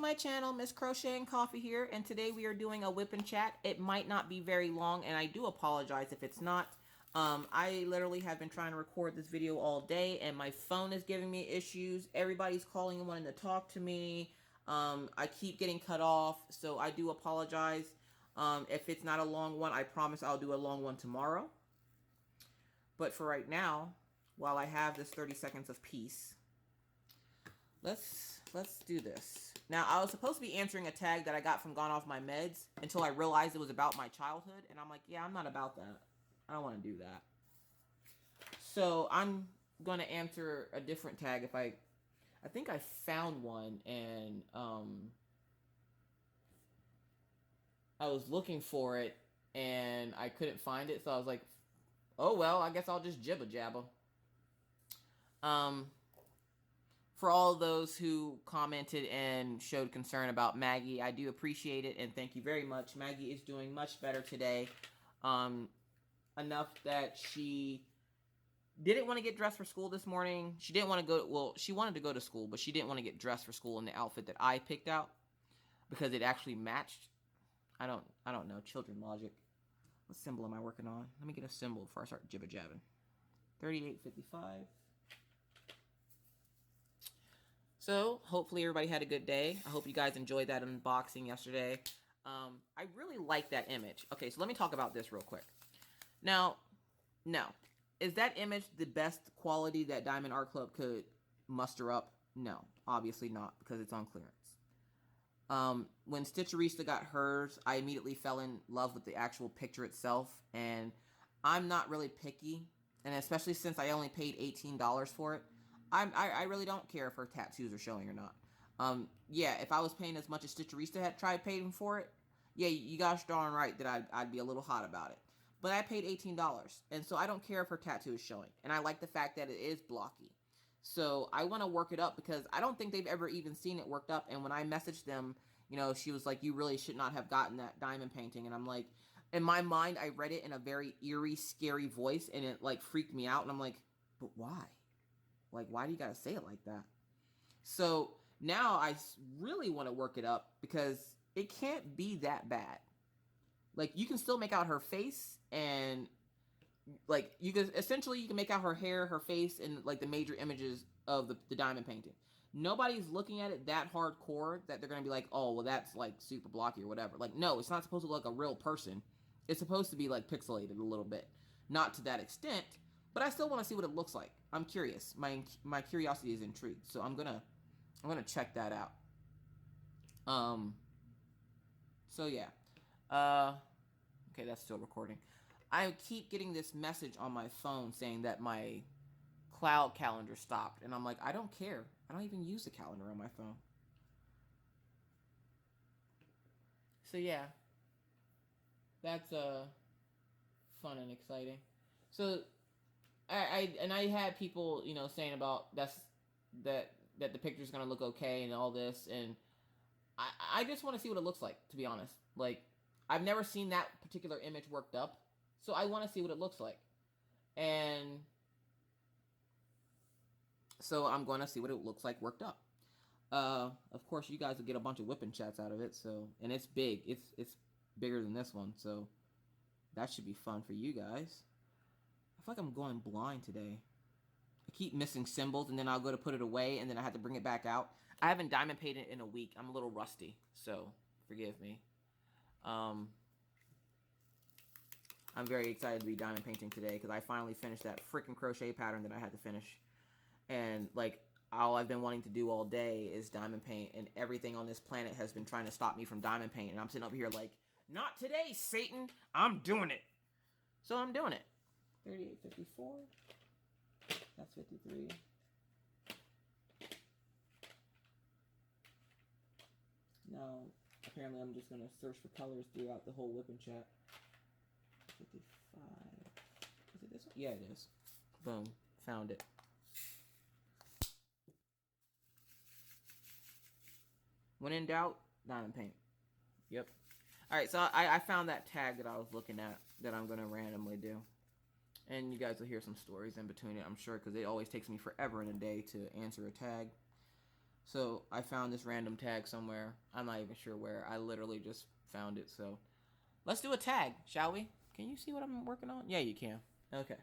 my channel, Miss Crochet and Coffee here, and today we are doing a whip and chat. It might not be very long, and I do apologize if it's not. I literally have been trying to record this video all day, and my phone is giving me issues. Everybody's calling and wanting to talk to me. I keep getting cut off, so I do apologize. If it's not a long one, I promise I'll do a long one tomorrow. But for right now, while I have this 30 seconds of peace, let's do this. Now, I was supposed to be answering a tag that I got from Gone Off My Meds until I realized it was about my childhood, and I'm like, yeah, I'm not about that. I don't want to do that. So I'm going to answer a different tag if I think I found one, and I was looking for it, and I couldn't find it, so I was like, oh, well, I guess I'll just jibba-jabba. For all those who commented and showed concern about Maggie, I do appreciate it, and thank you very much. Maggie is doing much better today. Enough that she didn't want to get dressed for school this morning. She didn't want to go, well, she wanted to go to school, but she didn't want to get dressed for school in the outfit that I picked out because it actually matched. I don't know, children logic. What symbol am I working on? Let me get a symbol before I start jibba-jabbing. 3855. So, hopefully everybody had a good day. I hope you guys enjoyed that unboxing yesterday. I really like that image. Okay, so let me talk about this real quick. Now, no. Is that image the best quality that Diamond Art Club could muster up? No, obviously not, because it's on clearance. When Stitcherista got hers, I immediately fell in love with the actual picture itself, and I'm not really picky, and especially since I only paid $18 for it, I really don't care if her tattoos are showing or not. Yeah, if I was paying as much as Stitcherista had tried paying for it, yeah, you gosh darn right that I'd be a little hot about it. But I paid $18, and so I don't care if her tattoo is showing, and I like the fact that it is blocky. So I want to work it up because I don't think they've ever even seen it worked up. And when I messaged them, you know, she was like, you really should not have gotten that diamond painting. And I'm like, in my mind, I read it in a very eerie, scary voice, and it like freaked me out. And I'm like, but why? Like, why do you gotta say it like that? So now I really want to work it up because it can't be that bad. Like, you can still make out her face, and like you can make out her hair, her face, and like the major images of the diamond painting. Nobody's looking at it that hardcore that they're gonna be like, oh, well, that's like super blocky or whatever. Like, no, it's not supposed to look like a real person. It's supposed to be like pixelated a little bit, not to that extent, but I still want to see what it looks like. I'm curious. My curiosity is intrigued, so I'm gonna check that out. So yeah. Okay, that's still recording. I keep getting this message on my phone saying that my cloud calendar stopped, and I'm like, I don't care. I don't even use the calendar on my phone. So yeah, that's fun and exciting. So I had people, you know, saying about that the picture's gonna look okay and all this, and I just want to see what it looks like, to be honest. Like, I've never seen that particular image worked up, so I want to see what it looks like. And so I'm going to see what it looks like worked up. Of course, you guys will get a bunch of whipping chats out of it, so, and it's big. It's bigger than this one, so that should be fun for you guys. I feel like I'm going blind today. I keep missing symbols, and then I'll go to put it away, and then I have to bring it back out. I haven't diamond painted in a week. I'm a little rusty, so forgive me. I'm very excited to be diamond painting today because I finally finished that freaking crochet pattern that I had to finish. And, like, all I've been wanting to do all day is diamond paint, and everything on this planet has been trying to stop me from diamond paint. And I'm sitting over here like, not today, Satan. I'm doing it. So I'm doing it. 3854. That's 53. Now, apparently I'm just going to search for colors throughout the whole whipping chat. 55. Is it this one? Yeah, it is. Boom. Found it. When in doubt, diamond paint. Yep. Alright, so I found that tag that I was looking at that I'm going to randomly do. And you guys will hear some stories in between it, I'm sure, because it always takes me forever in a day to answer a tag. So I found this random tag somewhere. I'm not even sure where. I literally just found it. So let's do a tag, shall we? Can you see what I'm working on? Yeah, you can. Okay.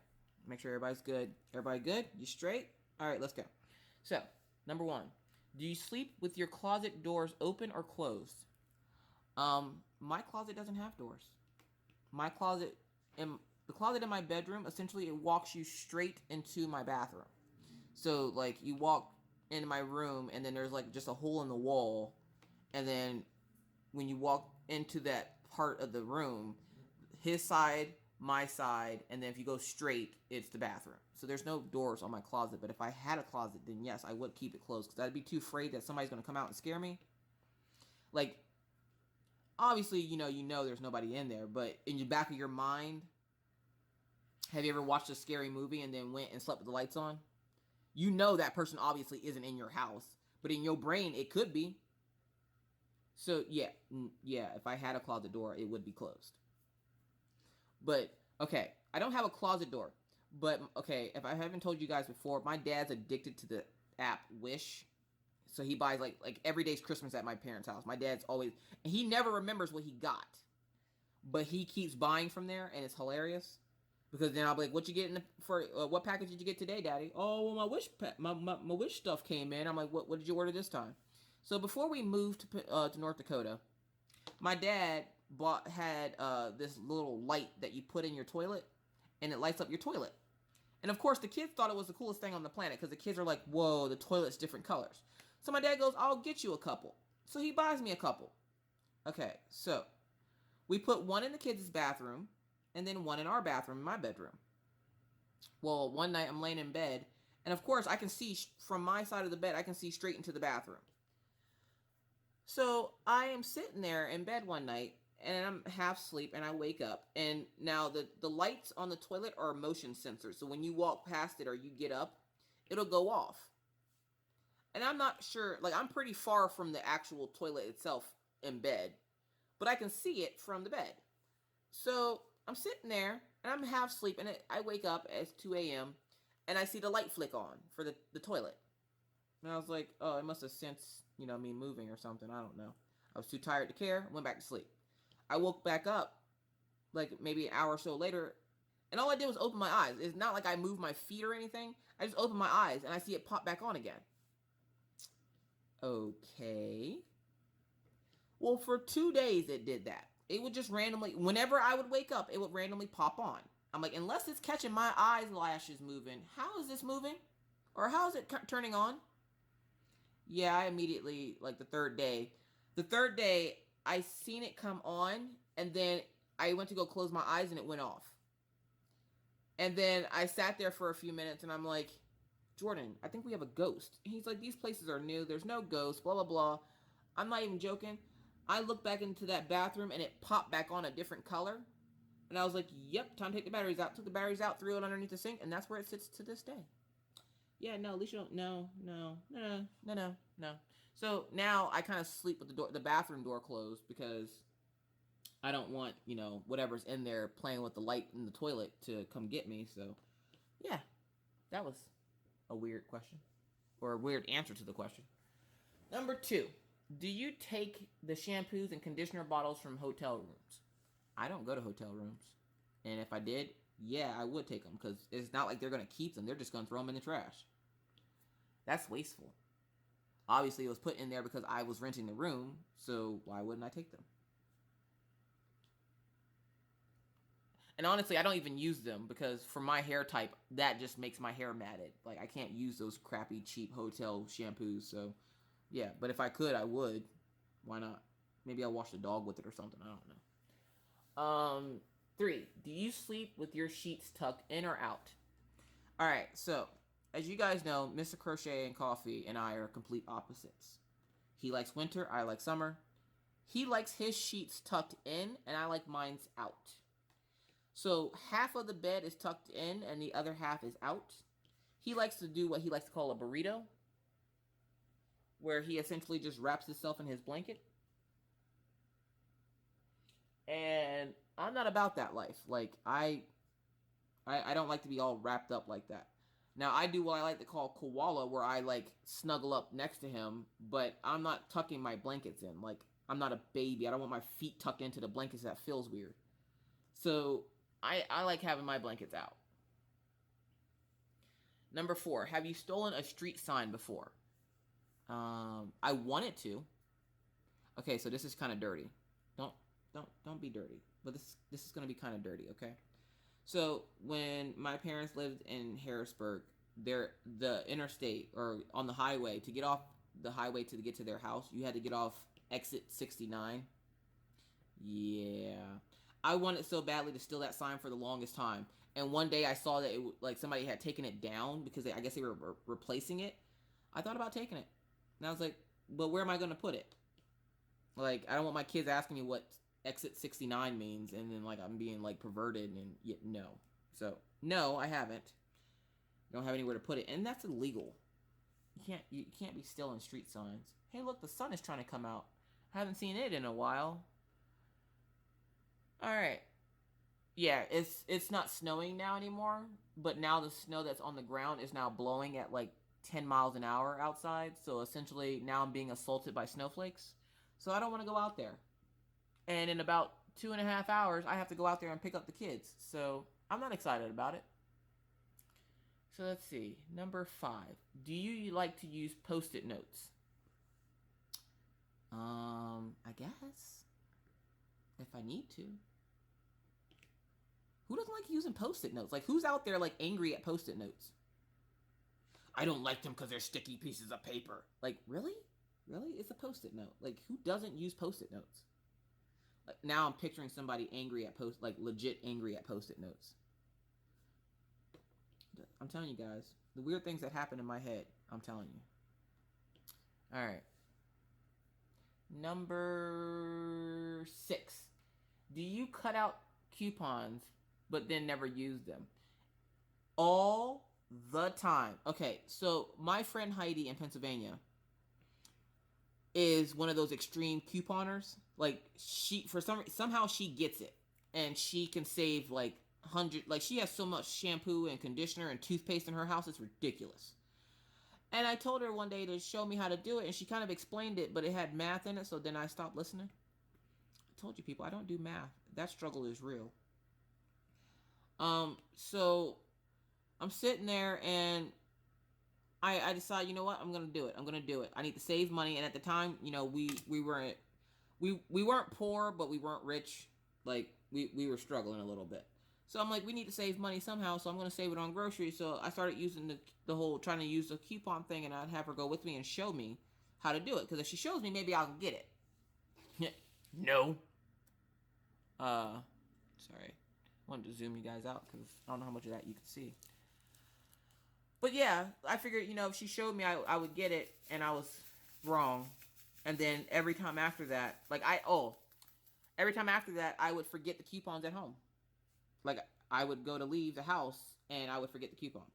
Make sure everybody's good. Everybody good? You straight? All right, let's go. So, number 1. Do you sleep with your closet doors open or closed? My closet doesn't have doors. My closet, in the closet in my bedroom, essentially it walks you straight into my bathroom. So like you walk into my room and then there's like just a hole in the wall, and then when you walk into that part of the room, his side, my side, and then if you go straight, it's the bathroom. So there's no doors on my closet. But if I had a closet, then yes, I would keep it closed because I'd be too afraid that somebody's gonna come out and scare me. Like obviously, there's nobody in there, but in the back of your mind, have you ever watched a scary movie and then went and slept with the lights on? You know that person obviously isn't in your house, but in your brain it could be. So yeah, if I had a closet door, it would be closed. But okay, I don't have a closet door. But okay, if I haven't told you guys before, my dad's addicted to the app Wish. So he buys like every day's Christmas at my parents' house. My dad's always, and he never remembers what he got, but he keeps buying from there, and it's hilarious. Because then I'll be like, "What you getting for? What package did you get today, Daddy?" "Oh, well, my Wish stuff came in." I'm like, "What did you order this time?" So before we moved to North Dakota, my dad had this little light that you put in your toilet, and it lights up your toilet. And of course, the kids thought it was the coolest thing on the planet because the kids are like, "Whoa, the toilet's different colors." So my dad goes, "I'll get you a couple." So he buys me a couple. Okay, so we put one in the kids' bathroom and then one in our bathroom, in my bedroom. Well, one night I'm laying in bed, and of course I can see from my side of the bed, I can see straight into the bathroom. So I am sitting there in bed one night, and I'm half asleep, and I wake up, and now the lights on the toilet are motion sensors. So when you walk past it or you get up, it'll go off. And I'm not sure, like I'm pretty far from the actual toilet itself in bed, but I can see it from the bed. So I'm sitting there and I'm half asleep, and I wake up at 2 a.m. and I see the light flick on for the toilet. And I was like, oh, it must have sensed, me moving or something. I don't know. I was too tired to care, went back to sleep. I woke back up like maybe an hour or so later, and all I did was open my eyes. It's not like I moved my feet or anything. I just opened my eyes and I see it pop back on again. Okay. Well, for 2 days it did that. It would just randomly, whenever I would wake up, it would randomly pop on. I'm like, unless it's catching my eyelashes moving, how is this moving? Or how is it turning on? Yeah, I immediately, like the third day, I seen it come on, and then I went to go close my eyes and it went off. And then I sat there for a few minutes and I'm like, Jordan, I think we have a ghost. And he's like, these places are new. There's no ghost, blah, blah, blah. I'm not even joking. I looked back into that bathroom and it popped back on a different color. And I was like, yep, time to take the batteries out. Took the batteries out, threw it underneath the sink, and that's where it sits to this day. Yeah, no, at least you don't. No. So now I kind of sleep with the bathroom door closed because I don't want, whatever's in there playing with the light in the toilet to come get me. So, yeah, that was a weird question, or a weird answer to the question. Number 2, do you take the shampoos and conditioner bottles from hotel rooms? I don't go to hotel rooms. And if I did, yeah, I would take them because it's not like they're going to keep them. They're just going to throw them in the trash. That's wasteful. Obviously, it was put in there because I was renting the room, so why wouldn't I take them? And honestly, I don't even use them because for my hair type, that just makes my hair matted. Like, I can't use those crappy, cheap hotel shampoos, so yeah. But if I could, I would. Why not? Maybe I'll wash the dog with it or something. I don't know. 3, do you sleep with your sheets tucked in or out? All right, so as you guys know, Mr. Crochet and Coffee and I are complete opposites. He likes winter, I like summer. He likes his sheets tucked in, and I like mine's out. So half of the bed is tucked in, and the other half is out. He likes to do what he likes to call a burrito, where he essentially just wraps himself in his blanket. And I'm not about that life. Like, I don't like to be all wrapped up like that. Now, I do what I like to call koala, where I like snuggle up next to him, but I'm not tucking my blankets in. Like, I'm not a baby. I don't want my feet tucked into the blankets. That feels weird. So I like having my blankets out. Number 4, have you stolen a street sign before? I wanted to. Okay, so this is kind of dirty. Don't be dirty. But this is gonna be kind of dirty. Okay. So when my parents lived in Harrisburg, the interstate or on the highway, to get off the highway to get to their house, you had to get off exit 69. Yeah, I wanted so badly to steal that sign for the longest time. And one day I saw that like somebody had taken it down because I guess they were replacing it. I thought about taking it, and I was like, but where am I going to put it? Like, I don't want my kids asking me what exit 69 means, and then like I'm being like perverted, and yet no. So no, I haven't. I don't have anywhere to put it, and that's illegal. You can't be stealing street signs. Hey, look, the sun is trying to come out. I haven't seen it in a while. All right. Yeah, it's not snowing now anymore, but now the snow that's on the ground is now blowing at like 10 miles an hour outside. So essentially now I'm being assaulted by snowflakes. So I don't want to go out there. And in about 2.5 hours, I have to go out there and pick up the kids. So I'm not excited about it. So let's see. Number 5. Do you like to use Post-it notes? I guess. If I need to. Who doesn't like using Post-it notes? Like, who's out there, like, angry at Post-it notes? I don't like them because they're sticky pieces of paper. Like, really? Really? It's a Post-it note. Like, who doesn't use Post-it notes? Like, now I'm picturing somebody angry at legit angry at Post-it notes. I'm telling you guys, the weird things that happen in my head, I'm telling you. All right. Number 6. Do you cut out coupons but then never use them? All the time. Okay, so my friend Heidi in Pennsylvania is one of those extreme couponers. Like, she somehow she gets it, and she can save like 100. Like, she has so much shampoo and conditioner and toothpaste in her house, it's ridiculous. And I told her one day to show me how to do it, and she kind of explained it, but it had math in it, so then I stopped listening. I told you people, I don't do math. That struggle is real. So I'm sitting there and I decide, you know what, I'm gonna do it. I'm gonna do it. I need to save money. And at the time, you know, we weren't poor, but we weren't rich. Like, we were struggling a little bit. So I'm like, we need to save money somehow. So I'm gonna save it on groceries. So I started using the whole trying to use the coupon thing, and I'd have her go with me and show me how to do it. Because if she shows me, maybe I'll get it. No. Sorry. I wanted to zoom you guys out because I don't know how much of that you can see. But yeah, I figured, you know, if she showed me, I would get it, and I was wrong. And then every time after that, every time after that, I would forget the coupons at home. Like, I would go to leave the house, and I would forget the coupons.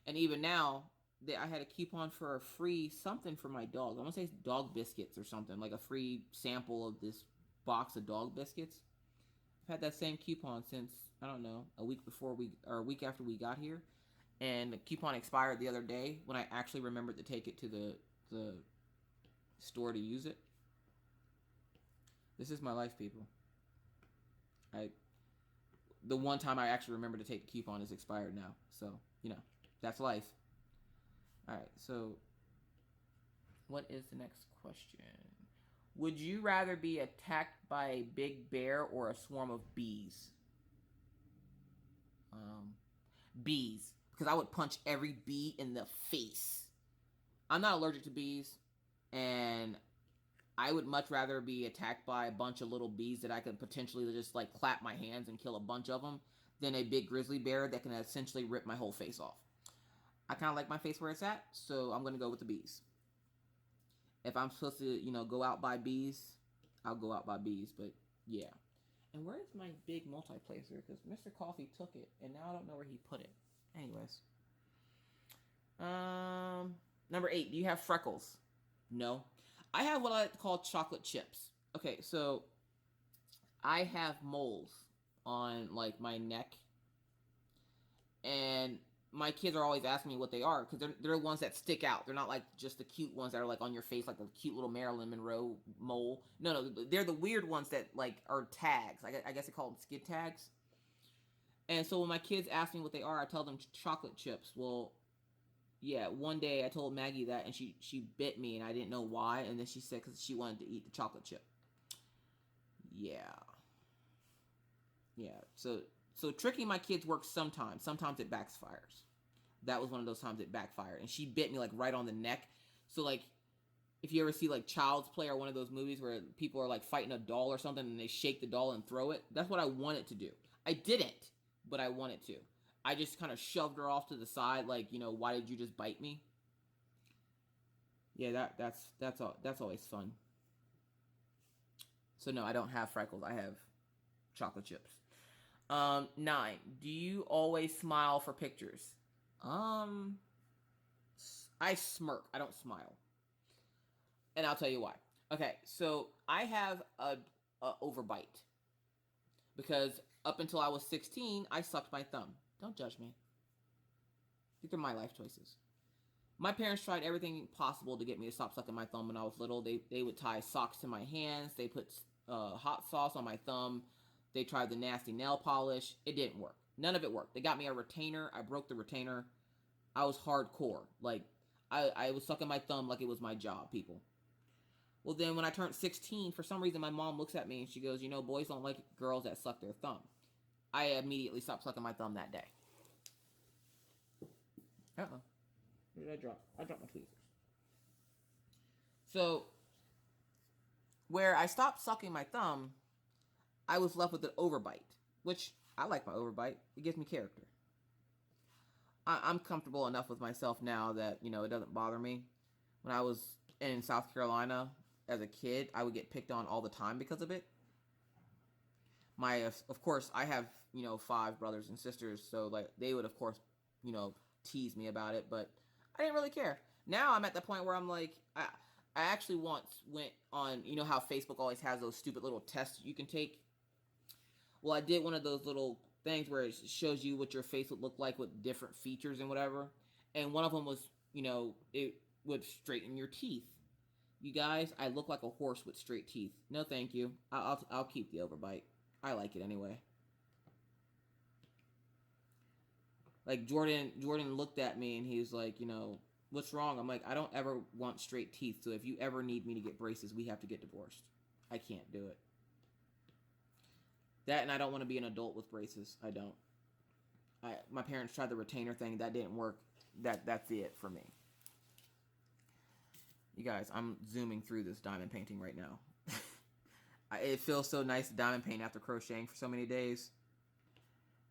And even now, I had a coupon for a free something for my dog. I want to say dog biscuits or something, like a free sample of this box of dog biscuits. I've had that same coupon since, I don't know, a week after we got here. And the coupon expired the other day when I actually remembered to take it to the store to use it. This is my life, people. The one time I actually remember to take the coupon is expired now. So, you know, that's life. Alright, so what is the next question? Would you rather be attacked by a big bear or a swarm of bees? Bees. Because I would punch every bee in the face. I'm not allergic to bees, and I would much rather be attacked by a bunch of little bees that I could potentially just like clap my hands and kill a bunch of them than a big grizzly bear that can essentially rip my whole face off. I kind of like my face where it's at, so I'm going to go with the bees. If I'm supposed to, you know, go out by bees, I'll go out by bees, but yeah. And where is my big multiplacer? Because Mr. Coffee took it, and now I don't know where he put it. Anyways. Number 8. Do you have freckles? No. I have what I like to call chocolate chips. Okay, so I have moles on, like, my neck. And my kids are always asking me what they are, because they're the ones that stick out. They're not like just the cute ones that are like on your face, like the cute little Marilyn Monroe mole. No, they're the weird ones that like are tags. I guess they call them skid tags. And so when my kids ask me what they are, I tell them chocolate chips. Well, yeah, one day I told Maggie that, and she bit me, and I didn't know why. And then she said because she wanted to eat the chocolate chip. Yeah, yeah. So tricking my kids works sometimes. Sometimes it backfires. That was one of those times it backfired, and she bit me like right on the neck. So like, if you ever see like Child's Play or one of those movies where people are like fighting a doll or something, and they shake the doll and throw it, that's what I wanted to do. I didn't, but I wanted to. I just kind of shoved her off to the side, like, why did you just bite me? Yeah, that's always fun. So no, I don't have freckles. I have chocolate chips. 9. Do you always smile for pictures? Um, I smirk. I don't smile, and I'll tell you why. Okay, so I have a overbite because up until I was 16, I sucked my thumb. Don't judge me. These are my life choices. My parents tried everything possible to get me to stop sucking my thumb when I was little. They would tie socks to my hands. They put hot sauce on my thumb. They tried the nasty nail polish. It didn't work. None of it worked. They got me a retainer. I broke the retainer. I was hardcore. Like, I was sucking my thumb like it was my job, people. Well, then when I turned 16, for some reason my mom looks at me and she goes, boys don't like girls that suck their thumb. I immediately stopped sucking my thumb that day. Uh-oh. What did I drop? I dropped my tweezers. So, where I stopped sucking my thumb, I was left with an overbite, which I like my overbite. It gives me character. I'm comfortable enough with myself now that, it doesn't bother me. When I was in South Carolina as a kid, I would get picked on all the time because of it. Of course, I have, 5 brothers and sisters, so like they would, of course, tease me about it, but I didn't really care. Now I'm at the point where I'm like, I actually once went on, how Facebook always has those stupid little tests you can take. Well, I did one of those little things where it shows you what your face would look like with different features and whatever. And one of them was, it would straighten your teeth. You guys, I look like a horse with straight teeth. No, thank you. I'll keep the overbite. I like it anyway. Like Jordan looked at me and he was like, what's wrong? I'm like, I don't ever want straight teeth. So if you ever need me to get braces, we have to get divorced. I can't do it. That, and I don't want to be an adult with braces. I don't. My parents tried the retainer thing. That didn't work. That's it for me. You guys, I'm zooming through this diamond painting right now. It feels so nice to diamond paint after crocheting for so many days.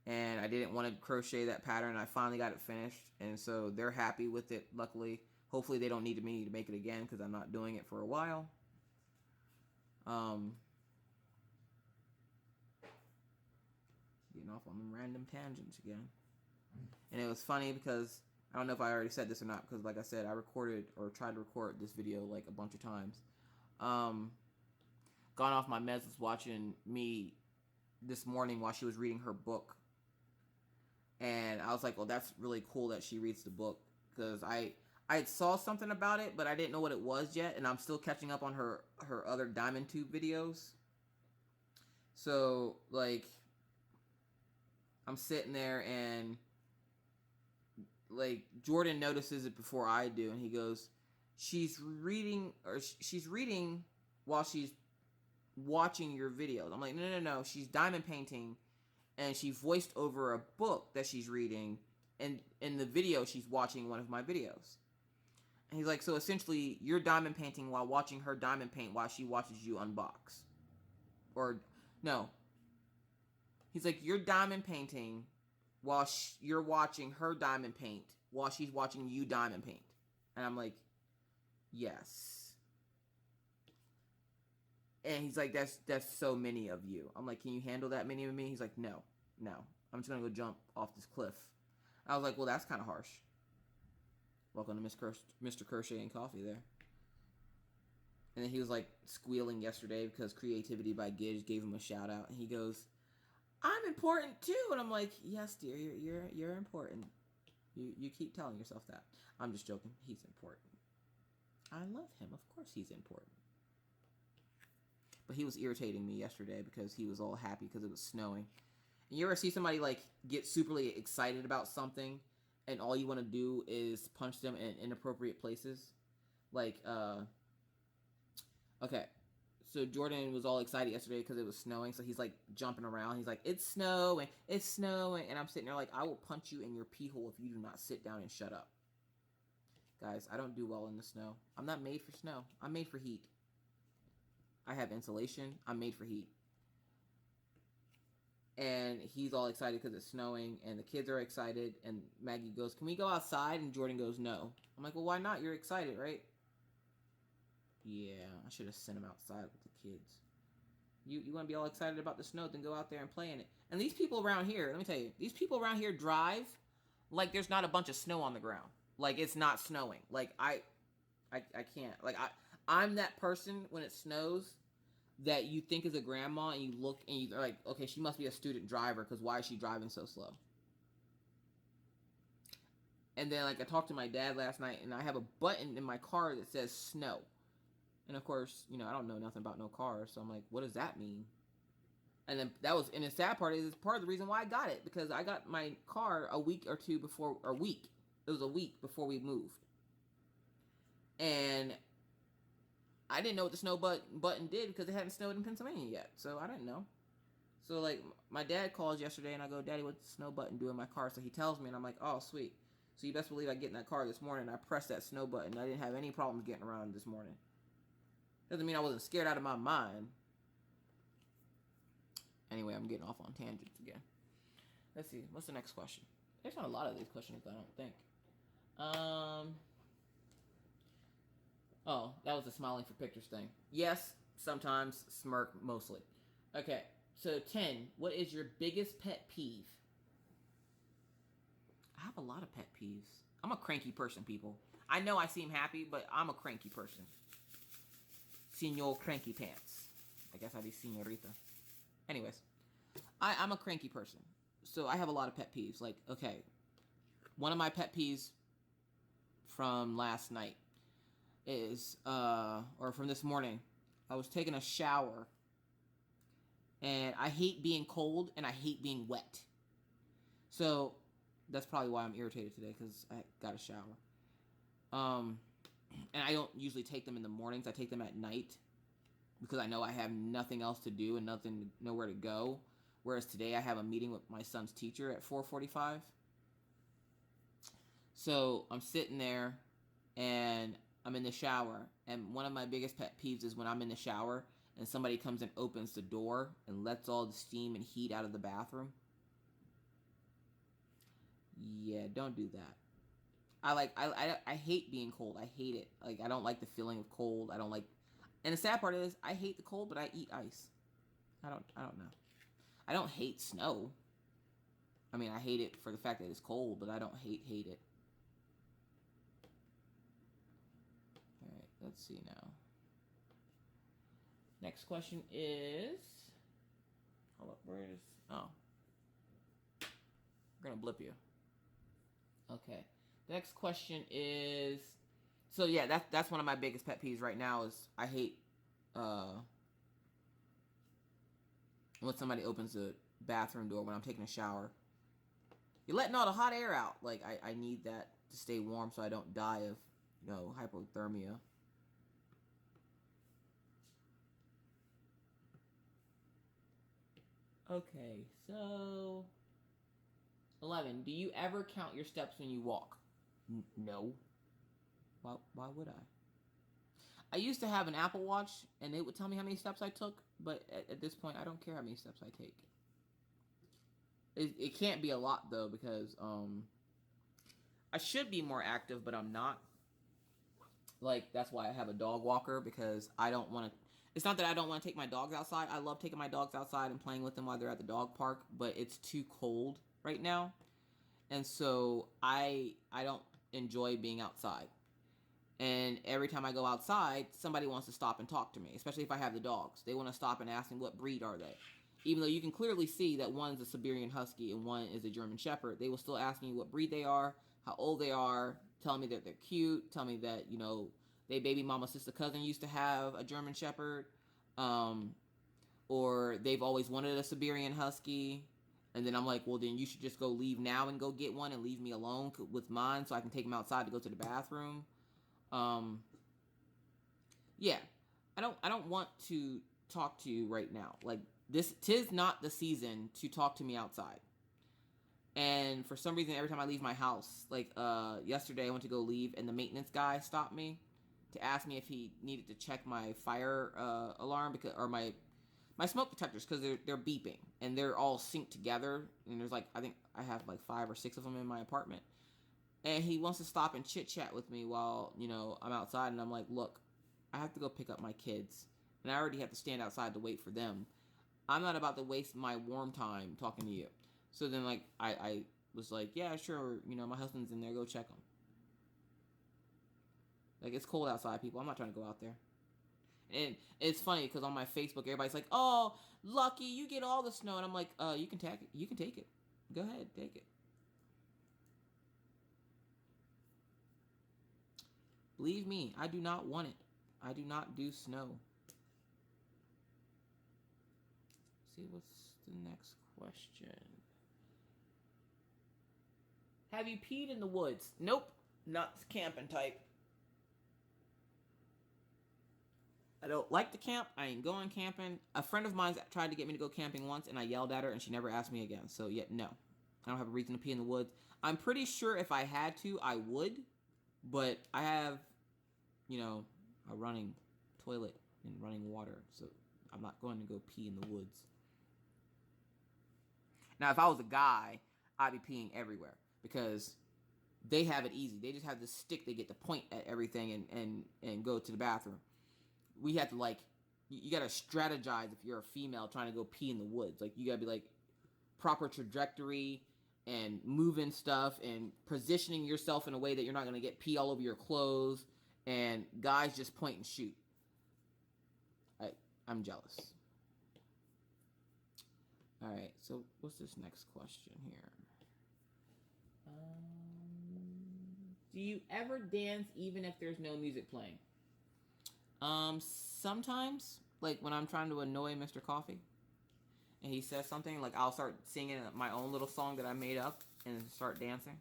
And I didn't want to crochet that pattern. I finally got it finished. And so they're happy with it, luckily. Hopefully they don't need me to make it again because I'm not doing it for a while. Getting off on random tangents again. And it was funny because I don't know if I already said this or not, because like I said, I recorded or tried to record this video like a bunch of times. Gone off my meds was watching me this morning while she was reading her book. And I was like, well, that's really cool that she reads the book, because I saw something about it, but I didn't know what it was yet, and I'm still catching up on her other Diamond Tube videos. So, like, I'm sitting there and, like, Jordan notices it before I do, and he goes, she's reading while she's watching your videos. I'm like, no, she's diamond painting, and she voiced over a book that she's reading, and in the video, she's watching one of my videos. And he's like, so essentially, you're diamond painting while watching her diamond paint while she watches you unbox. Or, no. He's like, you're diamond painting while you're watching her diamond paint while she's watching you diamond paint. And I'm like, yes. And he's like, that's so many of you. I'm like, can you handle that many of me? He's like, no. I'm just going to go jump off this cliff. I was like, well, that's kind of harsh. Welcome to Mr. Crochet and Coffee there. And then he was like squealing yesterday because Creativity by Gidge gave him a shout out. And he goes, I'm important too. And I'm like, yes, dear, you're important. You keep telling yourself that. I'm just joking. He's important. I love him. Of course he's important. But he was irritating me yesterday because he was all happy because it was snowing. And you ever see somebody like get superly excited about something and all you want to do is punch them in inappropriate places? Like, okay. So Jordan was all excited yesterday because it was snowing. So he's like jumping around. He's like, it's snowing, it's snowing. And I'm sitting there like, I will punch you in your pee hole if you do not sit down and shut up. Guys, I don't do well in the snow. I'm not made for snow. I'm made for heat. I have insulation. I'm made for heat. And he's all excited because it's snowing, and the kids are excited, and Maggie goes, can we go outside? And Jordan goes, no. I'm like, well, why not? You're excited, right? Yeah, I should have sent him outside with the kids. You want to be all excited about the snow, then go out there and play in it. And these people around here, let me tell you, these people around here drive like there's not a bunch of snow on the ground. Like it's not snowing. Like I can't. Like I'm that person when it snows that you think is a grandma, and you look and you're like, okay, she must be a student driver because why is she driving so slow? And then like I talked to my dad last night, and I have a button in my car that says snow. And of course, you know, I don't know nothing about no cars, so I'm like, what does that mean? And then and the sad part is part of the reason why I got it, because I got my car a week or two before, it was a week before we moved. And I didn't know what the snow button did because it hadn't snowed in Pennsylvania yet, so I didn't know. So like my dad calls yesterday, and I go, Daddy, what's the snow button do in my car? So he tells me, and I'm like, oh sweet. So you best believe I get in that car this morning, and I pressed that snow button. I didn't have any problems getting around this morning. Doesn't mean I wasn't scared out of my mind. Anyway, I'm getting off on tangents again. Let's see. What's the next question? There's not a lot of these questions, I don't think. Oh, that was the smiling for pictures thing. Yes, sometimes. Smirk, mostly. Okay, so 10. What is your biggest pet peeve? I have a lot of pet peeves. I'm a cranky person, people. I know I seem happy, but I'm a cranky person. Senor Cranky Pants. I guess I'd be Senorita. Anyways, I'm a cranky person. So I have a lot of pet peeves. Like, okay, one of my pet peeves from last night is, or from this morning, I was taking a shower, and I hate being cold, and I hate being wet. So that's probably why I'm irritated today, because I got a shower. And I don't usually take them in the mornings. I take them at night because I know I have nothing else to do and nowhere to go. Whereas today I have a meeting with my son's teacher at 4:45. So I'm sitting there and I'm in the shower. And one of my biggest pet peeves is when I'm in the shower and somebody comes and opens the door and lets all the steam and heat out of the bathroom. Yeah, don't do that. I hate being cold. I hate it. Like, I don't like the feeling of cold. I don't like, and the sad part is I hate the cold, but I eat ice. I don't know. I don't hate snow. I mean, I hate it for the fact that it's cold, but I don't hate it. All right, let's see now. Next question is, hold up, where is, oh. We're gonna blip you. Okay. Next question is, so yeah, that's one of my biggest pet peeves right now is I hate when somebody opens the bathroom door when I'm taking a shower. You're letting all the hot air out. Like, I need that to stay warm so I don't die of, hypothermia. Okay, so 11. Do you ever count your steps when you walk? No. Why would I? I used to have an Apple Watch, and it would tell me how many steps I took, but at this point, I don't care how many steps I take. It can't be a lot, though, because I should be more active, but I'm not. Like, that's why I have a dog walker, because I don't want to. It's not that I don't want to take my dogs outside. I love taking my dogs outside and playing with them while they're at the dog park, but it's too cold right now. And so I don't enjoy being outside. And every time I go outside, somebody wants to stop and talk to me, especially if I have the dogs. They want to stop and ask me what breed are they. even though you can clearly see that one's a Siberian Husky and one is a German Shepherd, they will still ask me what breed they are, how old they are, tell me that they're cute, tell me that, you know, they baby mama, sister, cousin used to have a German Shepherd, or they've always wanted a Siberian Husky. And then I'm like, well, then you should just go leave now and go get one and leave me alone with mine so I can take them outside to go to the bathroom. Yeah, I don't want to talk to you right now. Like, tis not the season to talk to me outside. And for some reason, every time I leave my house, like yesterday I went to go leave and the maintenance guy stopped me to ask me if he needed to check my fire alarm or my smoke detectors, because they're beeping and they're all synced together, and there's like, I think I have like 5 or 6 of them in my apartment, and he wants to stop and chit chat with me while, you know, I'm outside. And I'm like, look, I have to go pick up my kids and I already have to stand outside to wait for them. I'm not about to waste my warm time talking to you. So then, like, I was like, yeah, sure, you know, my husband's in there, go check him. Like, it's cold outside, people. I'm not trying to go out there. And it's funny because on my Facebook, everybody's like, oh, lucky, you get all the snow. And I'm like, you can take it. You can take it. Go ahead, take it. Believe me, I do not want it. I do not do snow. Let's see, what's the next question? Have you peed in the woods? Nope, not camping type. I don't like to camp. I ain't going camping. A friend of mine tried to get me to go camping once, and I yelled at her, and she never asked me again. So, yeah, no. I don't have a reason to pee in the woods. I'm pretty sure if I had to, I would. But I have, you know, a running toilet and running water. So I'm not going to go pee in the woods. Now, if I was a guy, I'd be peeing everywhere, because they have it easy. They just have this stick they get to point at everything and go to the bathroom. We have to, like, you got to strategize if you're a female trying to go pee in the woods. Like, you got to be, like, proper trajectory and moving stuff and positioning yourself in a way that you're not going to get pee all over your clothes. And guys just point and shoot. I'm jealous. All right, so what's this next question here? Do you ever dance even if there's no music playing? Sometimes, like when I'm trying to annoy Mr. Coffee and he says something, like I'll start singing my own little song that I made up and start dancing.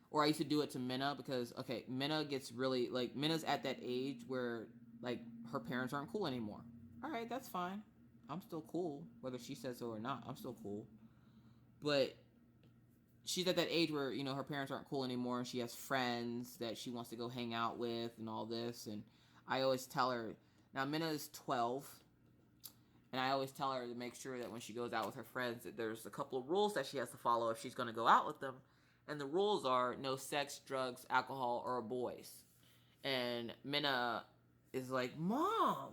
Or I used to do it to Minna, because, okay, Minna gets really, like, Minna's at that age where, like, her parents aren't cool anymore. All right, that's fine. I'm still cool, whether she says so or not. I'm still cool. But she's at that age where, you know, her parents aren't cool anymore, and she has friends that she wants to go hang out with and all this. And I always tell her, now Minna is 12, and I always tell her to make sure that when she goes out with her friends that there's a couple of rules that she has to follow if she's going to go out with them. And the rules are no sex, drugs, alcohol, or boys. And Minna is like, Mom,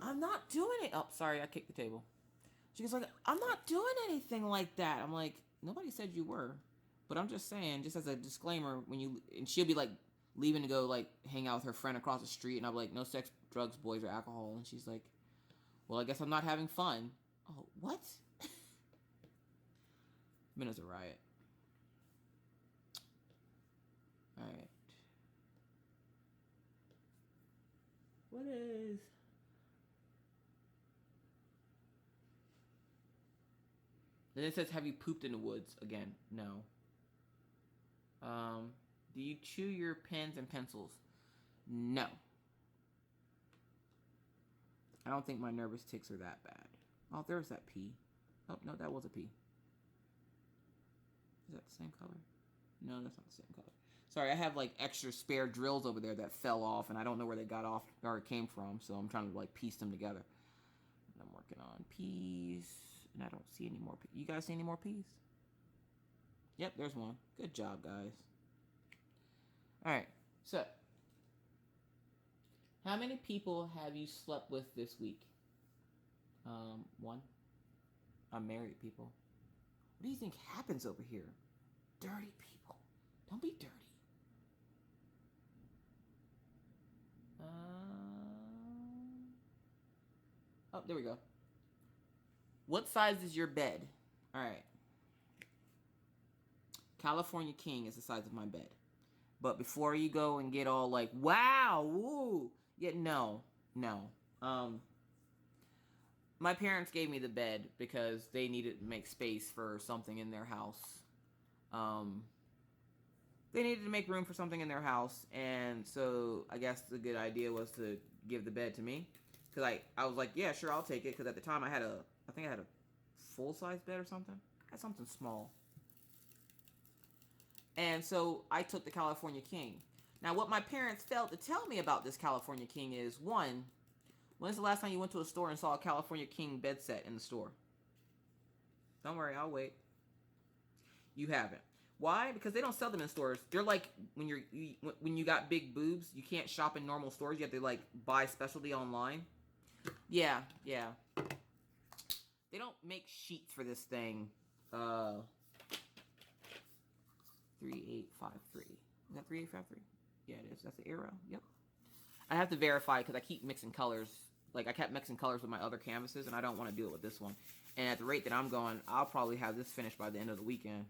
I'm not doing it. Oh, sorry, I kicked the table. She goes like, I'm not doing anything like that. I'm like, nobody said you were. But I'm just saying, just as a disclaimer, and she'll be like leaving to go like hang out with her friend across the street, and I'll be like, no sex, drugs, boys, or alcohol. And she's like, well, I guess I'm not having fun. Oh, what? Minna's a riot. All right. What is... Then it says, have you pooped in the woods? Again, no. Do you chew your pens and pencils? No. I don't think my nervous tics are that bad. Oh, there's that P. Oh, no, that was a P. Is that the same color? No, that's not the same color. Sorry, I have like extra spare drills over there that fell off, and I don't know where they got off or came from, so I'm trying to like piece them together. And I'm working on P's, and I don't see any more P's. You guys see any more P's? Yep, there's one. Good job, guys. All right, so how many people have you slept with this week? One. I'm married, people. What do you think happens over here? Dirty people. Don't be dirty. Oh, there we go. What size is your bed? All right. California King is the size of my bed. But before you go and get all like, wow, woo, yeah, no. My parents gave me the bed because they needed to make space for something in their house. They needed to make room for something in their house, and so I guess the good idea was to give the bed to me. Because I was like, yeah, sure, I'll take it. Because at the time I think I had a full-size bed or something. I had something small. And so I took the California King. Now, what my parents failed to tell me about this California King is, one, when's the last time you went to a store and saw a California King bed set in the store? Don't worry, I'll wait. You haven't. Why? Because they don't sell them in stores. They're like when you got big boobs, you can't shop in normal stores. You have to like buy specialty online. Yeah. They don't make sheets for this thing. 3853. Is that 3853? Yeah, it is. That's the arrow. Yep. I have to verify because I keep mixing colors. Like I kept mixing colors with my other canvases, and I don't want to do it with this one. And at the rate that I'm going, I'll probably have this finished by the end of the weekend.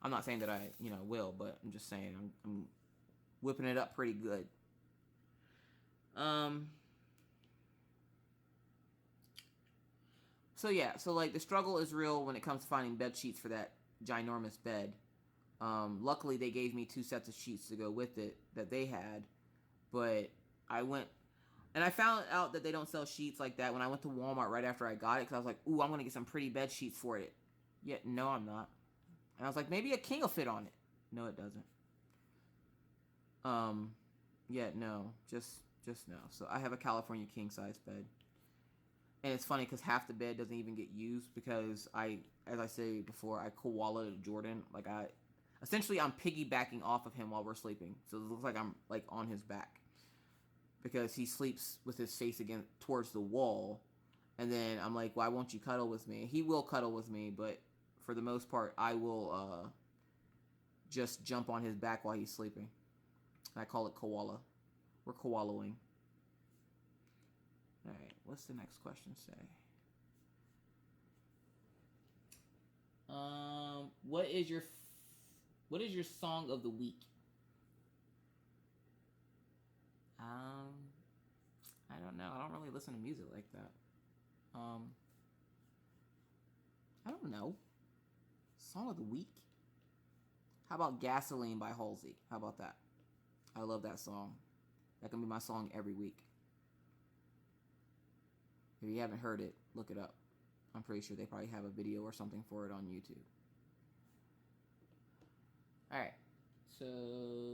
I'm not saying that I, will, but I'm just saying I'm whipping it up pretty good. So yeah, so like the struggle is real when it comes to finding bed sheets for that ginormous bed. Luckily they gave me 2 sets of sheets to go with it that they had, but I went and I found out that they don't sell sheets like that when I went to Walmart right after I got it, because I was like, ooh, I'm gonna get some pretty bed sheets for it. Yet no, I'm not. And I was like, maybe a king will fit on it. No, it doesn't. Yeah, no, just no. So I have a California king size bed, and it's funny because half the bed doesn't even get used because as I said before, I koala Jordan. Like essentially I'm piggybacking off of him while we're sleeping, so it looks like I'm like on his back because he sleeps with his face against towards the wall, and then I'm like, why won't you cuddle with me? He will cuddle with me, but for the most part, I will just jump on his back while he's sleeping. I call it koala. We're koalaing. All right, what's the next question say? What is your song of the week? I don't know. I don't really listen to music like that. I don't know. Song of the week? How about Gasoline by Halsey? How about that? I love that song. That can be my song every week. If you haven't heard it, look it up. I'm pretty sure they probably have a video or something for it on YouTube. Alright. So,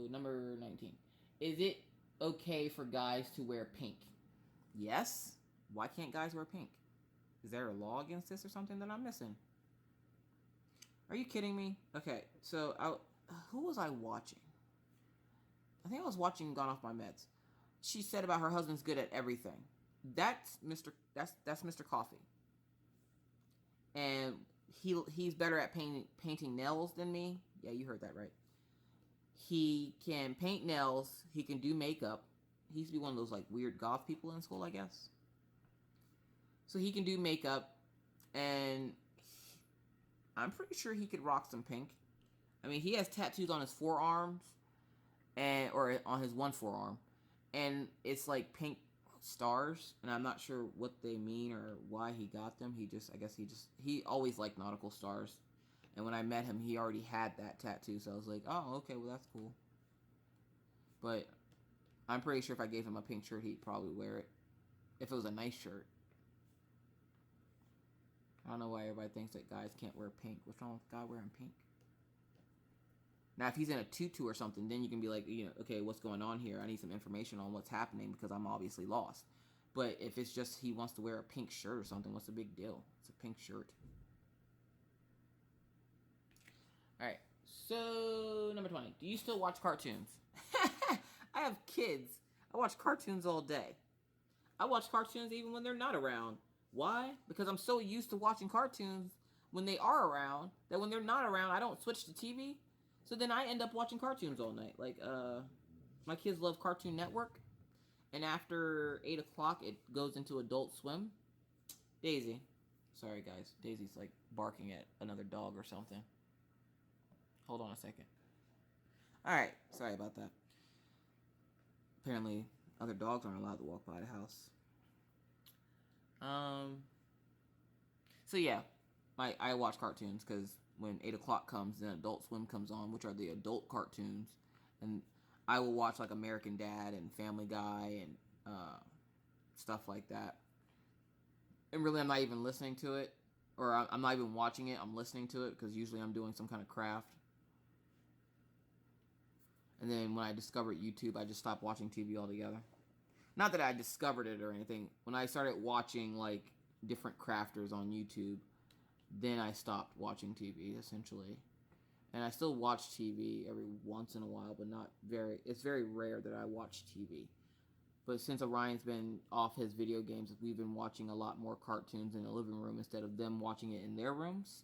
number 19. Is it okay for guys to wear pink? Yes. Why can't guys wear pink? Is there a law against this or something that I'm missing? Are you kidding me? Okay, so who was I watching? I think I was watching Gone Off My Meds. She said about her husband's good at everything. That's Mr. Coffee. And he's better at painting nails than me. Yeah, you heard that right. He can paint nails. He can do makeup. He used to be one of those like weird goth people in school, I guess. So he can do makeup, and I'm pretty sure he could rock some pink. I mean, he has tattoos on his forearms, or on his one forearm, and it's like pink stars, and I'm not sure what they mean or why he got them. He always liked nautical stars, and when I met him, he already had that tattoo, so I was like, oh, okay, well, that's cool. But I'm pretty sure if I gave him a pink shirt, he'd probably wear it, if it was a nice shirt. I don't know why everybody thinks that guys can't wear pink. What's wrong with a guy wearing pink? Now, if he's in a tutu or something, then you can be like, okay, what's going on here? I need some information on what's happening because I'm obviously lost. But if it's just he wants to wear a pink shirt or something, what's the big deal? It's a pink shirt. All right. So, number 20. Do you still watch cartoons? I have kids. I watch cartoons all day. I watch cartoons even when they're not around. Why? Because I'm so used to watching cartoons when they are around that when they're not around, I don't switch to TV. So then I end up watching cartoons all night. Like, my kids love Cartoon Network. And after 8 o'clock, it goes into Adult Swim. Daisy, Sorry, guys. Daisy's like barking at another dog or something. Hold on a second. Alright, sorry about that. Apparently, other dogs aren't allowed to walk by the house. So yeah, I watch cartoons because when 8 o'clock comes, then Adult Swim comes on, which are the adult cartoons, and I will watch like American Dad and Family Guy and stuff like that. And really, I'm not even listening to it, or I'm not even watching it. I'm listening to it because usually I'm doing some kind of craft. And then when I discovered YouTube, I just stopped watching TV altogether. Not that I discovered it or anything. When I started watching like different crafters on YouTube, then I stopped watching TV essentially. And I still watch TV every once in a while, but not very. It's very rare that I watch TV. But since Orion's been off his video games, we've been watching a lot more cartoons in the living room instead of them watching it in their rooms.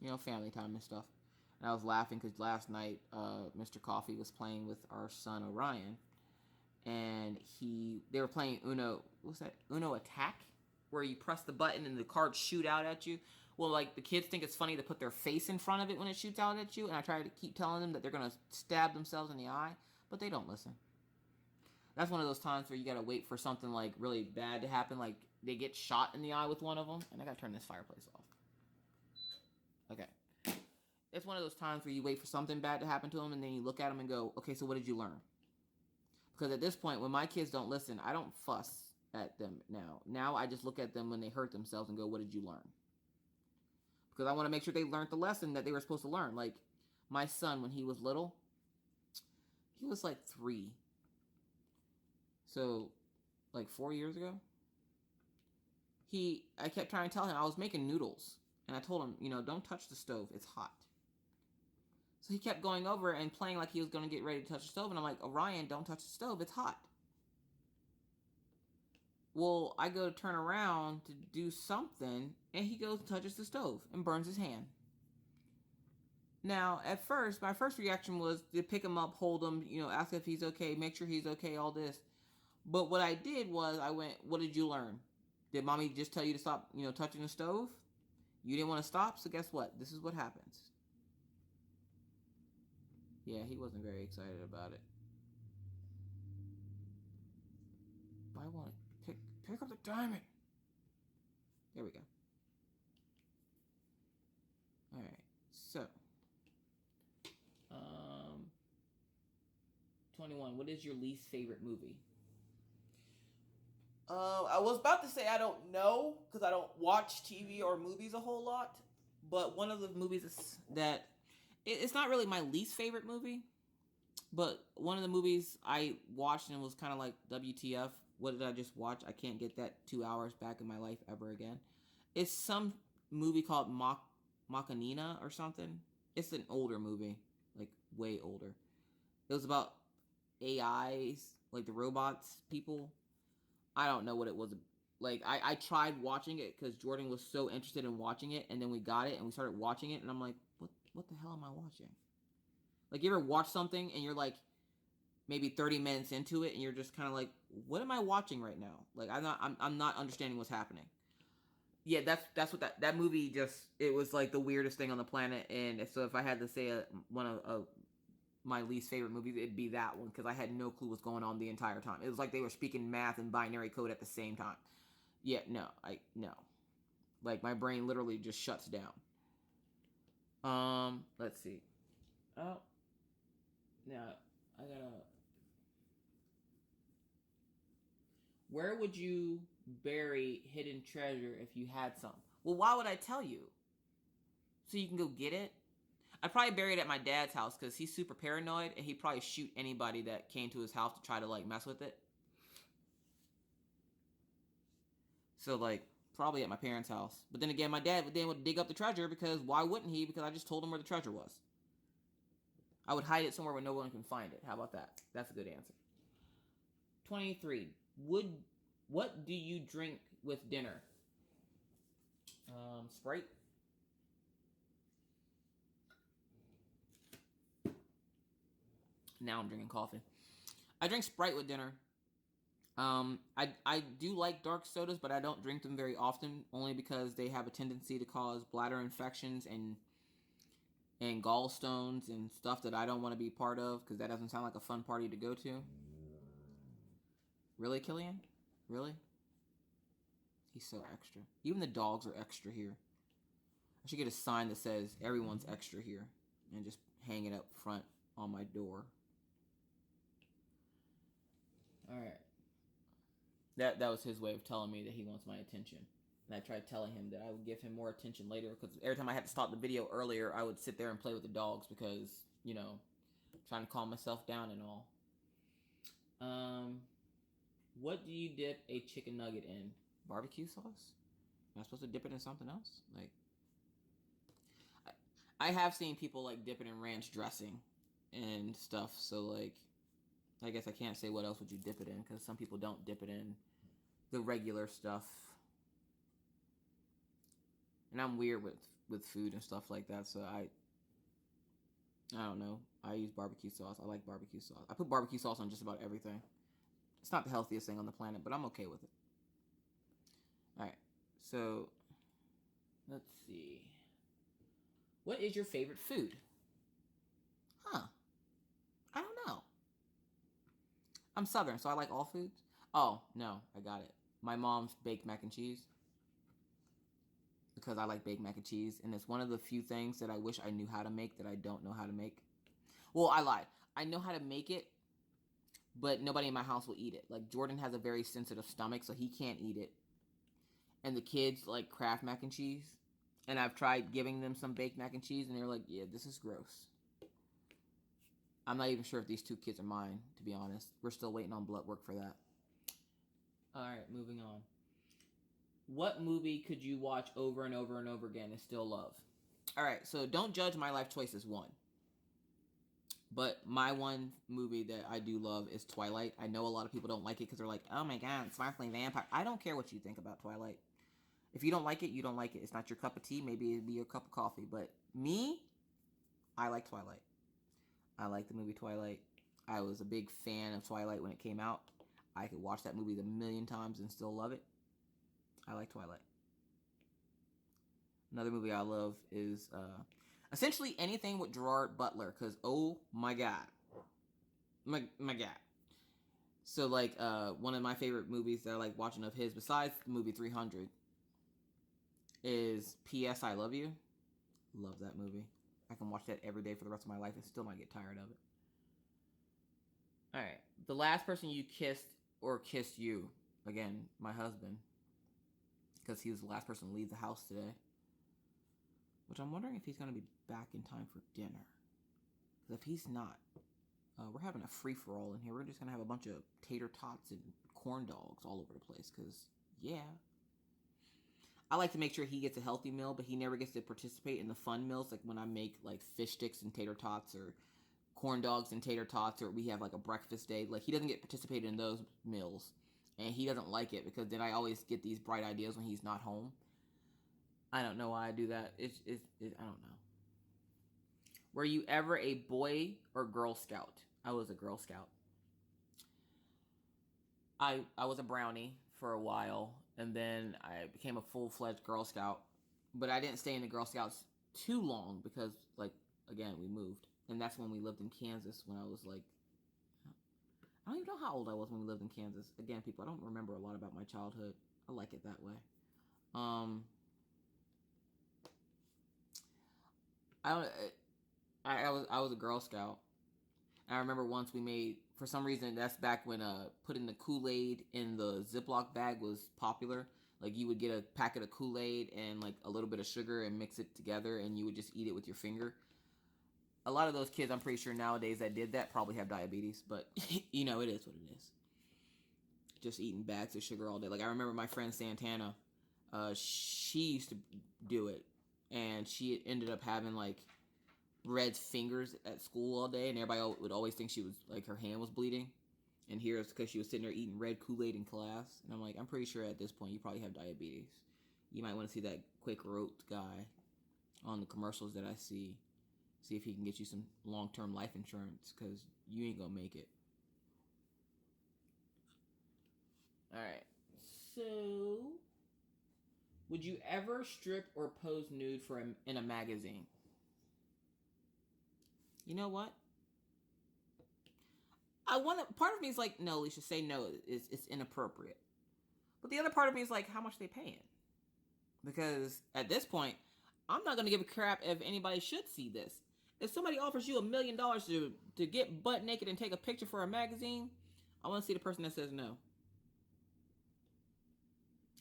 You know, family time and stuff. And I was laughing because last night, Mr. Coffee was playing with our son Orion, and they were playing Uno. What's that? Uno Attack, where you press the button and the cards shoot out at you. Well, like the kids think it's funny to put their face in front of it when it shoots out at you, and I try to keep telling them that they're gonna stab themselves in the eye, but they don't listen. That's one of those times where you gotta wait for something like really bad to happen, like they get shot in the eye with one of them, and I gotta turn this fireplace off. Okay. It's one of those times where you wait for something bad to happen to them, and then you look at them and go, okay, so what did you learn? Because at this point, when my kids don't listen, I don't fuss at them now. Now I just look at them when they hurt themselves and go, what did you learn? Because I want to make sure they learned the lesson that they were supposed to learn. Like, my son, when he was little, he was like 3. So, like 4 years ago, I kept trying to tell him, I was making noodles. And I told him, don't touch the stove. It's hot. So he kept going over and playing like he was going to get ready to touch the stove. And I'm like, Orion, don't touch the stove. It's hot. Well, I go to turn around to do something, and he goes and touches the stove and burns his hand. Now, at first, my first reaction was to pick him up, hold him, ask if he's okay, make sure he's okay, all this. But what I did was I went, what did you learn? Did mommy just tell you to stop, touching the stove? You didn't want to stop, so guess what? This is what happens. Yeah, he wasn't very excited about it. I want to pick up the diamond. There we go. All right. So, 21. What is your least favorite movie? I was about to say I don't know because I don't watch TV or movies a whole lot. But one of the movies that it's not really my least favorite movie, but one of the movies I watched and was kind of like, WTF, what did I just watch? I can't get that 2 hours back in my life ever again. It's some movie called Machinina or something. It's an older movie, like way older. It was about AIs, like the robots, people. I don't know what it was. Like, I tried watching it because Jordan was so interested in watching it, and then we got it and we started watching it, and I'm like, what the hell am I watching? Like, you ever watch something and you're like maybe 30 minutes into it and you're just kind of like, what am I watching right now? Like, I'm not understanding what's happening. Yeah, that's what that movie just, it was like the weirdest thing on the planet. And so if I had to say one of my least favorite movies, it'd be that one because I had no clue what's going on the entire time. It was like they were speaking math and binary code at the same time. Yeah, no. Like, my brain literally just shuts down. Let's see. Oh, now I gotta. Where would you bury hidden treasure if you had some? Well, why would I tell you? So you can go get it? I'd probably bury it at my dad's house because he's super paranoid and he'd probably shoot anybody that came to his house to try to like mess with it. So like probably at my parents' house. But then again, my dad would dig up the treasure because why wouldn't he? Because I just told him where the treasure was. I would hide it somewhere where no one can find it. How about that? That's a good answer. 23. What do you drink with dinner? Sprite. Now I'm drinking coffee. I drink Sprite with dinner. I do like dark sodas, but I don't drink them very often, only because they have a tendency to cause bladder infections and gallstones and stuff that I don't want to be part of, because that doesn't sound like a fun party to go to. Really, Killian? Really? He's so extra. Even the dogs are extra here. I should get a sign that says everyone's extra here and just hang it up front on my door. Alright. That was his way of telling me that he wants my attention. And I tried telling him that I would give him more attention later, because every time I had to stop the video earlier, I would sit there and play with the dogs because, you know, trying to calm myself down and all. What do you dip a chicken nugget in? Barbecue sauce? Am I supposed to dip it in something else? Like, I have seen people like dip it in ranch dressing and stuff. So like, I guess I can't say what else would you dip it in, because some people don't dip it in the regular stuff. And I'm weird with food and stuff like that, so I don't know. I use barbecue sauce. I like barbecue sauce. I put barbecue sauce on just about everything. It's not the healthiest thing on the planet, but I'm okay with it. Alright, so let's see. What is your favorite food? Huh. I don't know. I'm Southern, so I like all foods. Oh, no, I got it. My mom's baked mac and cheese. Because I like baked mac and cheese, and it's one of the few things that I wish I knew how to make that I don't know how to make. Well, I lied. I know how to make it, but nobody in my house will eat it. Like, Jordan has a very sensitive stomach, so he can't eat it. And the kids like Kraft mac and cheese. And I've tried giving them some baked mac and cheese, and they're like, yeah, this is gross. I'm not even sure if these two kids are mine, to be honest. We're still waiting on blood work for that. Alright, moving on. What movie could you watch over and over and over again and still love? Alright, so don't judge my life choices, one. But my one movie that I do love is Twilight. I know a lot of people don't like it because they're like, oh my god, sparkling vampire. I don't care what you think about Twilight. If you don't like it, you don't like it. It's not your cup of tea. Maybe it'd be your cup of coffee. But me, I like Twilight. I like the movie Twilight. I was a big fan of Twilight when it came out. I could watch that movie a million times and still love it. I like Twilight. Another movie I love is essentially anything with Gerard Butler, because oh my god. My god. So like one of my favorite movies that I like watching of his, besides the movie 300, is P.S. I Love You. Love that movie. I can watch that every day for the rest of my life and still not get tired of it. Alright. The last person you kissed or kissed you. Again, my husband. Because he was the last person to leave the house today. Which I'm wondering if he's going to be back in time for dinner. Because if he's not, we're having a free-for-all in here. We're just going to have a bunch of tater tots and corn dogs all over the place. Because, yeah. I like to make sure he gets a healthy meal, but he never gets to participate in the fun meals, like when I make like fish sticks and tater tots, or corn dogs and tater tots, or we have like a breakfast day. Like, he doesn't get participated in those meals, and he doesn't like it because then I always get these bright ideas when he's not home. I don't know why I do that. I don't know. Were you ever a Boy or Girl Scout? I was a Girl Scout. I was a brownie for a while, and then I became a full-fledged Girl Scout. But I didn't stay in the Girl Scouts too long because, like, again, we moved. And that's when we lived in Kansas when I was, like, I don't even know how old I was when we lived in Kansas. Again, people, I don't remember a lot about my childhood. I like it that way. I was a Girl Scout. I remember once we made, for some reason, that's back when putting the Kool-Aid in the Ziploc bag was popular. Like, you would get a packet of Kool-Aid and like a little bit of sugar and mix it together, and you would just eat it with your finger. A lot of those kids, I'm pretty sure nowadays that did that probably have diabetes, but you know, it is what it is. Just eating bags of sugar all day. Like, I remember my friend Santana, she used to do it, and she ended up having like red fingers at school all day, and everybody would always think she was like her hand was bleeding, and here it's because she was sitting there eating red Kool-Aid in class. And I'm like, I'm pretty sure at this point you probably have diabetes. You might want to see that Quick Rote guy on the commercials that I see if he can get you some long-term life insurance, because you ain't gonna make it. All right. So, would you ever strip or pose nude in a magazine? You know what? Part of me is like, no, Alicia, say no. It's inappropriate. But the other part of me is like, how much they paying? Because at this point, I'm not going to give a crap if anybody should see this. If somebody offers you $1 million to get butt naked and take a picture for a magazine, I want to see the person that says no.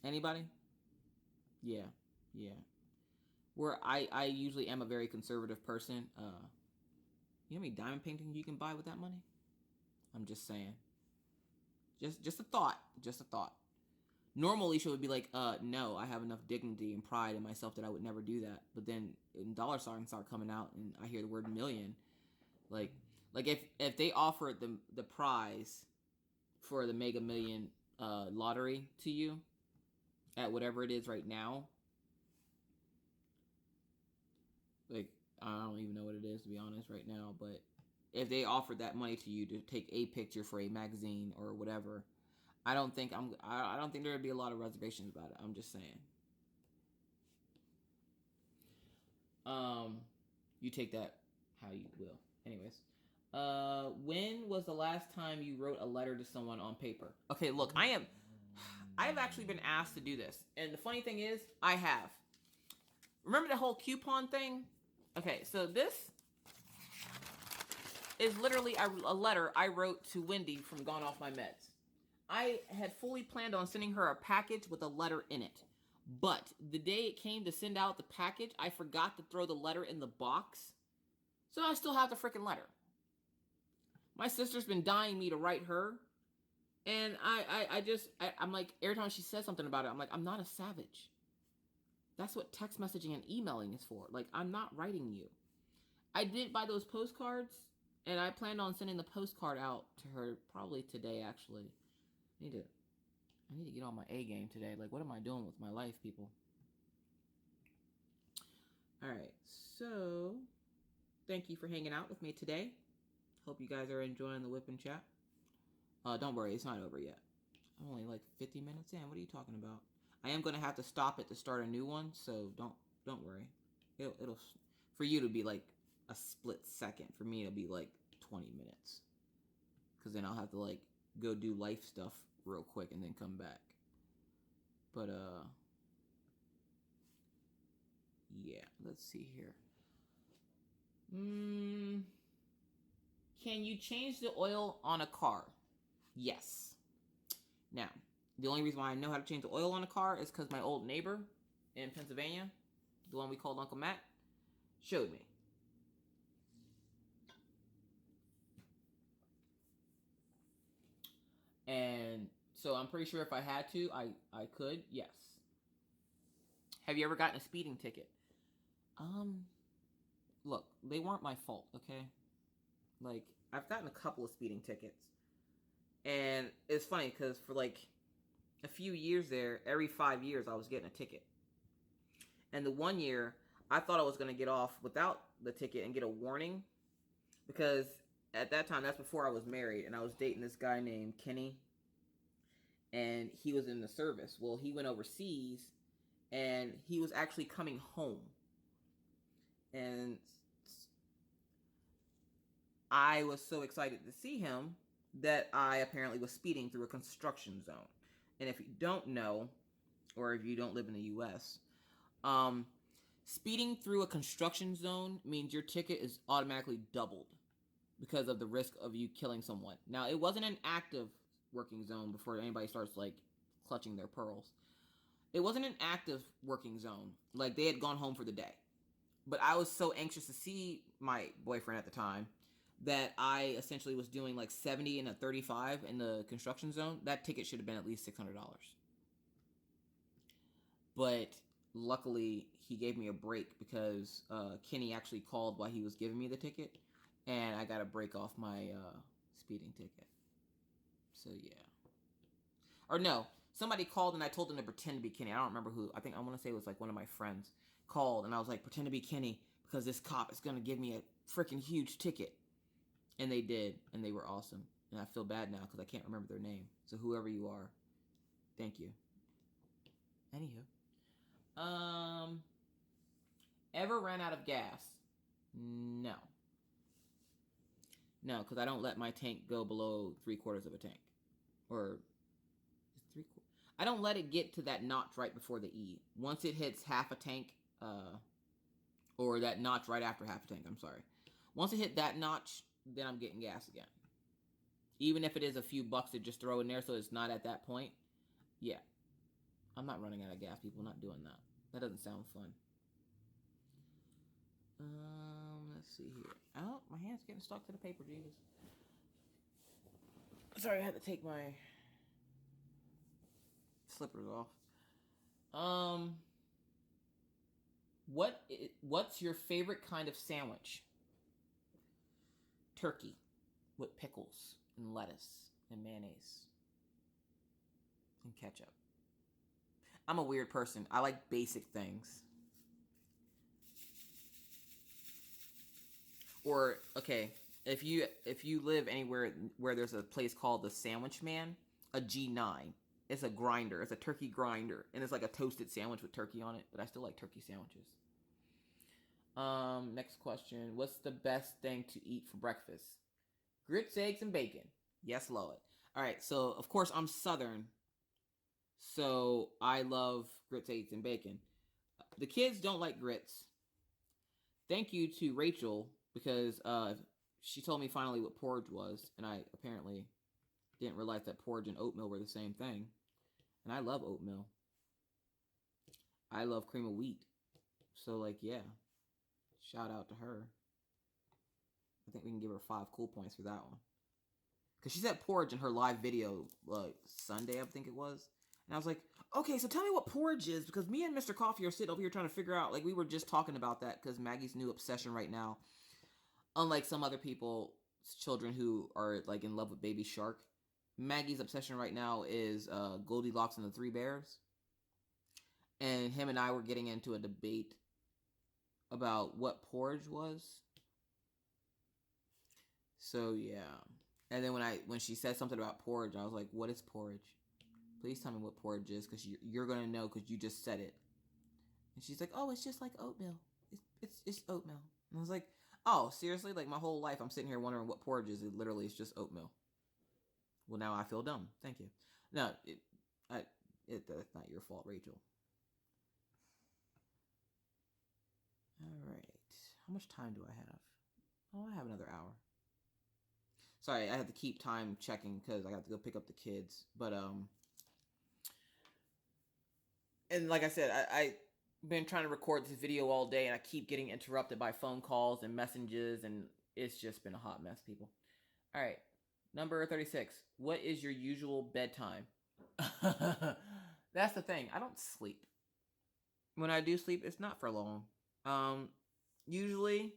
Anybody? Yeah. Where I usually am a very conservative person. You know how many diamond paintings you can buy with that money? I'm just saying. Just a thought. Normally she would be like, no, I have enough dignity and pride in myself that I would never do that. But then dollar signs start coming out and I hear the word million. Like if they offered the prize for the Mega Million lottery to you at whatever it is right now, like I don't even know what it is to be honest right now, but if they offered that money to you to take a picture for a magazine or whatever, I don't think there would be a lot of reservations about it. I'm just saying. You take that how you will. Anyways, when was the last time you wrote a letter to someone on paper? Okay, look, I've actually been asked to do this, and the funny thing is, I have. Remember the whole coupon thing? Okay, so this is literally a letter I wrote to Wendy from Gone Off My Meds. I had fully planned on sending her a package with a letter in it. But the day it came to send out the package, I forgot to throw the letter in the box. So I still have the freaking letter. My sister's been dying me to write her. And I'm like, every time she says something about it, I'm like, I'm not a savage. That's what text messaging and emailing is for. Like, I'm not writing you. I did buy those postcards, and I planned on sending the postcard out to her probably today, actually. I need to get on my A game today. Like, what am I doing with my life, people? All right, so thank you for hanging out with me today. Hope you guys are enjoying the Whip and Chat. Don't worry, it's not over yet. I'm only like 50 minutes in. What are you talking about? I am going to have to stop it to start a new one, so don't worry. It'll for you to be like a split second. For me, it'll be like 20 minutes. Because then I'll have to like go do life stuff real quick and then come back. But yeah, let's see here. Can you change the oil on a car? Yes. Now, the only reason why I know how to change the oil on a car is because my old neighbor in Pennsylvania, the one we called Uncle Matt, showed me. And so I'm pretty sure if I had to, I could, yes. Have you ever gotten a speeding ticket? Look, they weren't my fault, okay? Like, I've gotten a couple of speeding tickets. And it's funny because for like a few years there, every 5 years I was getting a ticket. And the one year, I thought I was going to get off without the ticket and get a warning. Because at that time, that's before I was married, and I was dating this guy named Kenny. And he was in the service. Well, he went overseas, and he was actually coming home. And I was so excited to see him that I apparently was speeding through a construction zone. And if you don't know, or if you don't live in the U.S., speeding through a construction zone means your ticket is automatically doubled because of the risk of you killing someone. Now, it wasn't an active working zone before anybody starts like clutching their pearls. It wasn't an active working zone. Like, they had gone home for the day. But I was so anxious to see my boyfriend at the time that I essentially was doing like 70 and a 35 in the construction zone. That ticket should have been at least $600. But luckily, he gave me a break because Kenny actually called while he was giving me the ticket. And I got a break off my speeding ticket. So, yeah. Or no, somebody called and I told them to pretend to be Kenny. I don't remember who. I want to say it was like one of my friends called. And I was like, pretend to be Kenny because this cop is going to give me a freaking huge ticket. And they did. And they were awesome. And I feel bad now because I can't remember their name. So whoever you are, Thank you. Anywho. Ever ran out of gas? No. No, because I don't let my tank go below 3/4 of a tank. Or 3/4. I don't let it get to that notch right before the E. Once it hits half a tank, or that notch right after half a tank, I'm sorry. Once it hit that notch, then I'm getting gas again. Even if it is a few bucks to just throw in there so it's not at that point. Yeah. I'm not running out of gas, people. I'm not doing that. That doesn't sound fun. Let's see here. Oh, my hand's getting stuck to the paper, Jesus. Sorry, I had to take my slippers off. What's your favorite kind of sandwich? Turkey with pickles and lettuce and mayonnaise and ketchup. I'm a weird person. I like basic things. Or, okay, if you live anywhere where there's a place called the Sandwich Man, a G9. It's a grinder. It's a turkey grinder. And it's like a toasted sandwich with turkey on it. But I still like turkey sandwiches. Next question. What's the best thing to eat for breakfast? Grits, eggs, and bacon. Yes, Lord. All right, so, of course, I'm Southern. So, I love grits, eggs, and bacon. The kids don't like grits. Thank you to Rachel, because she told me finally what porridge was, and I apparently didn't realize that porridge and oatmeal were the same thing. And I love oatmeal. I love cream of wheat. So, like, yeah. Shout out to her. I think we can give her 5 cool points for that one. Because she said porridge in her live video, like, Sunday, I think it was. And I was like, okay, so tell me what porridge is. Because me and Mr. Coffee are sitting over here trying to figure out, like, we were just talking about that. Because Maggie's new obsession right now, unlike some other people's children who are, like, in love with Baby Shark, Maggie's obsession right now is Goldilocks and the Three Bears. And him and I were getting into a debate about what porridge was. So, yeah. And then when she said something about porridge, I was like, what is porridge? Please tell me what porridge is, because you're going to know because you just said it. And she's like, oh, it's just like oatmeal. It's oatmeal. And I was like, oh, seriously? Like, my whole life I'm sitting here wondering what porridge is. It literally is just oatmeal. Well, now I feel dumb. Thank you. No, that's not your fault, Rachel. All right. How much time do I have? Oh, I have another hour. Sorry, I have to keep time checking because I have to go pick up the kids. But, and like I said, I've been trying to record this video all day, and I keep getting interrupted by phone calls and messages, and it's just been a hot mess, people. All right. Number 36. What is your usual bedtime? That's the thing. I don't sleep. When I do sleep, it's not for long. Usually,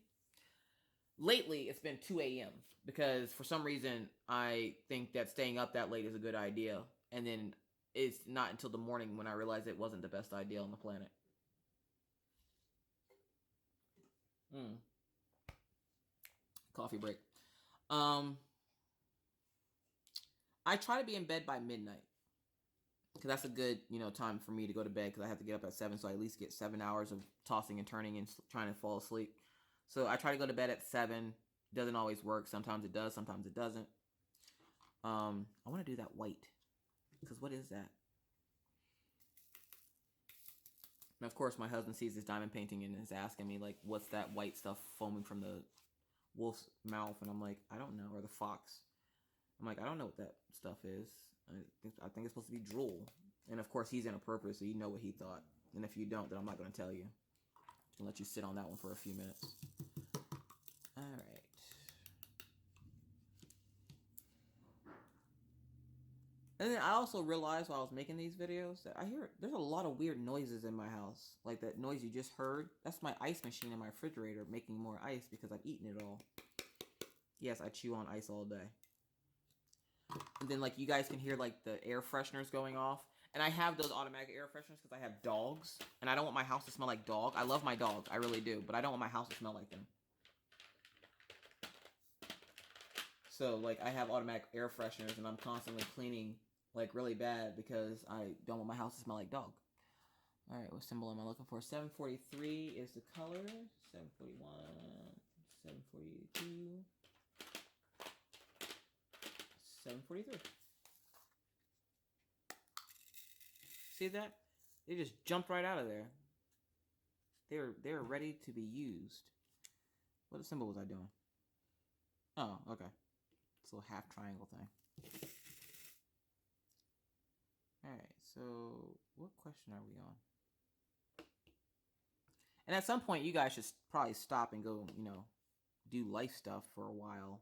lately, it's been 2 a.m. because for some reason, I think that staying up that late is a good idea. And then it's not until the morning when I realize it wasn't the best idea on the planet. Coffee break. I try to be in bed by midnight. Because that's a good, time for me to go to bed because I have to get up at 7, so I at least get 7 hours of tossing and turning and trying to fall asleep. So I try to go to bed at 7. Doesn't always work. Sometimes it does. Sometimes it doesn't. I want to do that white. Because what is that? And of course, my husband sees this diamond painting and is asking me, like, what's that white stuff foaming from the wolf's mouth? And I'm like, I don't know. Or the fox. I'm like, I don't know what that stuff is. I think it's supposed to be drool. And of course, he's inappropriate, so you know what he thought. And if you don't, then I'm not going to tell you. I'm going to let you sit on that one for a few minutes. All right. And then I also realized while I was making these videos that there's a lot of weird noises in my house. Like that noise you just heard. That's my ice machine in my refrigerator making more ice because I've eaten it all. Yes, I chew on ice all day. And then, like, you guys can hear, like, the air fresheners going off. And I have those automatic air fresheners because I have dogs. And I don't want my house to smell like dog. I love my dog. I really do. But I don't want my house to smell like them. So, like, I have automatic air fresheners. And I'm constantly cleaning like really bad because I don't want my house to smell like dog. All right, what symbol am I looking for? 743 is the color. 741, 742, 743. See that? They just jumped right out of there. They were ready to be used. What symbol was I doing? Oh, okay. This little half triangle thing. Alright, so what question are we on? And at some point, you guys should probably stop and go, do life stuff for a while.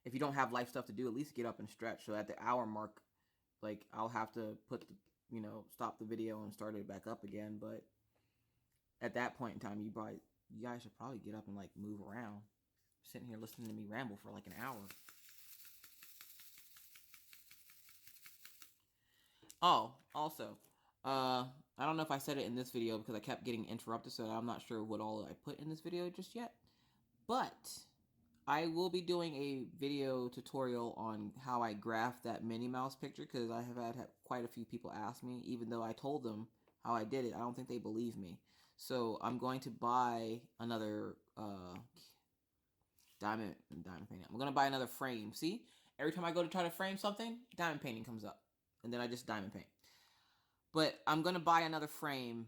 If you don't have life stuff to do, at least get up and stretch. So at the hour mark, like, I'll have to put the, stop the video and start it back up again. But at that point in time, you guys should probably get up and, like, move around. Sitting here listening to me ramble for like an hour. Oh, also, I don't know if I said it in this video because I kept getting interrupted, so I'm not sure what all I put in this video just yet. But I will be doing a video tutorial on how I graphed that Minnie Mouse picture because I have had quite a few people ask me, even though I told them how I did it. I don't think they believe me. So I'm going to buy another diamond painting. I'm going to buy another frame. See? Every time I go to try to frame something, diamond painting comes up. And then I just diamond paint. But I'm going to buy another frame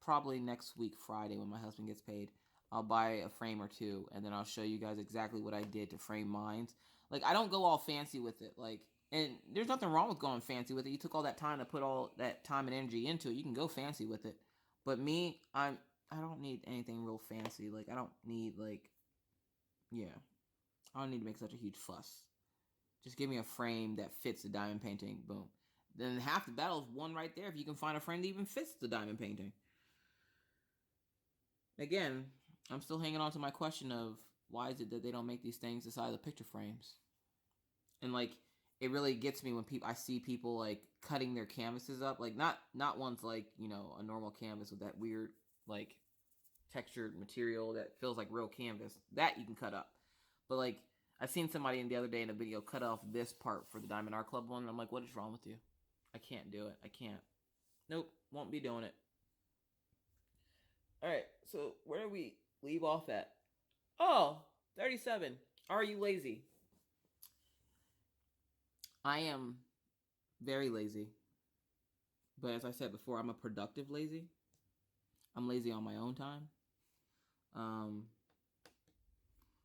probably next week, Friday, when my husband gets paid. I'll buy a frame or two, and then I'll show you guys exactly what I did to frame mine. Like, I don't go all fancy with it. Like, and there's nothing wrong with going fancy with it. You took all that time to put all that time and energy into it. You can go fancy with it. But me, I don't need anything real fancy. Like, I don't need, like, yeah. I don't need to make such a huge fuss. Just give me a frame that fits the diamond painting. Boom. Then half the battle is won right there if you can find a frame that even fits the diamond painting. Again, I'm still hanging on to my question of why is it that they don't make these things the size of the picture frames? And, like, it really gets me when I see people, like, cutting their canvases up. Like, not ones like, a normal canvas with that weird, like, textured material that feels like real canvas. That you can cut up. But, like, I seen somebody the other day in a video cut off this part for the Diamond Art Club one. And I'm like, what is wrong with you? I can't do it. I can't. Nope. Won't be doing it. Alright, so where do we leave off at? Oh, 37. Are you lazy? I am very lazy. But as I said before, I'm a productive lazy. I'm lazy on my own time.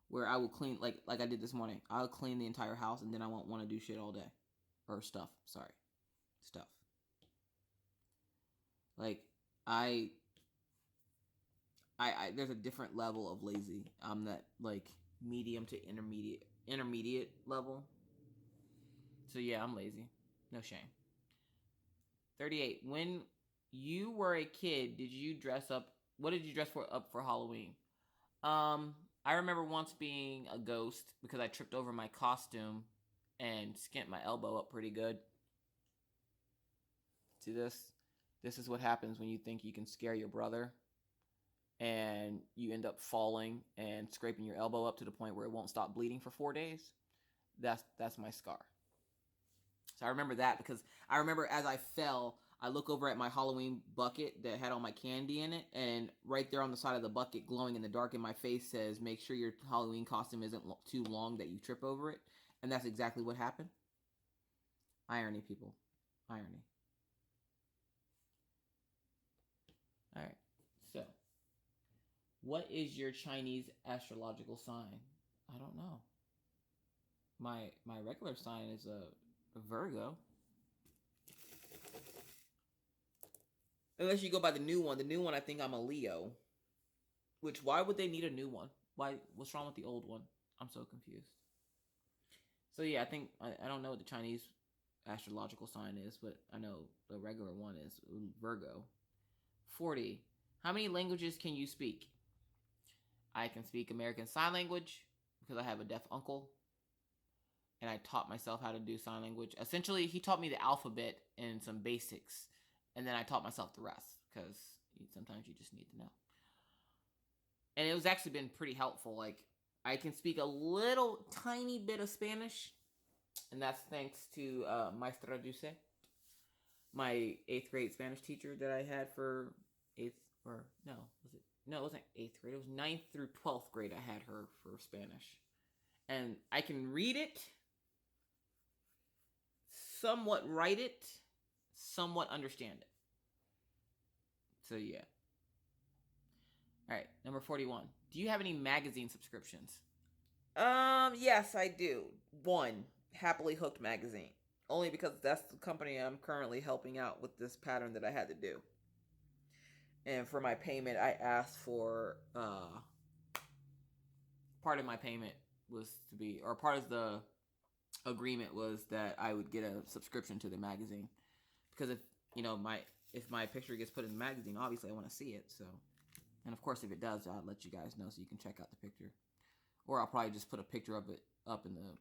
Where I will clean, like I did this morning. I'll clean the entire house and then I won't want to do shit all day. Or stuff. Sorry. Stuff. Like, there's a different level of lazy. I'm that, like, medium to intermediate level. So yeah, I'm lazy. No shame. 38. When you were a kid, did you dress up? What did you dress up for Halloween? I remember once being a ghost because I tripped over my costume and skint my elbow up pretty good. See this? This is what happens when you think you can scare your brother and you end up falling and scraping your elbow up to the point where it won't stop bleeding for 4 days. That's my scar. So I remember that because I remember as I fell, I look over at my Halloween bucket that had all my candy in it, and right there on the side of the bucket, glowing in the dark in my face, says, make sure your Halloween costume isn't too long that you trip over it. And that's exactly what happened. Irony, people. Irony. All right. So, what is your Chinese astrological sign? I don't know. My regular sign is a Virgo. Unless you go by the new one. The new one, I think I'm a Leo. Which, why would they need a new one? What's wrong with the old one? I'm so confused. So yeah, I think, I don't know what the Chinese astrological sign is, but I know the regular one is Virgo. 40. How many languages can you speak? I can speak American Sign Language because I have a deaf uncle. And I taught myself how to do sign language. Essentially, he taught me the alphabet and some basics. And then I taught myself the rest because sometimes you just need to know. And it was actually been pretty helpful. Like, I can speak a little tiny bit of Spanish. And that's thanks to Maestra Duce, my 8th grade Spanish teacher that I had for 8th, or no, was it? No, it wasn't 8th grade. It was 9th through 12th grade I had her for Spanish. And I can read it, somewhat write it, somewhat understand it. So yeah. All right, number 41. Do you have any magazine subscriptions? Yes, I do. One, Happily Hooked magazine. Only because that's the company I'm currently helping out with this pattern that I had to do. And for my payment, I asked for part of my payment was to be, or part of the agreement was that I would get a subscription to the magazine, because if my picture gets put in the magazine, obviously I want to see it. So, and of course, if it does, I'll let you guys know so you can check out the picture, or I'll probably just put a picture of it up in the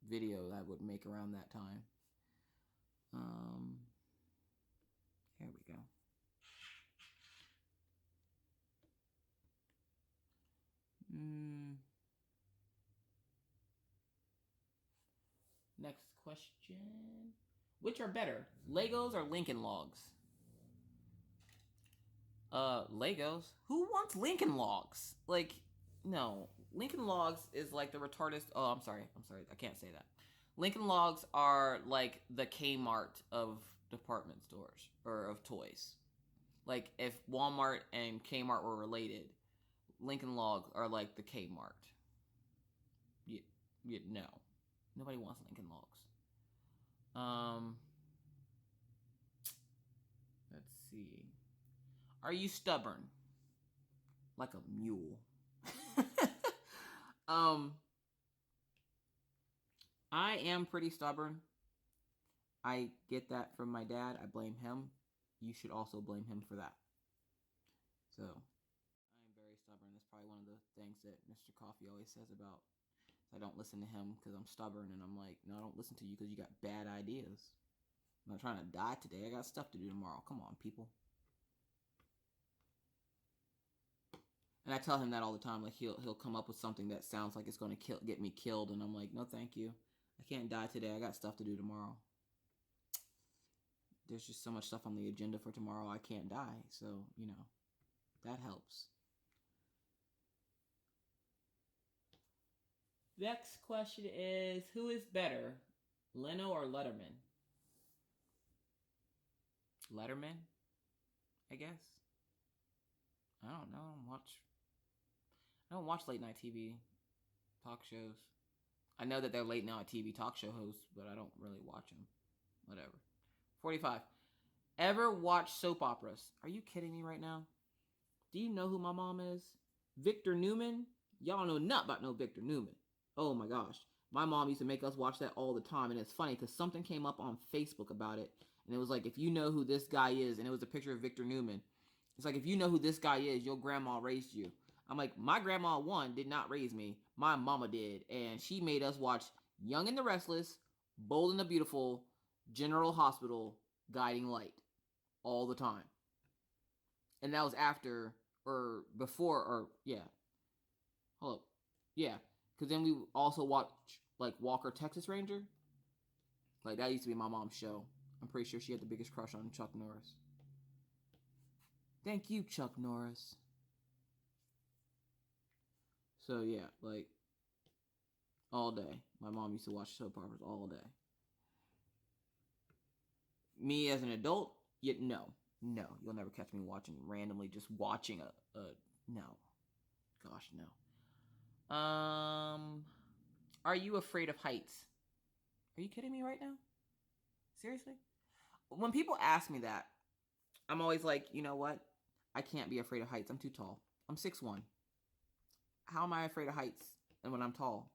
video that I would make around that time. Here we go. Next question. Which are better, Legos or Lincoln Logs? Legos? Who wants Lincoln Logs? Like, no. Lincoln Logs is like the retarded. Oh, I'm sorry. I can't say that. Lincoln Logs are like the Kmart of department stores or of toys. Like, if Walmart and Kmart were related, Lincoln Logs are like the Kmart. No. Nobody wants Lincoln Logs. Let's see. Are you stubborn? Like a mule. I am pretty stubborn. I get that from my dad. I blame him. You should also blame him for that. So, I am very stubborn. That's probably one of the things that Mr. Coffee always says about I don't listen to him because I'm stubborn, and I'm like, no, I don't listen to you because you got bad ideas. I'm not trying to die today. I got stuff to do tomorrow. Come on, people. And I tell him that all the time. Like, he'll come up with something that sounds like it's going to get me killed, and I'm like, no, thank you. I can't die today. I got stuff to do tomorrow. There's just so much stuff on the agenda for tomorrow. I can't die. So, that helps. Next question is, who is better, Leno or Letterman? Letterman, I guess. I don't know. I don't watch late night TV talk shows. I know that they're late night TV talk show hosts, but I don't really watch them. Whatever. 45. Ever watch soap operas? Are you kidding me right now? Do you know who my mom is? Victor Newman? Y'all know nothing about no Victor Newman. Oh my gosh. My mom used to make us watch that all the time, and it's funny because something came up on Facebook about it, and it was like, if you know who this guy is, and it was a picture of Victor Newman. It's like, if you know who this guy is, your grandma raised you. I'm like, my grandma, one, did not raise me. My mama did, and she made us watch Young and the Restless, Bold and the Beautiful, General Hospital, Guiding Light all the time. And that was after, or before, or, yeah. Hold up. Yeah. Because then we also watched, like, Walker, Texas Ranger. Like, that used to be my mom's show. I'm pretty sure she had the biggest crush on Chuck Norris. Thank you, Chuck Norris. So, yeah, like, all day. My mom used to watch soap operas all day. Me as an adult, no. You'll never catch me randomly just watching no. Gosh, no. Are you afraid of heights? Are you kidding me right now? Seriously? When people ask me that, I'm always like, you know what? I can't be afraid of heights. I'm too tall. I'm 6'1". How am I afraid of heights and when I'm tall?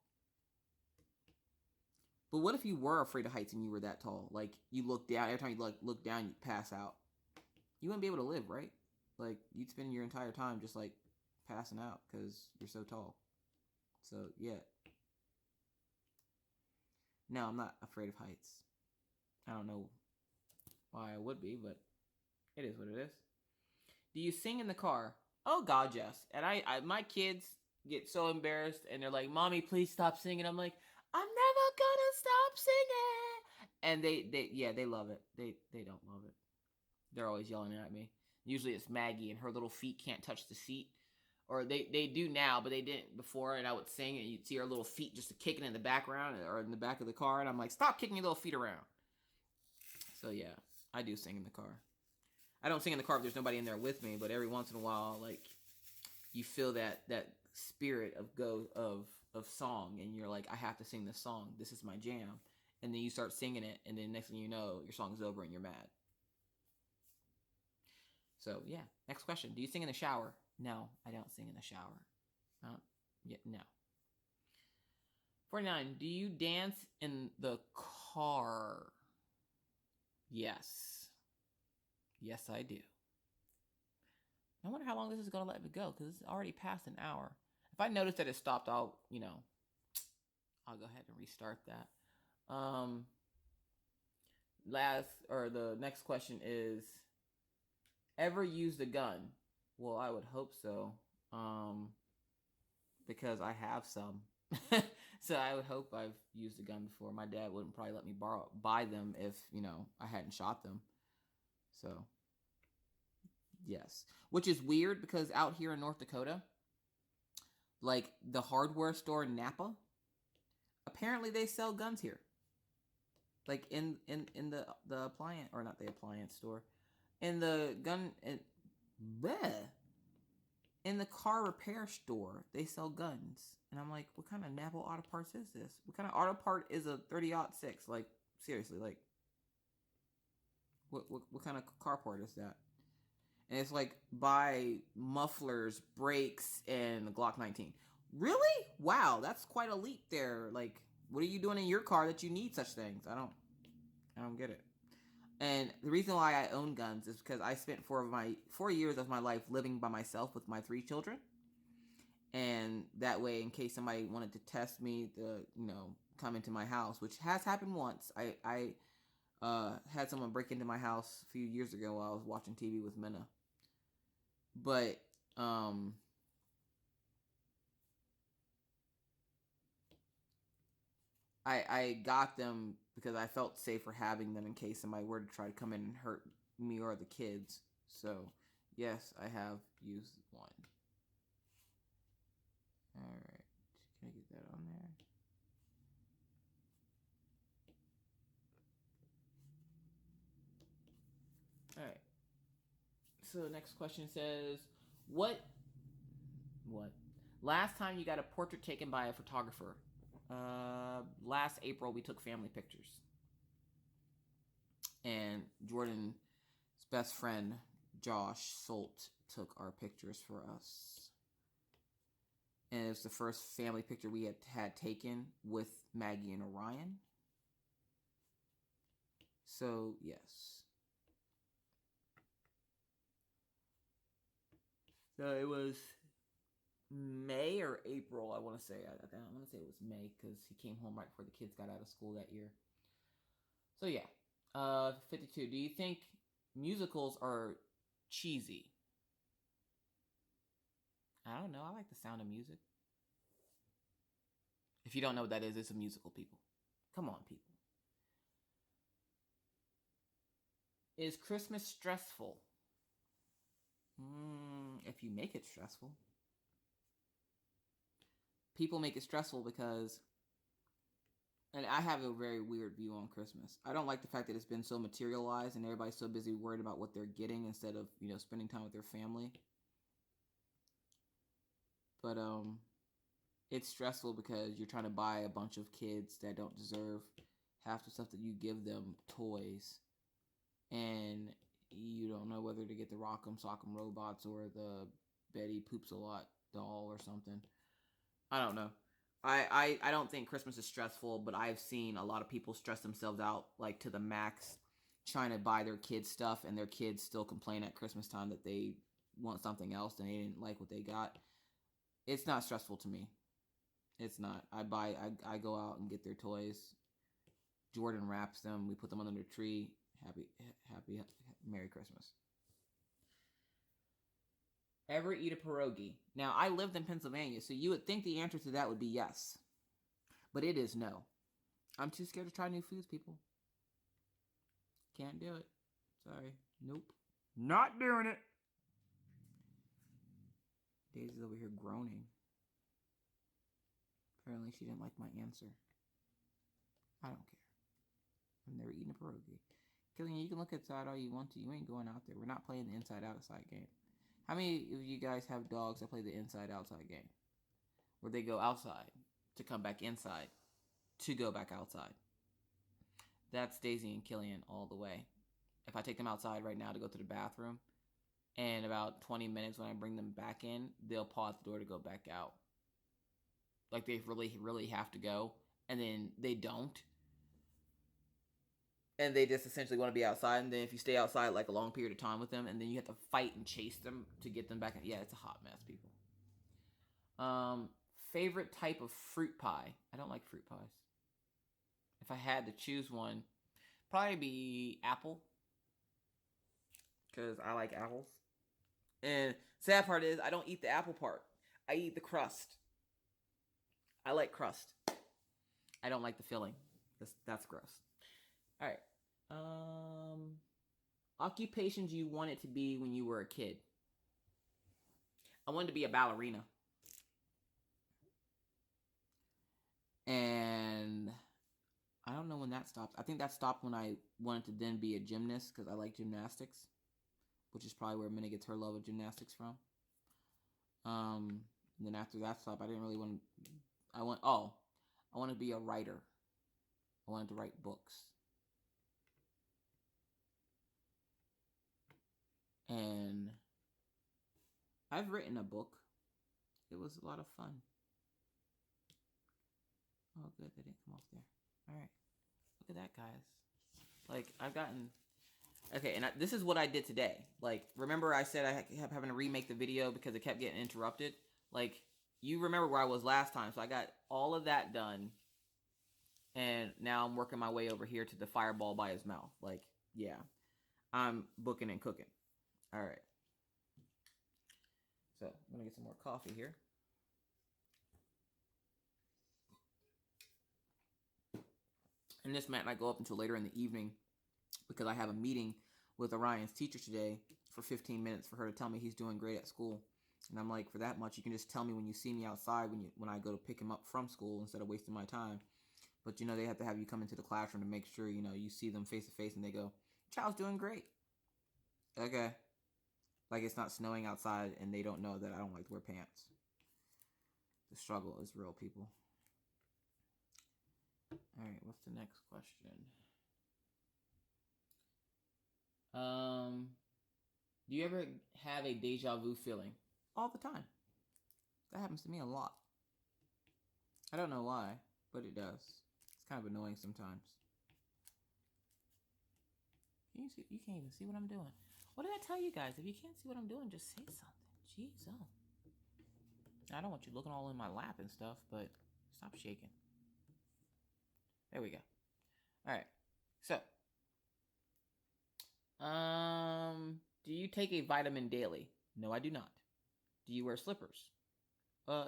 But what if you were afraid of heights and you were that tall? Like, you look down, every time you look down, you pass out. You wouldn't be able to live, right? Like, you'd spend your entire time just, like, passing out because you're so tall. So, yeah. No, I'm not afraid of heights. I don't know why I would be, but it is what it is. Do you sing in the car? Oh, God, yes. And my kids get so embarrassed, and they're like, Mommy, please stop singing. I'm like, I'm never gonna stop singing. And they love it. They don't love it. They're always yelling at me. Usually it's Maggie and her little feet can't touch the seat. Or they do now, but they didn't before. And I would sing and you'd see her little feet just kicking in the background or in the back of the car. And I'm like, stop kicking your little feet around. So yeah, I do sing in the car. I don't sing in the car if there's nobody in there with me, but every once in a while, like, you feel that spirit of song, and you're like, I have to sing this song. This is my jam. And then you start singing it, and then next thing you know, your song's over and you're mad. So yeah, next question. Do you sing in the shower? No, I don't sing in the shower. No. 49. Do you dance in the car? Yes. Yes, I do. I wonder how long this is going to let me go, because it's already past an hour. If I notice that it stopped, I'll go ahead and restart that. The next question is, ever used a gun? Well, I would hope so, because I have some. So I would hope I've used a gun before. My dad wouldn't probably let me buy them if, I hadn't shot them. So, yes. Which is weird, because out here in North Dakota, like the hardware store in Napa, apparently they sell guns here. Like in the appliance, or not the appliance store, in the gun, in the car repair store, they sell guns. And I'm like, what kind of Napa auto parts is this? What kind of auto part is a 30-06? Like, seriously, like, what kind of car part is that? And it's like, buy mufflers, brakes, and the Glock 19. Really? Wow, that's quite a leap there. Like, what are you doing in your car that you need such things? I don't get it. And the reason why I own guns is because I spent 4 years of my life living by myself with my 3 children. And that way, in case somebody wanted to test me, to come into my house, which has happened once. I had someone break into my house a few years ago while I was watching TV with Minna. But I got them because I felt safer having them in case somebody were to try to come in and hurt me or the kids. So, yes, I have used one. Alright, can I get that on there? Alright. So, the next question says, What? Last time you got a portrait taken by a photographer? Last April, we took family pictures. And Jordan's best friend, Josh Solt, took our pictures for us. And it was the first family picture we had taken with Maggie and Orion. So, yes. So it was May or April, I want to say. I want to say it was May, because he came home right before the kids got out of school that year. So, yeah. 52. Do you think musicals are cheesy? I don't know. I like the sound of music. If you don't know what that is, it's a musical, people. Come on, people. Is Christmas stressful? If you make it stressful. People make it stressful because, and I have a very weird view on Christmas. I don't like the fact that it's been so materialized and everybody's so busy worried about what they're getting instead of, spending time with their family. But it's stressful because you're trying to buy a bunch of kids that don't deserve half the stuff that you give them, toys, and you don't know whether to get the Rock'em Sock'em Robots or the Betty Poops a Lot doll or something. I don't know. I don't think Christmas is stressful, but I've seen a lot of people stress themselves out like to the max trying to buy their kids stuff, and their kids still complain at Christmas time that they want something else and they didn't like what they got. It's not stressful to me. It's not. I go out and get their toys. Jordan wraps them. We put them under the tree. Happy Merry Christmas. Ever eat a pierogi? Now, I lived in Pennsylvania, so you would think the answer to that would be yes. But it is no. I'm too scared to try new foods, people. Can't do it. Sorry. Nope. Not doing it. Daisy's over here groaning. Apparently she didn't like my answer. I don't care. I've never eaten a pierogi. Killian, you can look outside all you want to. You ain't going out there. We're not playing the inside-outside game. How many of you guys have dogs that play the inside-outside game? Where they go outside to come back inside to go back outside. That's Daisy and Killian all the way. If I take them outside right now to go to the bathroom, and about 20 minutes when I bring them back in, they'll paw at the door to go back out. Like they really, really have to go, and then they don't. And they just essentially want to be outside, and then if you stay outside like a long period of time with them, and then you have to fight and chase them to get them back in. Yeah, it's a hot mess, people. Favorite type of fruit pie. I don't like fruit pies. If I had to choose one, probably be apple. Because I like apples. And sad part is, I don't eat the apple part. I eat the crust. I like crust. I don't like the filling. That's gross. All right. Occupations you wanted to be when you were a kid. I wanted to be a ballerina. And I don't know when that stopped. I think that stopped when I wanted to then be a gymnast because I like gymnastics, which is probably where Minnie gets her love of gymnastics from. And then after that stopped, I didn't really want to. I want to be a writer. I wanted to write books. And I've written a book. It was a lot of fun. Oh, good. They didn't come off there. All right. Look at that, guys. Like, I've gotten... Okay, and this is what I did today. Like, remember I said I kept having to remake the video because it kept getting interrupted? Like, you remember where I was last time. So I got all of that done. And now I'm working my way over here to the fireball by his mouth. Like, yeah. I'm booking and cooking. All right. So, I'm going to get some more coffee here. And this might not go up until later in the evening because I have a meeting with Orion's teacher today for 15 minutes for her to tell me he's doing great at school. And I'm like, for that much, you can just tell me when you see me outside when I go to pick him up from school instead of wasting my time. But, they have to have you come into the classroom to make sure, you see them face to face and they go, child's doing great. Okay. Like it's not snowing outside and they don't know that I don't like to wear pants. The struggle is real, people. All right, what's the next question? Do you ever have a deja vu feeling? All the time. That happens to me a lot. I don't know why, but it does. It's kind of annoying sometimes. You can't even see what I'm doing. What did I tell you guys? If you can't see what I'm doing, just say something. Jeez, oh. I don't want you looking all in my lap and stuff, but stop shaking. There we go. All right. So, do you take a vitamin daily? No, I do not. Do you wear slippers?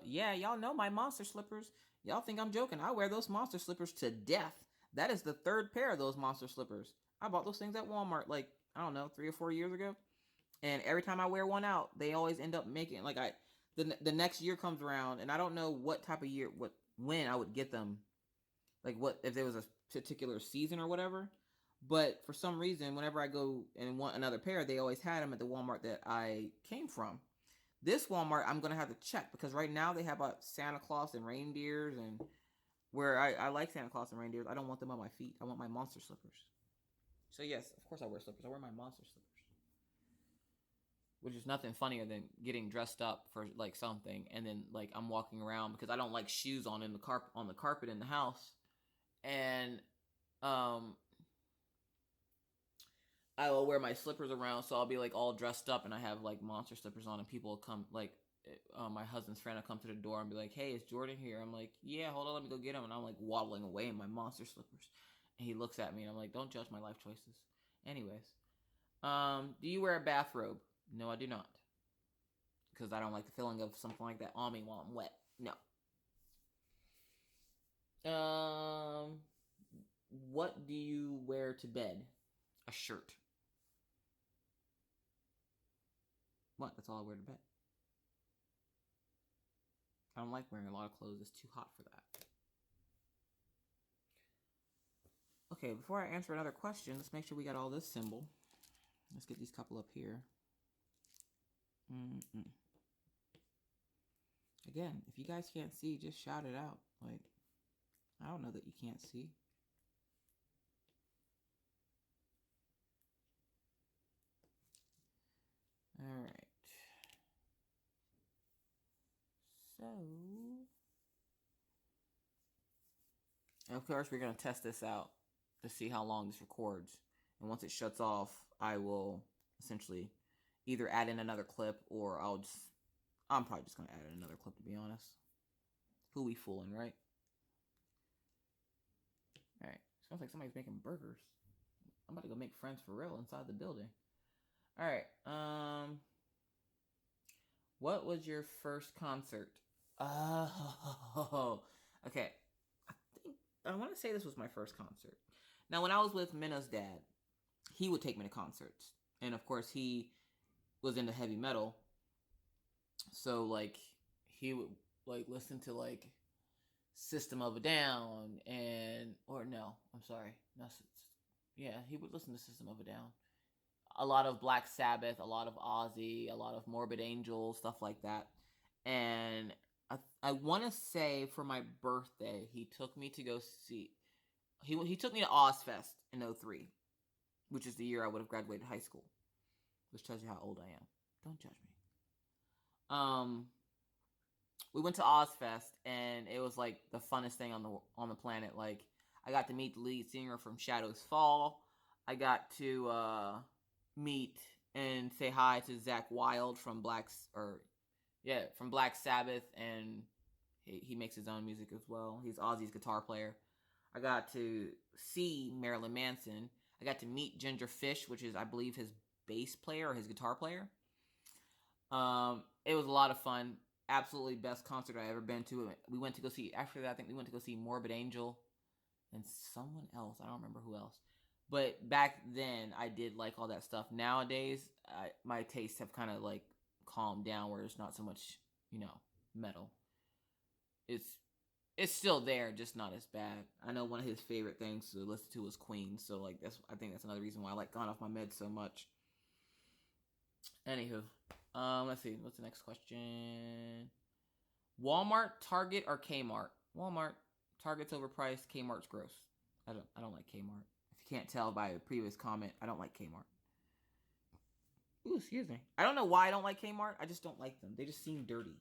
Yeah, y'all know my monster slippers. Y'all think I'm joking. I wear those monster slippers to death. That is the third pair of those monster slippers. I bought those things at Walmart like, I don't know, 3 or 4 years ago. And every time I wear one out, they always end up making, like, the next year comes around, and I don't know what type of year, when I would get them. Like, if there was a particular season or whatever. But for some reason, whenever I go and want another pair, they always had them at the Walmart that I came from. This Walmart, I'm going to have to check, because right now they have Santa Claus and reindeers, and where I like Santa Claus and reindeers, I don't want them on my feet. I want my monster slippers. So yes, of course I wear slippers. I wear my monster slippers. Which is nothing funnier than getting dressed up for like something, and then like I'm walking around because I don't like shoes on the carpet in the house, and I will wear my slippers around, so I'll be like all dressed up, and I have like monster slippers on, and people will come like my husband's friend will come to the door and be like, "Hey, is Jordan here?" I'm like, "Yeah, hold on, let me go get him," and I'm like waddling away in my monster slippers, and he looks at me, and I'm like, "Don't judge my life choices." Anyways, do you wear a bathrobe? No, I do not. Because I don't like the feeling of something like that on me while I'm wet. No. What do you wear to bed? A shirt. What? That's all I wear to bed. I don't like wearing a lot of clothes. It's too hot for that. Okay, before I answer another question, let's make sure we got all this symbol. Let's get these couple up here. Again, if you guys can't see, just shout it out. Like, I don't know that you can't see. All right. So, of course, we're going to test this out to see how long this records. And once it shuts off, I will essentially either add in another clip or I'm probably just going to add in another clip, to be honest. Who we fooling, right? All right. Sounds like somebody's making burgers. I'm about to go make friends for real inside the building. All right. What was your first concert? Oh, okay. I want to say this was my first concert. Now, when I was with Minna's dad, he would take me to concerts. And of course, he was into heavy metal. So, like, he would, like, listen to, like, System of a Down he would listen to System of a Down. A lot of Black Sabbath, a lot of Ozzy, a lot of Morbid Angel, stuff like that. And I want to say for my birthday, he took me to go see... He took me to Ozfest in 2003, which is the year I would have graduated high school. Which tells you how old I am. Don't judge me. We went to Ozfest, and it was like the funnest thing on the planet. Like, I got to meet the lead singer from Shadows Fall. I got to meet and say hi to Zakk Wylde from Black Sabbath, and he makes his own music as well. He's Ozzy's guitar player. I got to see Marilyn Manson. I got to meet Ginger Fish, which is, I believe, his bass player or his guitar player. It was a lot of fun. Absolutely best concert I ever been to. We went to go see, after that, I think we went to go see Morbid Angel and someone else. I don't remember who else. But back then, I did like all that stuff. Nowadays, my tastes have kind of like calmed down, where it's not so much, metal. It's still there, just not as bad. I know one of his favorite things to listen to was Queen, so like I think that's another reason why I like Gone Off My Meds so much. Anywho, let's see. What's the next question? Walmart, Target, or Kmart? Walmart. Target's overpriced. Kmart's gross. I don't like Kmart. If you can't tell by a previous comment, I don't like Kmart. Ooh, excuse me. I don't know why I don't like Kmart. I just don't like them. They just seem dirty.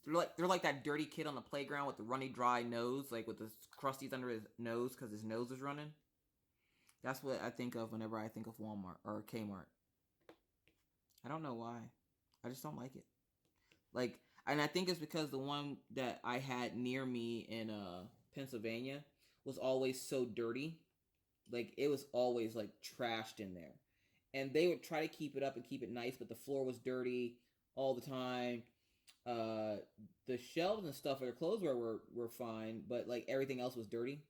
They're like that dirty kid on the playground with the runny, dry nose, like with the crusties under his nose because his nose is running. That's what I think of whenever I think of Walmart or Kmart. I don't know why. I just don't like it. Like, and I think it's because the one that I had near me in Pennsylvania was always so dirty. Like, it was always like trashed in there. And they would try to keep it up and keep it nice, but the floor was dirty all the time. The shelves and stuff where their clothes were fine, but like everything else was dirty.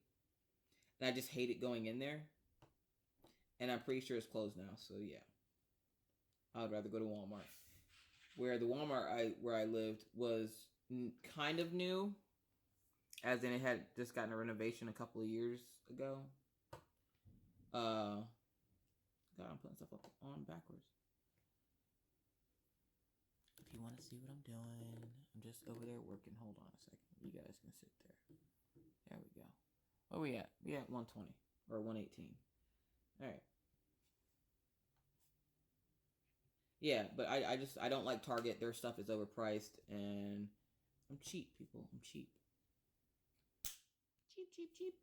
And I just hated going in there. And I'm pretty sure it's closed now, so yeah. I would rather go to Walmart. Where the Walmart where I lived was kind of new, as in it had just gotten a renovation a couple of years ago. God, I'm putting stuff up on backwards. If you want to see what I'm doing, I'm just over there working. Hold on a second. You guys can sit there. There we go. Where we at? We at 120 or 118. All right. Yeah, but I don't like Target. Their stuff is overpriced, and I'm cheap, people. I'm cheap. Cheap.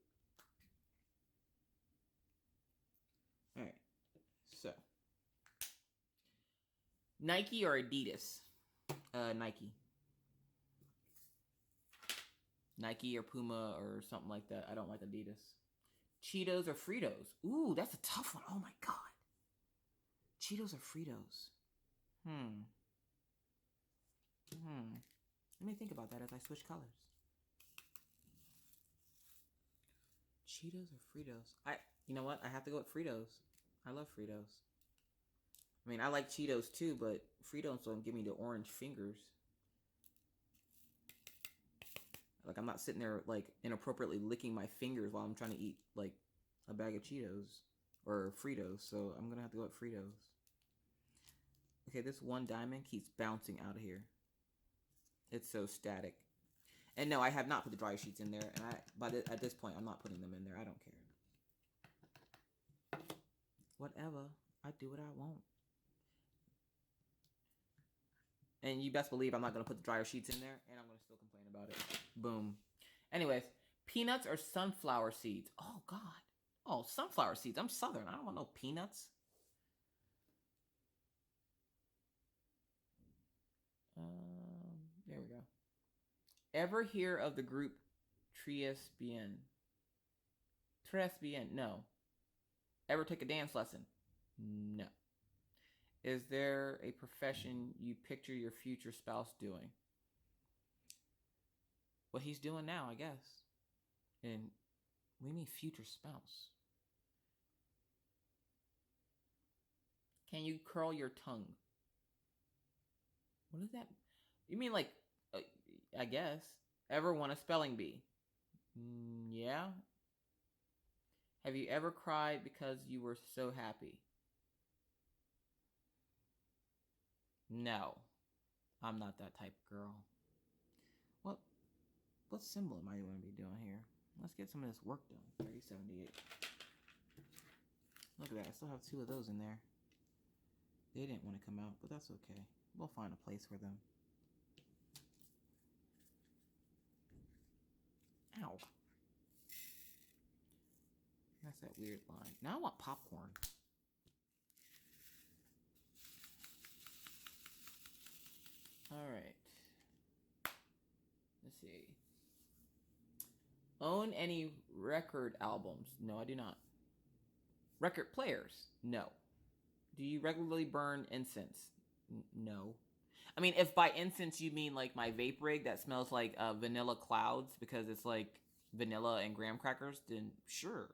All right. So, Nike or Adidas? Nike. Nike or Puma or something like that. I don't like Adidas. Cheetos or Fritos? Ooh, that's a tough one. Oh my god. Cheetos or Fritos? Let me think about that as I switch colors. Cheetos or Fritos? You know what? I have to go with Fritos. I love Fritos. I mean, I like Cheetos too, but Fritos don't give me the orange fingers. Like, I'm not sitting there, like, inappropriately licking my fingers while I'm trying to eat, like, a bag of Cheetos or Fritos. So I'm going to have to go with Fritos. Okay, this one diamond keeps bouncing out of here. It's so static. And no, I have not put the dryer sheets in there. And at this point, I'm not putting them in there. I don't care. Whatever. I do what I want. And you best believe I'm not going to put the dryer sheets in there. And I'm going to still complain about it. Boom. Anyways, peanuts or sunflower seeds? Oh, God. Oh, sunflower seeds. I'm Southern. I don't want no peanuts. There we go. Ever hear of the group Tres Bien? Tres Bien. No. Ever take a dance lesson? No. Is there a profession you picture your future spouse doing? What he's doing now, I guess. And what do you mean future spouse? Can you curl your tongue? What is that? You mean like, I guess. Ever won a spelling bee? Yeah. Have you ever cried because you were so happy? No. I'm not that type of girl. What symbol am I going to be doing here? Let's get some of this work done. 3078. Look at that. I still have 2 of those in there. They didn't want to come out, but that's okay. We'll find a place for them. Ow. That's that weird line. Now I want popcorn. Alright. Let's see. Own any record albums? No, I do not. Record players? No. Do you regularly burn incense? No. I mean, if by incense you mean like my vape rig that smells like vanilla clouds because it's like vanilla and graham crackers, then sure.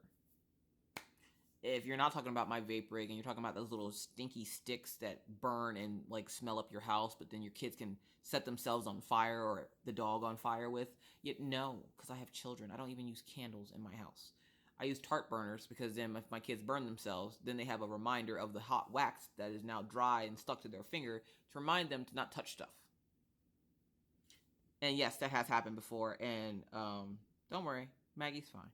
If you're not talking about my vape rig and you're talking about those little stinky sticks that burn and like smell up your house, but then your kids can set themselves on fire or the dog on fire with, yet no, because I have children. I don't even use candles in my house. I use tart burners because then if my kids burn themselves, then they have a reminder of the hot wax that is now dry and stuck to their finger to remind them to not touch stuff. And yes, that has happened before. And don't worry, Maggie's fine.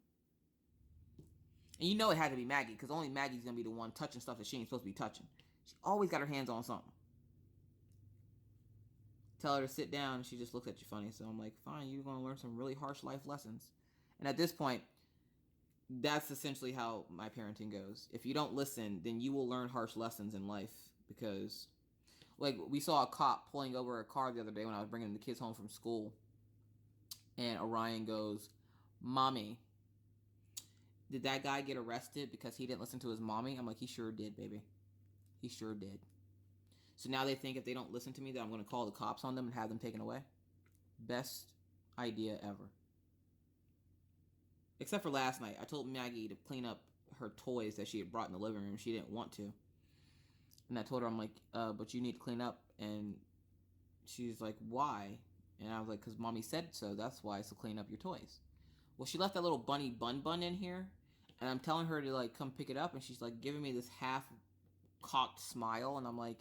And you know it had to be Maggie because only Maggie's going to be the one touching stuff that she ain't supposed to be touching. She always got her hands on something. Tell her to sit down and she just looks at you funny. So I'm like, fine, you're going to learn some really harsh life lessons. And at this point, that's essentially how my parenting goes. If you don't listen, then you will learn harsh lessons in life because, like, we saw a cop pulling over a car the other day when I was bringing the kids home from school. And Orion goes, Mommy, did that guy get arrested because he didn't listen to his mommy? I'm like, he sure did, baby. He sure did. So now they think if they don't listen to me that I'm going to call the cops on them and have them taken away. Best idea ever. Except for last night. I told Maggie to clean up her toys that she had brought in the living room. She didn't want to. And I told her, I'm like, but you need to clean up. And she's like, why? And I was like, because mommy said so. That's why. So clean up your toys. Well, she left that little bunny bun in here. And I'm telling her to, like, come pick it up. And she's, like, giving me this half-cocked smile. And I'm like...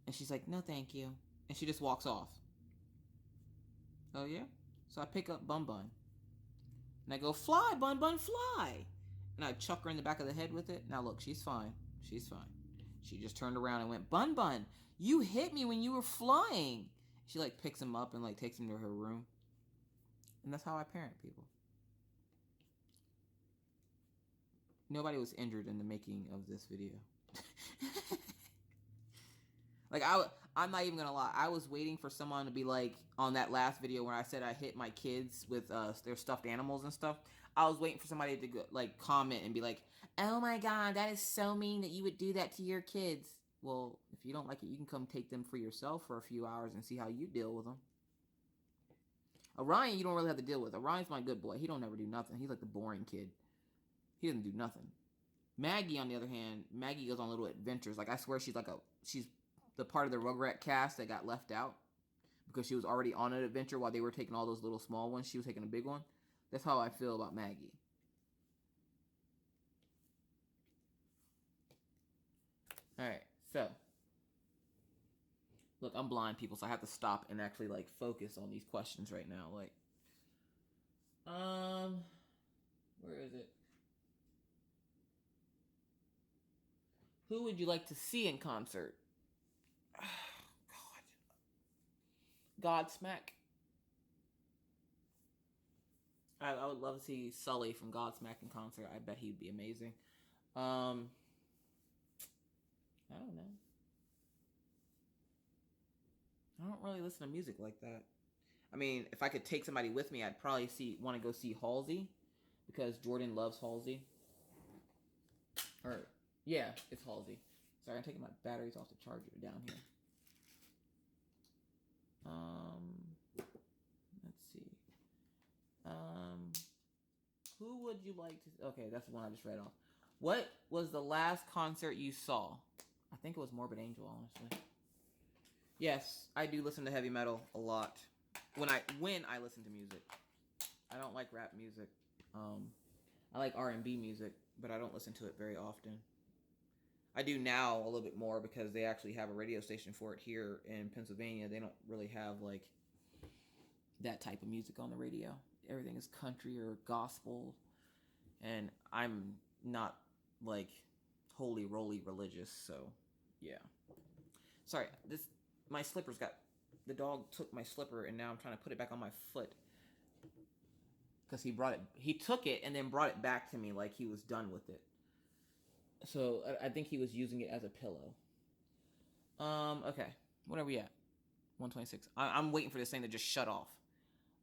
And she's like, no, thank you. And she just walks off. Oh, yeah? So I pick up Bun. And I go, fly, Bun, fly. And I chuck her in the back of the head with it. Now, look, she's fine. She's fine. She just turned around and went, Bun, you hit me when you were flying. She, like, picks him up and, like, takes him to her room. And that's how I parent people. Nobody was injured in the making of this video. Like, I'm not even gonna lie. I was waiting for someone to be like, on that last video where I said I hit my kids with their stuffed animals and stuff. I was waiting for somebody to go, like, comment and be like, oh my god, that is so mean that you would do that to your kids. Well, if you don't like it, you can come take them for yourself for a few hours and see how you deal with them. Orion, you don't really have to deal with. Orion's my good boy. He don't ever do nothing. He's like the boring kid. He doesn't do nothing. Maggie, on the other hand, Maggie goes on little adventures. Like, I swear she's the part of the Rugrat cast that got left out because she was already on an adventure while they were taking all those little small ones. She was taking a big one. That's how I feel about Maggie. Alright, so. Look, I'm blind, people, so I have to stop and actually, like, focus on these questions right now. Like, where is it? Who would you like to see in concert? Oh, God. Godsmack. I would love to see Sully from Godsmack in concert. I bet he'd be amazing. I don't know. I don't really listen to music like that. I mean, if I could take somebody with me, I'd probably want to go see Halsey, because Jordan loves Halsey. Or, yeah, it's Halsey. Sorry, I'm taking my batteries off the charger down here. Let's see. Who would you like to... Okay, that's the one I just read off. What was the last concert you saw? I think it was Morbid Angel, honestly. Yes, I do listen to heavy metal a lot. When I listen to music. I don't like rap music. I like R&B music, but I don't listen to it very often. I do now a little bit more because they actually have a radio station for it here in Pennsylvania. They don't really have, like, that type of music on the radio. Everything is country or gospel, and I'm not, like, holy roly religious, so yeah. Sorry, my slippers the dog took my slipper, and now I'm trying to put it back on my foot because he took it and then brought it back to me like he was done with it. So I think he was using it as a pillow. Okay, what are we at? 126. I'm waiting for this thing to just shut off.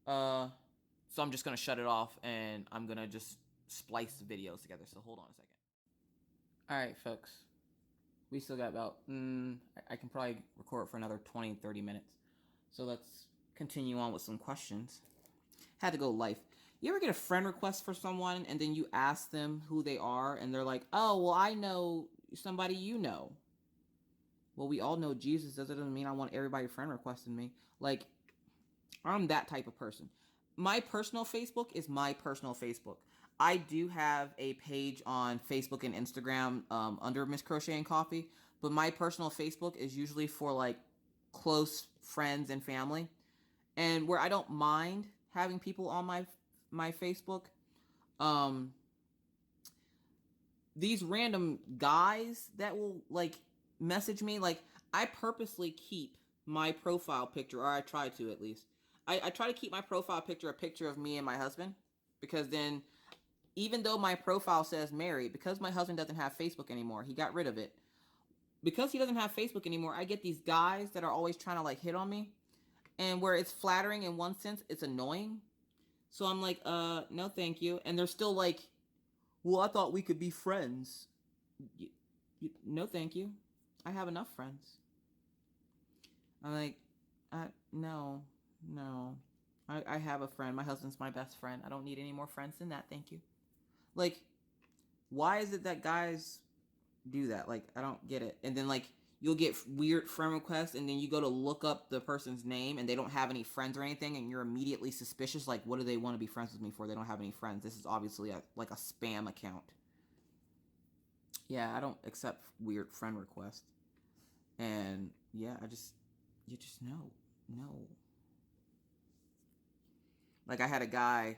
So I'm just gonna shut it off, and I'm gonna just splice the videos together. So hold on a second. All right, folks. We still got about, I can probably record for another 20, 30 minutes. So let's continue on with some questions. Had to go life. You ever get a friend request for someone, and then you ask them who they are, and they're like, oh, well, I know somebody you know. Well, we all know Jesus. Doesn't mean I want everybody friend requesting me. Like, I'm that type of person. My personal Facebook is my personal Facebook. I do have a page on Facebook and Instagram under Miss Crochet and Coffee, but my personal Facebook is usually for, like, close friends and family, and where I don't mind having people on my Facebook. These random guys that will, like, message me, like, I purposely keep my profile picture, or I try to at least. I try to keep my profile picture a picture of me and my husband, because then, even though my profile says married, because my husband doesn't have Facebook anymore, he got rid of it. Because he doesn't have Facebook anymore, I get these guys that are always trying to, like, hit on me. And where it's flattering in one sense, it's annoying. So I'm like, no thank you. And they're still like, well, I thought we could be friends. No thank you. I have enough friends. I'm like, no. I have a friend. My husband's my best friend. I don't need any more friends than that, thank you. Like, why is it that guys do that? Like, I don't get it. And then, like, you'll get weird friend requests, and then you go to look up the person's name, and they don't have any friends or anything, and you're immediately suspicious. Like, what do they want to be friends with me for? They don't have any friends. This is obviously like a spam account. Yeah, I don't accept weird friend requests. And yeah, you just know. No. Like, I had a guy,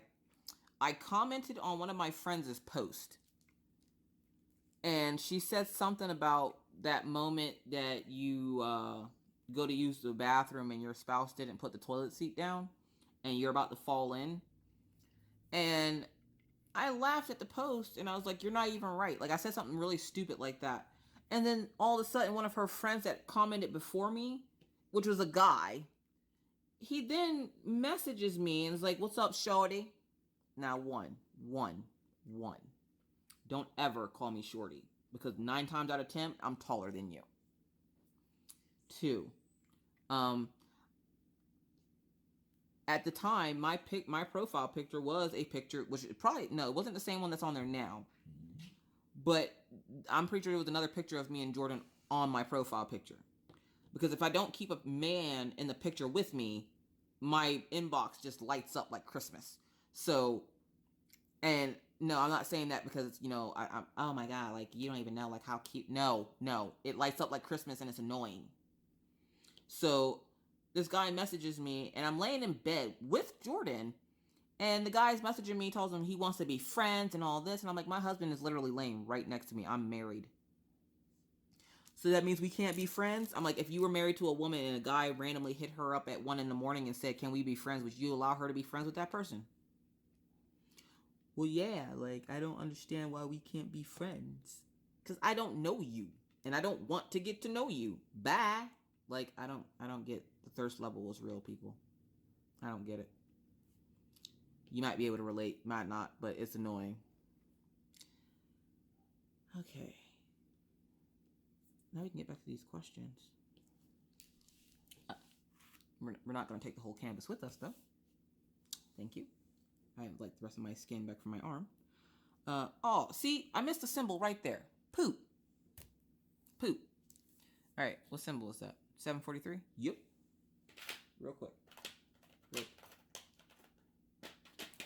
I commented on one of my friends' post, and she said something about that moment that you go to use the bathroom and your spouse didn't put the toilet seat down and you're about to fall in. And I laughed at the post, and I was like, you're not even right. Like, I said something really stupid like that. And then all of a sudden, one of her friends that commented before me, which was a guy, he then messages me and is like, what's up, shorty? Now, one. Don't ever call me shorty, because 9 times out of 10, I'm taller than you. 2, at the time, my profile picture was a picture, which probably, no, it wasn't the same one that's on there now. But I'm pretty sure it was another picture of me and Jordan on my profile picture. Because if I don't keep a man in the picture with me, my inbox just lights up like Christmas. So, and no, I'm not saying that because, you know, I'm, oh my God, like, you don't even know, like, how cute. No, it lights up like Christmas and it's annoying. So, this guy messages me, and I'm laying in bed with Jordan, and the guy's messaging me, tells him he wants to be friends and all this, and I'm like, my husband is literally laying right next to me. I'm married. So that means we can't be friends? I'm like, if you were married to a woman and a guy randomly hit her up at 1 in the morning and said, can we be friends? Would you allow her to be friends with that person? Well, yeah, like, I don't understand why we can't be friends. Because I don't know you, and I don't want to get to know you. Bye. Like, I don't get the thirst level is real, people. I don't get it. You might be able to relate, might not, but it's annoying. Okay. Now we can get back to these questions. We're not going to take the whole canvas with us, though. Thank you. I have, like, the rest of my skin back from my arm. Oh, see, I missed a symbol right there. Poop. Poop. All right, what symbol is that? 743? Yep. Real quick. Wait.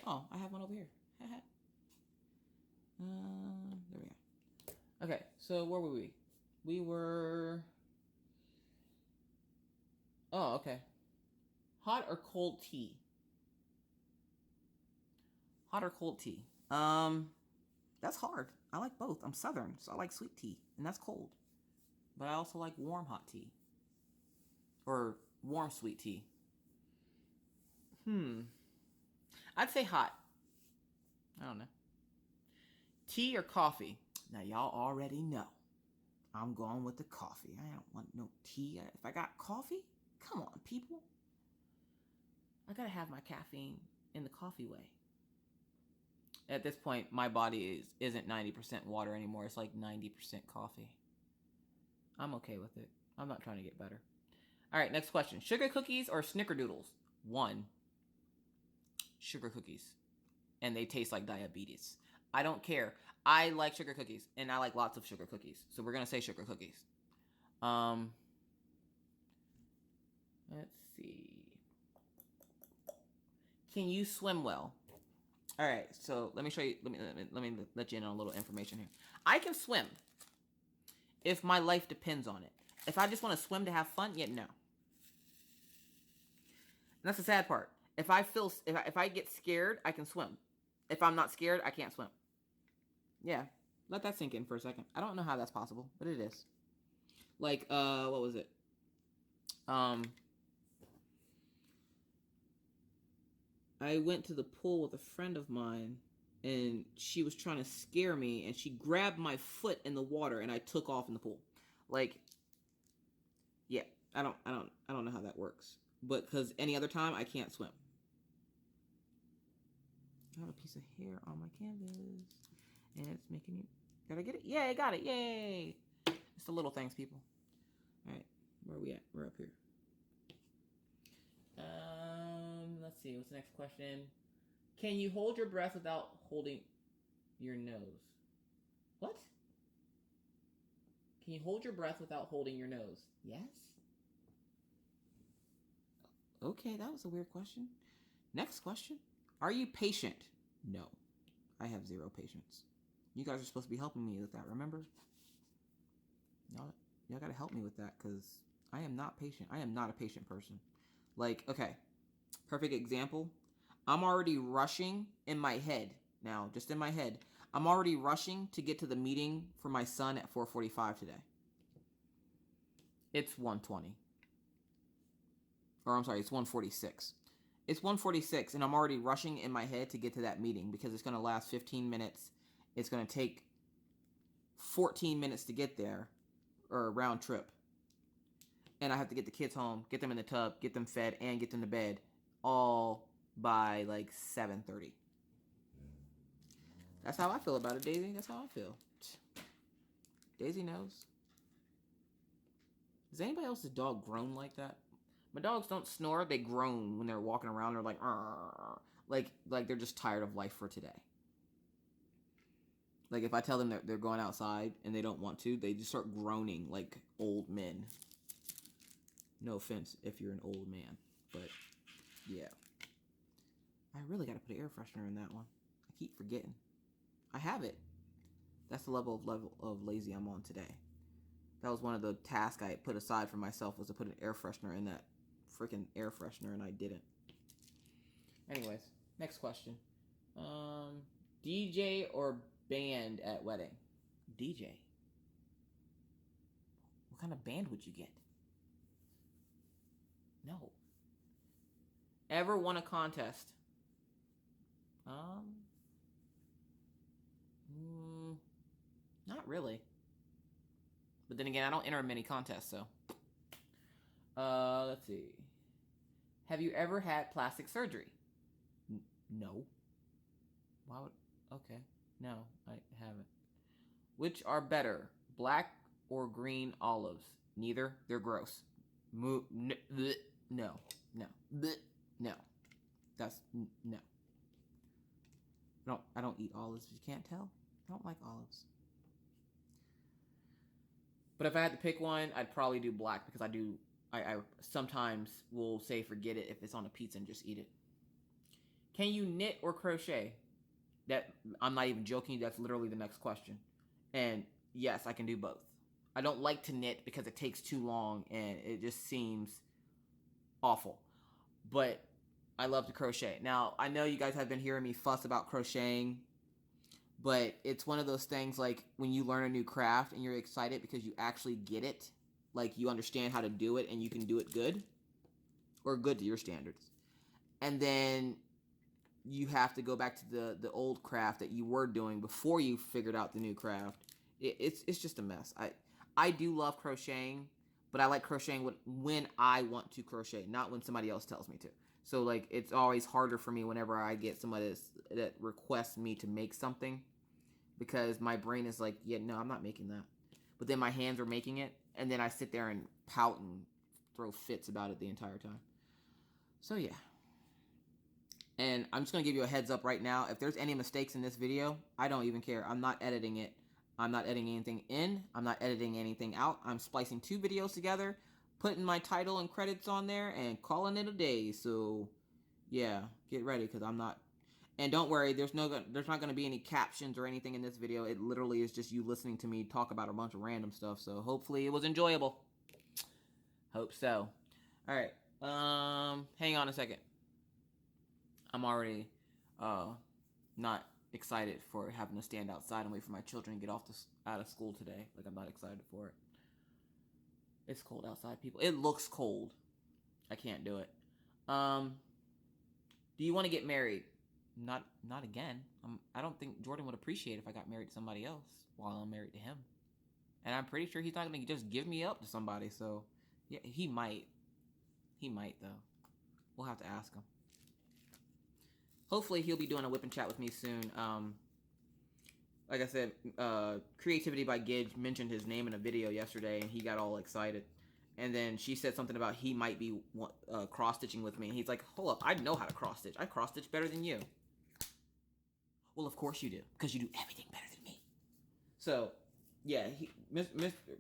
Oh, I have one over here. There we go. Okay, so where were we? We were... Oh, okay. Hot or cold tea? Hot or cold tea? That's hard. I like both. I'm Southern, so I like sweet tea, and that's cold. But I also like warm hot tea. Or warm sweet tea. I'd say hot. I don't know. Tea or coffee? Now, y'all already know. I'm going with the coffee. I don't want no tea. If I got coffee, come on, people. I gotta have my caffeine in the coffee way. At this point, my body isn't 90% water anymore. It's like 90% coffee. I'm okay with it. I'm not trying to get better. All right, next question. Sugar cookies or snickerdoodles? 1. Sugar cookies. And they taste like diabetes. I don't care. I like sugar cookies, and I like lots of sugar cookies. So we're going to say sugar cookies. Let's see. Can you swim well? All right, so let me show you. Let me let you in on a little information here. I can swim if my life depends on it. If I just want to swim to have fun, no. And that's the sad part. If I get scared, I can swim. If I'm not scared, I can't swim. Yeah, let that sink in for a second. I don't know how that's possible, but it is. Like, what was it? I went to the pool with a friend of mine, and she was trying to scare me, and she grabbed my foot in the water, and I took off in the pool. Like, yeah, I don't know how that works. But because any other time, I can't swim. I have a piece of hair on my canvas, and it's making me... Did I get it? Yay, got it. Yay. It's the little things, people. All right, where are we at? We're up here. Let's see. What's the next question? Can you hold your breath without holding your nose? What? Can you hold your breath without holding your nose? Yes? Okay, that was a weird question. Next question. Are you patient? No. I have 0 patience. You guys are supposed to be helping me with that, remember? Y'all gotta help me with that, because I am not patient. I am not a patient person. Like, okay. Perfect example. I'm already rushing in my head. Now, just in my head. I'm already rushing to get to the meeting for my son at 4:45 today. It's 1:20. Or I'm sorry, it's 1:46. It's 1:46, and I'm already rushing in my head to get to that meeting because it's going to last 15 minutes. It's going to take 14 minutes to get there, or a round trip. And I have to get the kids home, get them in the tub, get them fed, and get them to bed, all by like 7:30. That's how I feel about it, Daisy. That's how I feel. Daisy knows. Does anybody else's dog groan like that? My dogs don't snore. They groan when they're walking around. They're like, "Arr." like they're just tired of life for today. Like if I tell them they're going outside and they don't want to, they just start groaning like old men. No offense if you're an old man, but yeah. I really got to put an air freshener in that one. I keep forgetting. I have it. That's the level of lazy I'm on today. That was one of the tasks I put aside for myself, was to put an air freshener in that freaking air freshener, and I didn't. Anyways, next question. DJ or band at wedding? DJ. What kind of band would you get? No. Ever won a contest? Not really. But then again, I don't enter many contests, so. Let's see. Have you ever had plastic surgery? No. Why would... Okay. No, I haven't. Which are better, black or green olives? Neither. They're gross. No. No. No. That's... No. I don't eat olives, if you can't tell. I don't like olives. But if I had to pick one, I'd probably do black, because I sometimes will say forget it if it's on a pizza and just eat it. Can you knit or crochet? That, I'm not even joking, that's literally the next question. And yes, I can do both. I don't like to knit because it takes too long and it just seems awful. But I love to crochet. Now, I know you guys have been hearing me fuss about crocheting, but it's one of those things like when you learn a new craft and you're excited because you actually get it, like you understand how to do it and you can do it good, or good to your standards. And then you have to go back to the old craft that you were doing before you figured out the new craft. It's just a mess. I do love crocheting, but I like crocheting when I want to crochet, not when somebody else tells me to. So like it's always harder for me whenever I get somebody that requests me to make something, because my brain is like, yeah, no, I'm not making that. But then my hands are making it, and then I sit there and pout and throw fits about it the entire time. So yeah. And I'm just going to give you a heads up right now. If there's any mistakes in this video, I don't even care. I'm not editing it. I'm not editing anything in. I'm not editing anything out. I'm splicing 2 videos together, putting my title and credits on there, and calling it a day. So, yeah, get ready, because I'm not... And don't worry, there's not going to be any captions or anything in this video. It literally is just you listening to me talk about a bunch of random stuff. So, hopefully it was enjoyable. Hope so. All right. Hang on a second. I'm already not excited for having to stand outside and wait for my children to get out of school today. Like, I'm not excited for it. It's cold outside, people. It looks cold. I can't do it. Do you want to get married? Not again. I don't think Jordan would appreciate if I got married to somebody else while I'm married to him. And I'm pretty sure he's not going to just give me up to somebody. So, yeah, he might. He might, though. We'll have to ask him. Hopefully, he'll be doing a whip and chat with me soon. Like I said, Creativity by Gidge mentioned his name in a video yesterday, and he got all excited. And then she said something about he might be cross-stitching with me. And he's like, hold up, I know how to cross-stitch. I cross-stitch better than you. Well, of course you do, because you do everything better than me. So, yeah,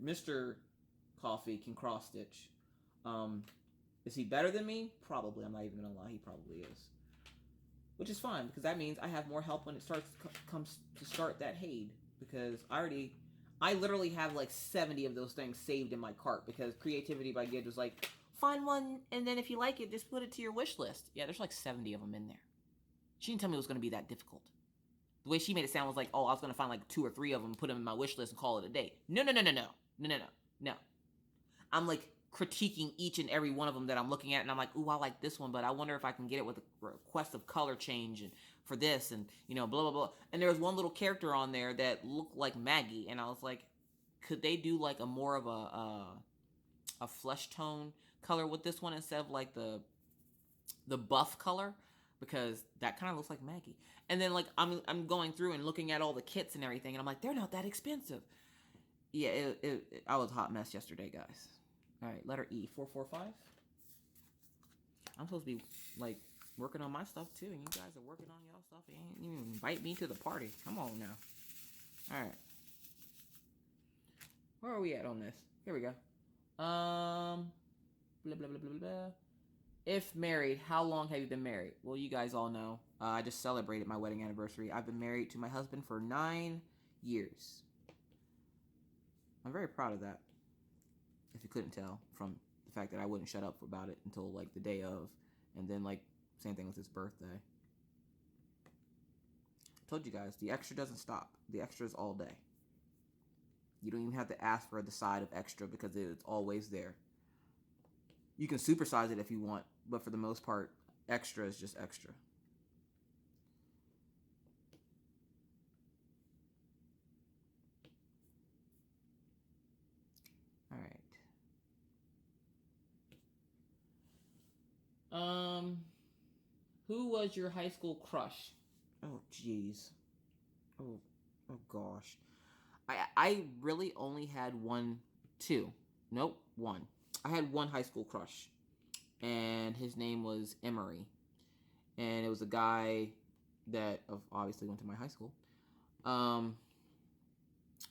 Mr. Coffee can cross-stitch. Is he better than me? Probably. I'm not even going to lie. He probably is. Which is fine, because that means I have more help when it comes to start that Haid. Because I literally have like 70 of those things saved in my cart, because Creativity by Gidge was like, find one, and then if you like it, just put it to your wish list. Yeah, there's like 70 of them in there. She didn't tell me it was going to be that difficult. The way she made it sound was like, oh, I was going to find like 2 or 3 of them, put them in my wish list, and call it a day. No. I'm like critiquing each and every one of them that I'm looking at, and I'm like, ooh, I like this one, but I wonder if I can get it with a request of color change and for this, and blah blah blah. And there was one little character on there that looked like Maggie, and I was like, could they do like a more of a flesh tone color with this one instead of like the buff color, because that kind of looks like Maggie. And then like I'm going through and looking at all the kits and everything, and I'm like, they're not that expensive. Yeah, I was a hot mess yesterday, guys. All right, letter E, 445. I'm supposed to be like working on my stuff too, and you guys are working on y'all stuff. You ain't even invite me to the party. Come on now. All right. Where are we at on this? Here we go. Blah blah blah blah blah. If married, how long have you been married? Well, you guys all know. I just celebrated my wedding anniversary. I've been married to my husband for 9 years. I'm very proud of that. If you couldn't tell from the fact that I wouldn't shut up about it until like the day of, and then like same thing with his birthday. I told you guys, the extra doesn't stop. The extra is all day. You don't even have to ask for the side of extra because it's always there. You can supersize it if you want, but for the most part, extra is just extra. All right. Who was your high school crush? Oh, jeez. Oh gosh. I really only had two. Nope, one. I had one high school crush, and his name was Emery, and it was a guy that obviously went to my high school.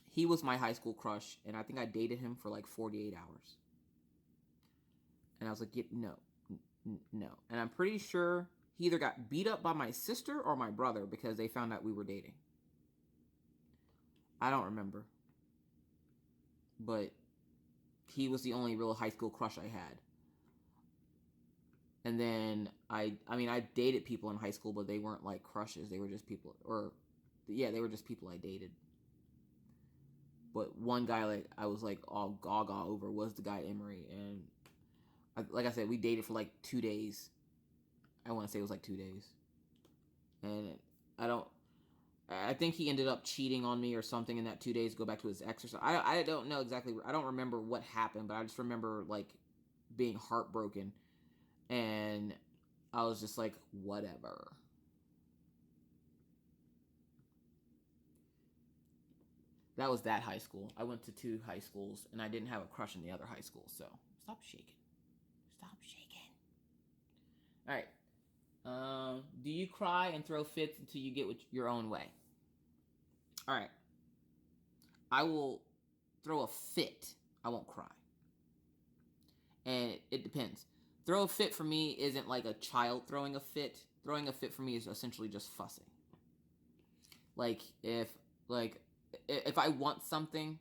He was my high school crush, and I think I dated him for like 48 hours. And I was like, no. And I'm pretty sure he either got beat up by my sister or my brother because they found out we were dating. I don't remember. But he was the only real high school crush I had. And then I dated people in high school, but they weren't like crushes. They were just people, they were just people I dated. But one guy like I was like all gaga over was the guy Emery, and like I said, we dated for like 2 days. I want to say it was like 2 days, and I think he ended up cheating on me or something in that 2 days. Go back to his ex or something. I don't know exactly. I don't remember what happened, but I just remember like being heartbroken, and I was just like, whatever. That was that high school. I went to 2 high schools, and I didn't have a crush in the other high school. So stop shaking. Stop shaking. All right. Do you cry and throw fits until you get your own way? All right. I will throw a fit. I won't cry. And it depends. Throw a fit for me isn't like a child throwing a fit. Throwing a fit for me is essentially just fussing. Like if I want something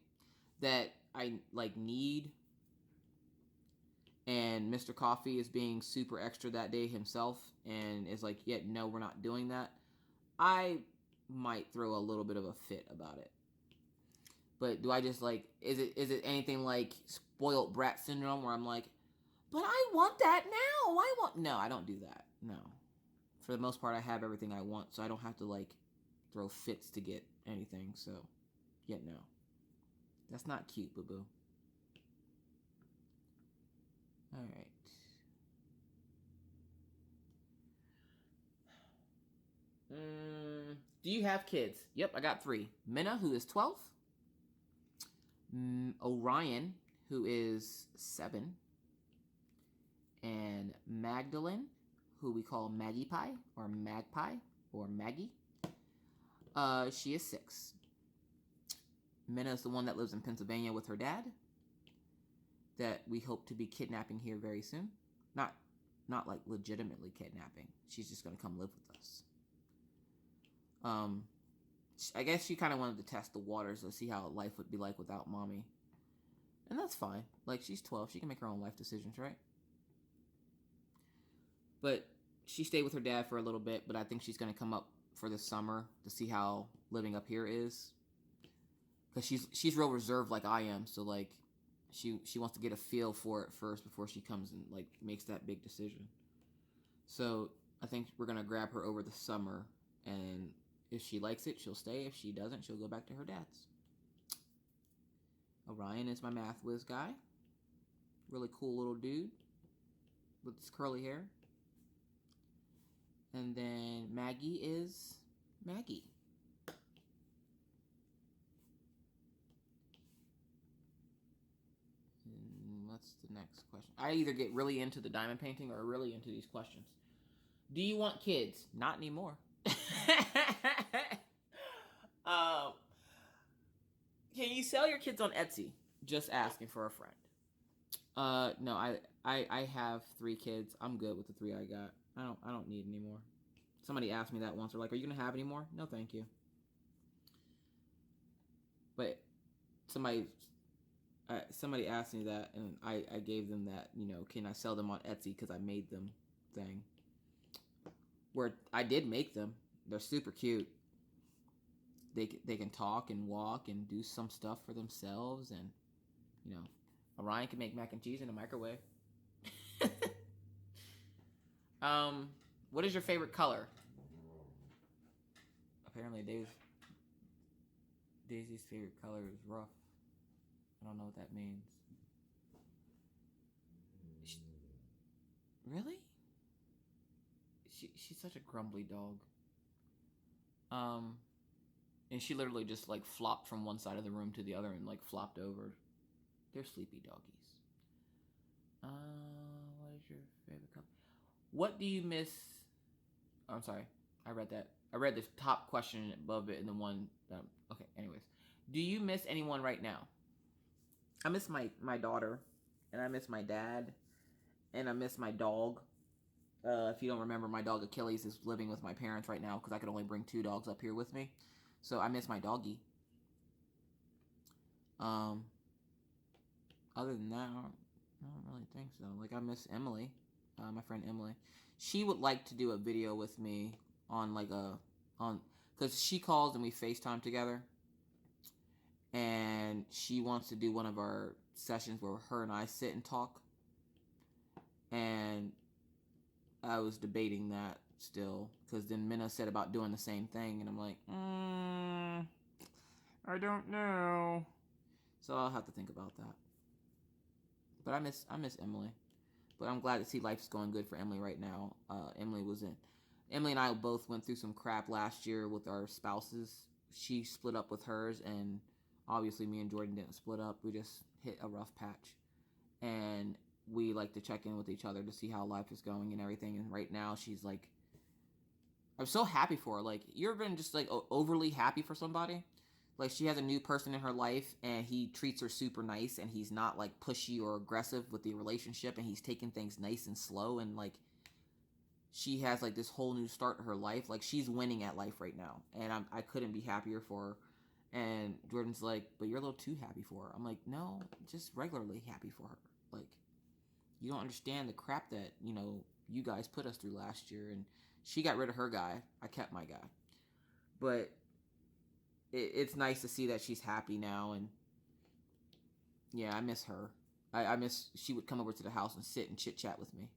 that I like need, and Mr. Coffee is being super extra that day himself and is like, yeah, no, we're not doing that, I might throw a little bit of a fit about it. But do I just like, is it anything like spoiled brat syndrome where I'm like, but I want that now. No, I don't do that. No. For the most part, I have everything I want, so I don't have to like throw fits to get anything. So, yeah, no. That's not cute, boo-boo. All right. Do you have kids? Yep, I got 3. Minna, who is 12. Orion, who is 7. And Magdalene, who we call Maggie Pie, or Magpie, or Maggie. She is 6. Minna is the one that lives in Pennsylvania with her dad, that we hope to be kidnapping here very soon. Not like legitimately kidnapping. She's just going to come live with us. I guess she kind of wanted to test the waters to see how life would be like without mommy. And that's fine. Like, she's 12. She can make her own life decisions, right? But she stayed with her dad for a little bit, but I think she's going to come up for the summer to see how living up here is. Because she's real reserved like I am, so like she wants to get a feel for it first before she comes and like makes that big decision. So I think we're going to grab her over the summer, and if she likes it, she'll stay. If she doesn't, she'll go back to her dad's. Orion is my math whiz guy. Really cool little dude with his curly hair. And then Maggie is Maggie. And what's the the next question? I either get really into the diamond painting or really into these questions. Do you want kids? Not anymore. um, can you sell your kids on Etsy? Just asking for a friend. No, I have 3 kids. I'm good with the 3 I got. I don't need any more. Somebody asked me that once. They're like, "Are you gonna have any more?" No, thank you. But somebody asked me that, and I gave them that, can I sell them on Etsy because I made them thing. Where I did make them. They're super cute. They can talk and walk and do some stuff for themselves, and Orion can make mac and cheese in a microwave. What is your favorite color? Apparently Daisy's favorite color is rough. I don't know what that means. Really? She's such a grumbly dog. And she literally just like flopped from one side of the room to the other and like flopped over. They're sleepy doggies. What is your favorite color? What do you miss? Oh, I'm sorry. I read that. I read the top question above it and the one. Okay. Anyways, do you miss anyone right now? I miss my daughter, and I miss my dad, and I miss my dog. If you don't remember, my dog Achilles is living with my parents right now because I could only bring 2 dogs up here with me. So I miss my doggy. Other than that, I don't really think so. Like, I miss Emily, my friend Emily. She would like to do a video with me on because she calls and we FaceTime together. And she wants to do one of our sessions where her and I sit and talk. And I was debating that still, because then Minna said about doing the same thing, and I'm like, I don't know. So I'll have to think about that. But I miss Emily. But I'm glad to see life's going good for Emily right now. Emily and I both went through some crap last year with our spouses. She split up with hers, and obviously me and Jordan didn't split up. We just hit a rough patch. And we like to check in with each other to see how life is going and everything. And right now she's like, I'm so happy for her. Like, you ever been just like overly happy for somebody? Like, she has a new person in her life and he treats her super nice, and he's not like pushy or aggressive with the relationship, and he's taking things nice and slow, and like she has like this whole new start to her life. Like, she's winning at life right now, and I couldn't be happier for her. And Jordan's like, but you're a little too happy for her. I'm like, no, just regularly happy for her. Like, you don't understand the crap that, you guys put us through last year. And she got rid of her guy. I kept my guy. But it's nice to see that she's happy now. And yeah, I miss her. I miss, she would come over to the house and sit and chit chat with me.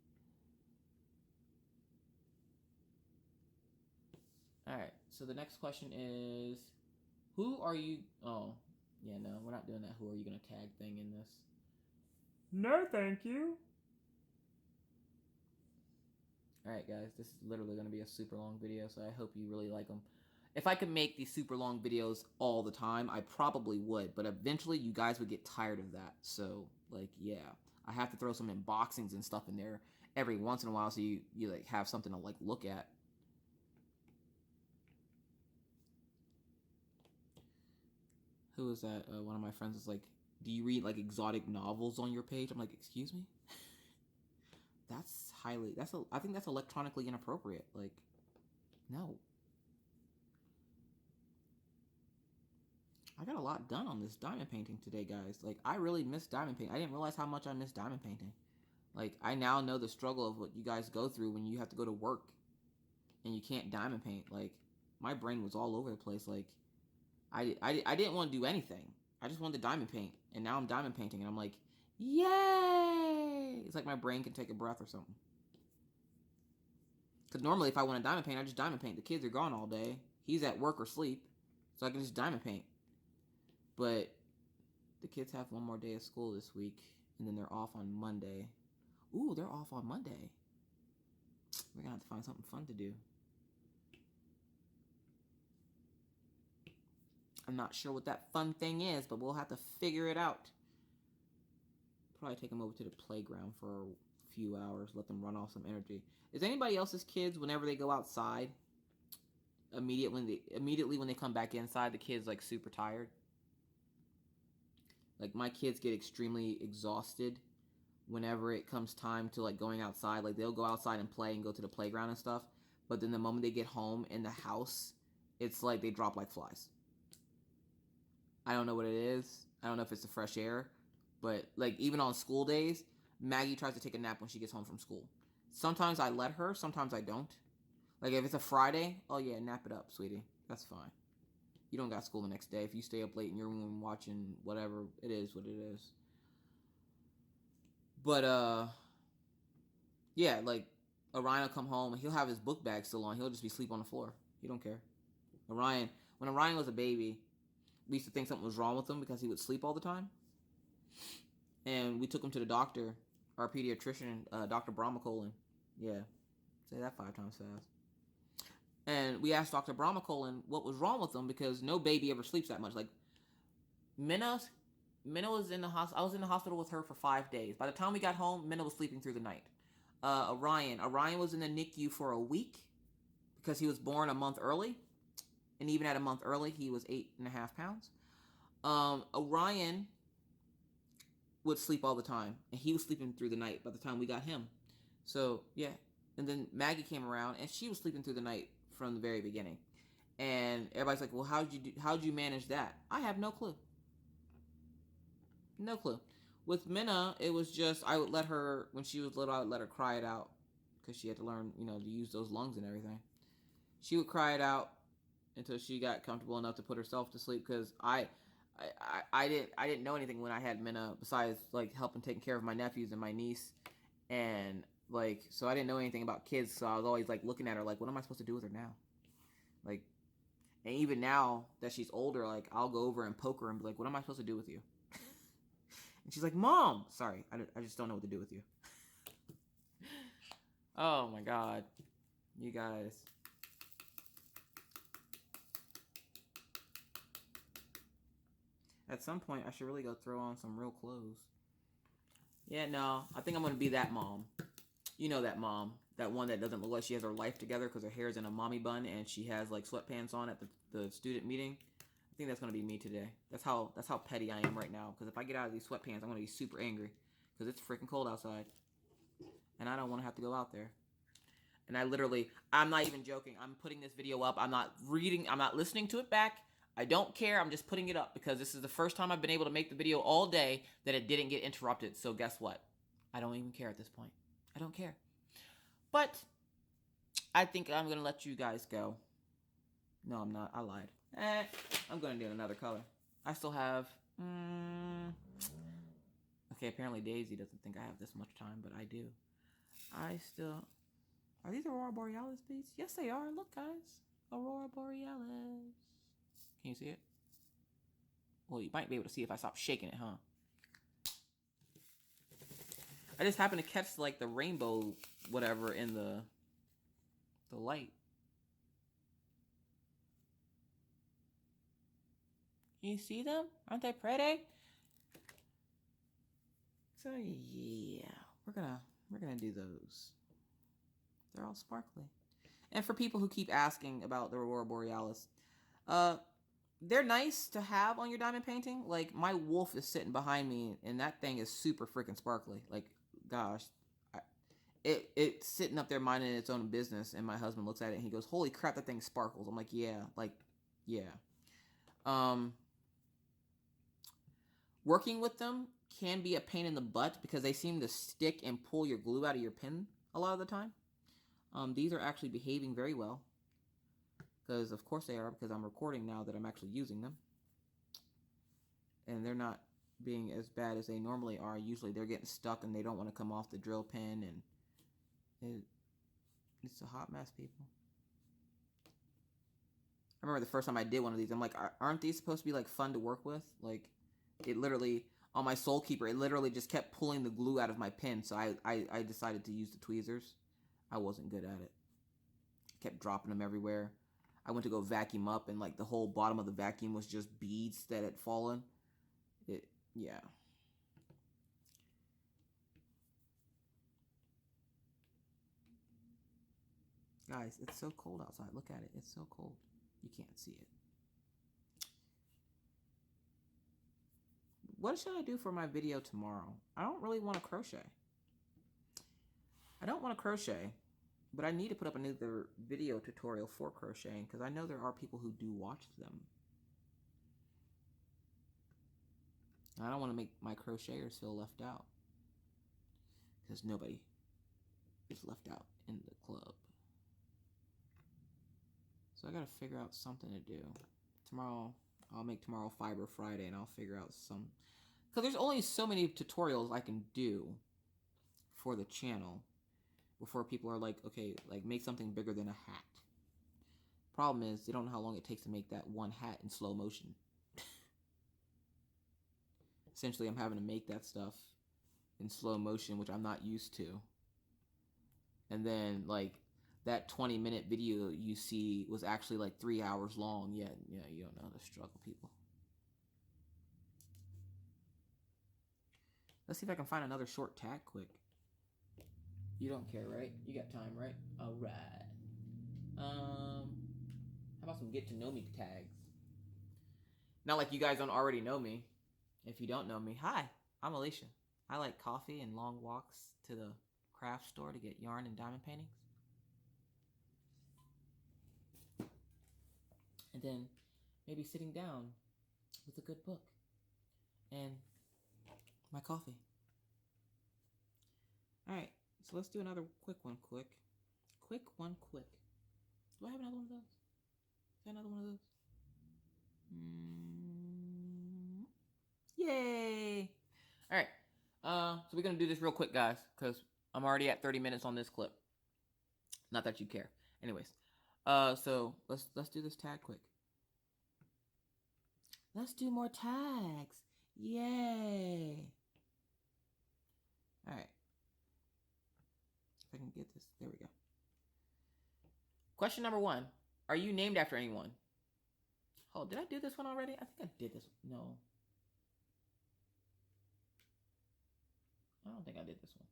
Alright, so the next question is, who are you? Oh, yeah, no, we're not doing that. Who are you going to tag thing in this? No, thank you. Alright, guys, this is literally going to be a super long video, so I hope you really like them. If I could make these super long videos all the time, I probably would, but eventually you guys would get tired of that. So, like, yeah, I have to throw some unboxings and stuff in there every once in a while so you like have something to like look at. Who is that? One of my friends is like, do you read like exotic novels on your page? I'm like, excuse me? I think that's electronically inappropriate. Like, no. I got a lot done on this diamond painting today, guys. Like, I really miss diamond painting. I didn't realize how much I miss diamond painting. Like, I now know the struggle of what you guys go through when you have to go to work and you can't diamond paint. Like, my brain was all over the place. Like, I didn't want to do anything. I just wanted to diamond paint. And now I'm diamond painting, and I'm like, yay! It's like my brain can take a breath or something. Because normally if I want to diamond paint, I just diamond paint. The kids are gone all day. He's at work or sleep. So I can just diamond paint. But the kids have one more day of school this week, and then they're off on Monday. Ooh, they're off on Monday. We're going to have to find something fun to do. I'm not sure what that fun thing is, but we'll have to figure it out. probably take them over to the playground for a few hours, let them run off some energy. Is anybody else's kids, whenever they go outside, immediately when they come back inside, the kids like super tired? Like my kids get extremely exhausted whenever it comes time to like going outside. Like they'll go outside and play and go to the playground and stuff, but then the moment they get home in the house, it's like they drop like flies. I don't know what it is. I don't know if it's the fresh air, but like even on school days, Maggie tries to take a nap when she gets home from school. Sometimes I let her, sometimes I don't. Like if it's a Friday, oh yeah, nap it up, sweetie. That's fine. You don't got school the next day. If you stay up late in your room watching whatever, it is what it is. But yeah, like Orion will come home and he'll have his book bag still on. He'll just be asleep on the floor. He don't care. When Orion was a baby, we used to think something was wrong with him because he would sleep all the time. And we took him to the doctor, our pediatrician, Dr. Brahmacolin. Yeah, say that 5 times fast. And we asked Dr. Brahmacolin what was wrong with him because no baby ever sleeps that much. Like Minna was in the hospital. I was in the hospital with her for 5 days. By the time we got home, Minna was sleeping through the night. Orion was in the NICU for a week because he was born a month early, and even at a month early, he was 8.5 pounds. Orion would sleep all the time, and he was sleeping through the night by the time we got him. So yeah, and then Maggie came around, and she was sleeping through the night from the very beginning. And everybody's like, "Well, how'd you manage that?" I have no clue. No clue. With Minna, it was just I would let her when she was little. I would let her cry it out because she had to learn, to use those lungs and everything. She would cry it out until she got comfortable enough to put herself to sleep. Because I didn't know anything when I had Minna besides like helping taking care of my nephews and my niece, and like so I didn't know anything about kids. So I was always like looking at her like, what am I supposed to do with her now? Like, and even now that she's older, like I'll go over and poke her and be like, what am I supposed to do with you? And she's like, Mom! Sorry, I just don't know what to do with you. Oh my God. You guys. At some point, I should really go throw on some real clothes. Yeah, no. I think I'm going to be that mom. You know that mom. That one that doesn't look like she has her life together because her hair's in a mommy bun and she has like sweatpants on at the student meeting. I think that's going to be me today. That's how petty I am right now. Because if I get out of these sweatpants, I'm going to be super angry. Because it's freaking cold outside. And I don't want to have to go out there. And I'm not even joking. I'm putting this video up. I'm not listening to it back. I don't care. I'm just putting it up because this is the first time I've been able to make the video all day that it didn't get interrupted. So guess what? I don't even care at this point. I don't care. But I think I'm going to let you guys go. No, I'm not. I lied. I'm going to do another color. I still have... Okay, apparently Daisy doesn't think I have this much time, but I do. Are these Aurora Borealis beads? Yes, they are. Look, guys. Aurora Borealis. Can you see it? Well, you might be able to see if I stop shaking it, huh? I just happened to catch, like, the rainbow whatever in the light. Can you see them? Aren't they pretty? So, yeah. We're gonna do those. They're all sparkly. And for people who keep asking about the Aurora Borealis, they're nice to have on your diamond painting. Like, my wolf is sitting behind me, and that thing is super freaking sparkly. Like, gosh. It's sitting up there minding its own business, and my husband looks at it, and he goes, holy crap, that thing sparkles. I'm like, yeah. Working with them can be a pain in the butt because they seem to stick and pull your glue out of your pen a lot of the time. These are actually behaving very well. Because, of course they are, because I'm recording now that I'm actually using them. And they're not being as bad as they normally are. Usually they're getting stuck and they don't want to come off the drill pen. And it's a hot mess, people. I remember the first time I did one of these, I'm like, aren't these supposed to be, like, fun to work with? Like, it literally, on my Soul Keeper, it literally just kept pulling the glue out of my pen. So I decided to use the tweezers. I wasn't good at it. Kept dropping them everywhere. I went to go vacuum up, and like the whole bottom of the vacuum was just beads that had fallen. Yeah. Guys, it's so cold outside. Look at it. It's so cold. You can't see it. What should I do for my video tomorrow? I don't really want to crochet. I don't want to crochet, but I need to put up another video tutorial for crocheting because I know there are people who do watch them. I don't want to make my crocheters feel left out because nobody is left out in the club. So I got to figure out something to do. Tomorrow, I'll make tomorrow Fiber Friday and I'll figure out some... Because there's only so many tutorials I can do for the channel before people are like, okay, like make something bigger than a hat. Problem is, they don't know how long it takes to make that one hat in slow motion. Essentially, I'm having to make that stuff in slow motion, which I'm not used to. And then, like, that 20-minute video you see was actually like 3 hours long. Yeah, you don't know the struggle, people. Let's see if I can find another short tag quick. You don't care, right? You got time, right? All right. How about some get to know me tags? Not like you guys don't already know me. If you don't know me, hi, I'm Alicia. I like coffee and long walks to the craft store to get yarn and diamond paintings. And then maybe sitting down with a good book and my coffee. All right, so let's do another quick one. Quick one. Do I have another one of those? Is there another one of those? Yay! All right, so we're gonna do this real quick, guys, because I'm already at 30 minutes on this clip. Not that you care. Anyways, so let's do this tag quick. Let's do more tags. Yay! All right. If I can get this, there we go. Question number 1: are you named after anyone? Oh, did I do this one already? I think I did this. No. I don't think I did this one.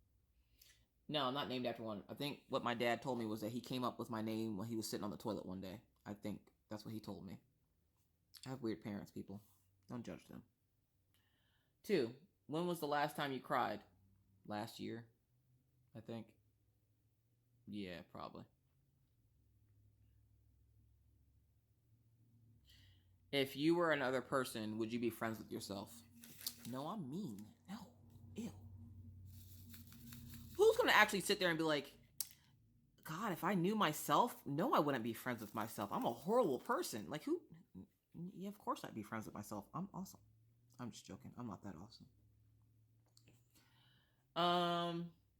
No, I'm not named after one. I think what my dad told me was that he came up with my name when he was sitting on the toilet one day. I think that's what he told me. I have weird parents, people. Don't judge them. 2, when was the last time you cried? Last year, I think. Yeah, probably. If you were another person, would you be friends with yourself? No, I'm mean. No. Ew. Who's going to actually sit there and be like, God, if I knew myself, no, I wouldn't be friends with myself. I'm a horrible person. Like, who? Yeah, of course I'd be friends with myself. I'm awesome. I'm just joking. I'm not that awesome.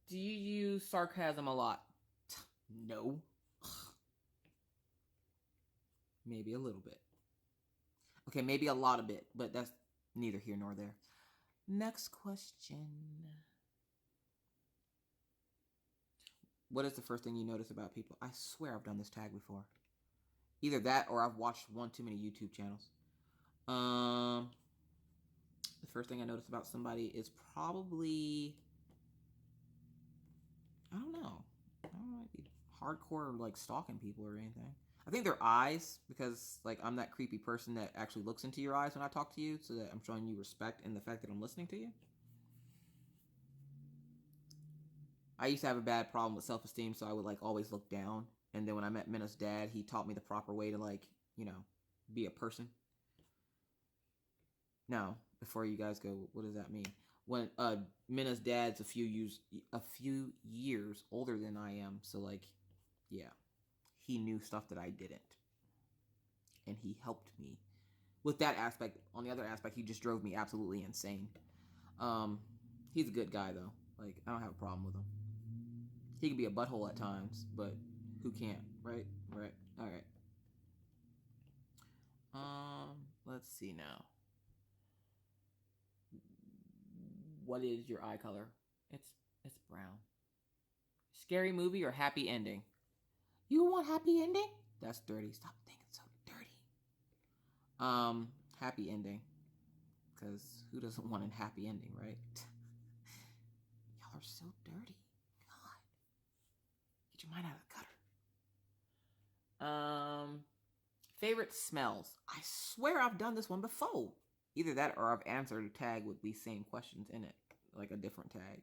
Do you use sarcasm a lot? No. Maybe a little bit. Okay, maybe a lot of bit, but that's neither here nor there. Next question. What is the first thing you notice about people? I swear I've done this tag before. Either that or I've watched one too many YouTube channels. The first thing I notice about somebody is probably, I don't know. I don't know, be hardcore like stalking people or anything. I think their eyes, because like I'm that creepy person that actually looks into your eyes when I talk to you, so that I'm showing you respect and the fact that I'm listening to you. I used to have a bad problem with self-esteem, so I would like always look down. And then when I met Minna's dad, he taught me the proper way to like, you know, be a person. Now, before you guys go, what does that mean? When Minna's dad's a few years older than I am, so like, yeah, he knew stuff that I didn't, and he helped me with that aspect. On the other aspect, he just drove me absolutely insane. He's a good guy though. Like, I don't have a problem with him. He can be a butthole at times, but who can't, right? Right. All right. Let's see now. What is your eye color? It's brown. Scary movie or happy ending? You want happy ending? That's dirty. Stop thinking so dirty. Happy ending. Because who doesn't want a happy ending, right? Y'all are so dirty. God. Get your mind out of the gutter. Favorite smells. I swear I've done this one before. Either that or I've answered a tag with these same questions in it, like a different tag.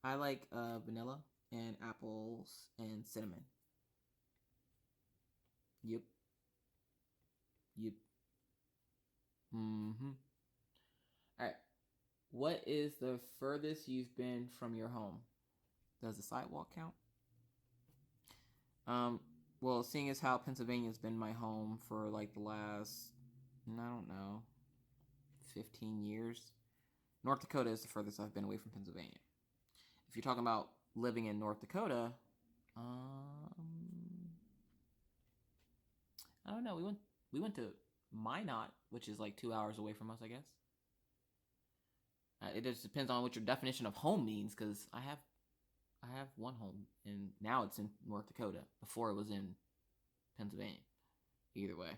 I like vanilla and apples and cinnamon. Yep. Mm-hmm. All right. What is the furthest you've been from your home? Does the sidewalk count? Well, seeing as how Pennsylvania's been my home for like the last, I don't know, 15 years. North Dakota is the furthest I've been away from Pennsylvania. If you're talking about living in North Dakota, I don't know. We went to Minot, which is like 2 hours away from us, I guess. It just depends on what your definition of home means, because I have one home, and now it's in North Dakota. Before it was in Pennsylvania. Either way.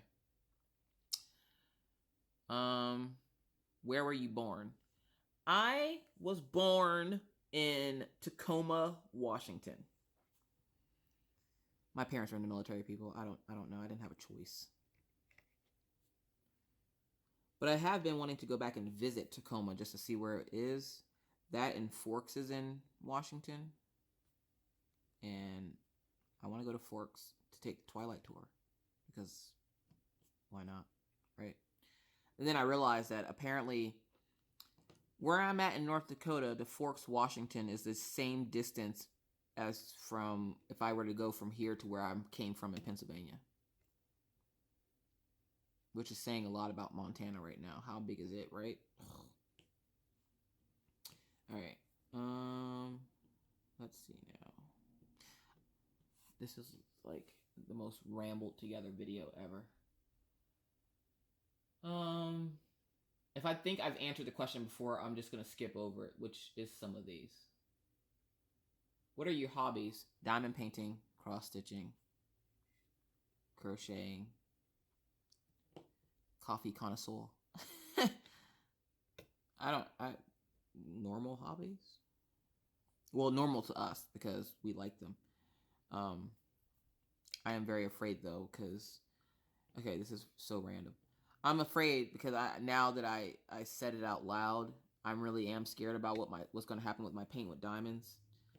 Where were you born? I was born in Tacoma, Washington. My parents are in the military, people. I don't know. I didn't have a choice. But I have been wanting to go back and visit Tacoma just to see where it is. That and Forks is in Washington. And I want to go to Forks to take the Twilight Tour. Because why not? Right? And then I realized that apparently where I'm at in North Dakota to Forks, Washington is the same distance as from if I were to go from here to where I came from in Pennsylvania. Which is saying a lot about Montana right now. How big is it, right? Alright. Let's see now. This is like the most rambled together video ever. If I think I've answered the question before, I'm just going to skip over it, which is some of these. What are your hobbies? Diamond painting, cross-stitching, crocheting, coffee connoisseur. Normal hobbies? Well, normal to us because we like them. I am very afraid though, because, okay, this is so random. I'm afraid because now that I said it out loud, I really am scared about what's going to happen with my paint with diamonds,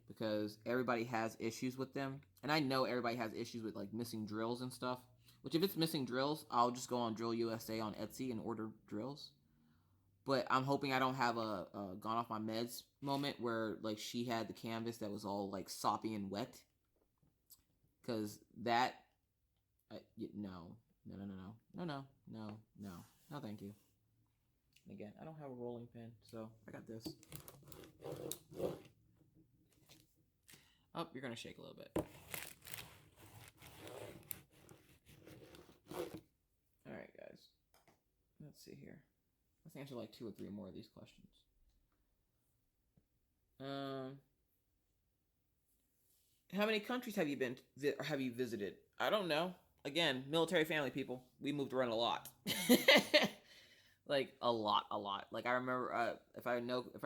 because everybody has issues with them, and I know everybody has issues with like missing drills and stuff. Which if it's missing drills, I'll just go on Drill USA on Etsy and order drills. But I'm hoping I don't have a gone off my meds moment where like she had the canvas that was all like soppy and wet. Because that, no, thank you. And again, I don't have a rolling pin, so I got this. Oh, you're gonna shake a little bit. Alright, guys. Let's see here. Let's answer like 2 or 3 more of these questions. How many countries have you been or have you visited? I don't know. Again, military family, people. We moved around a lot. Like a lot. Like I remember, if I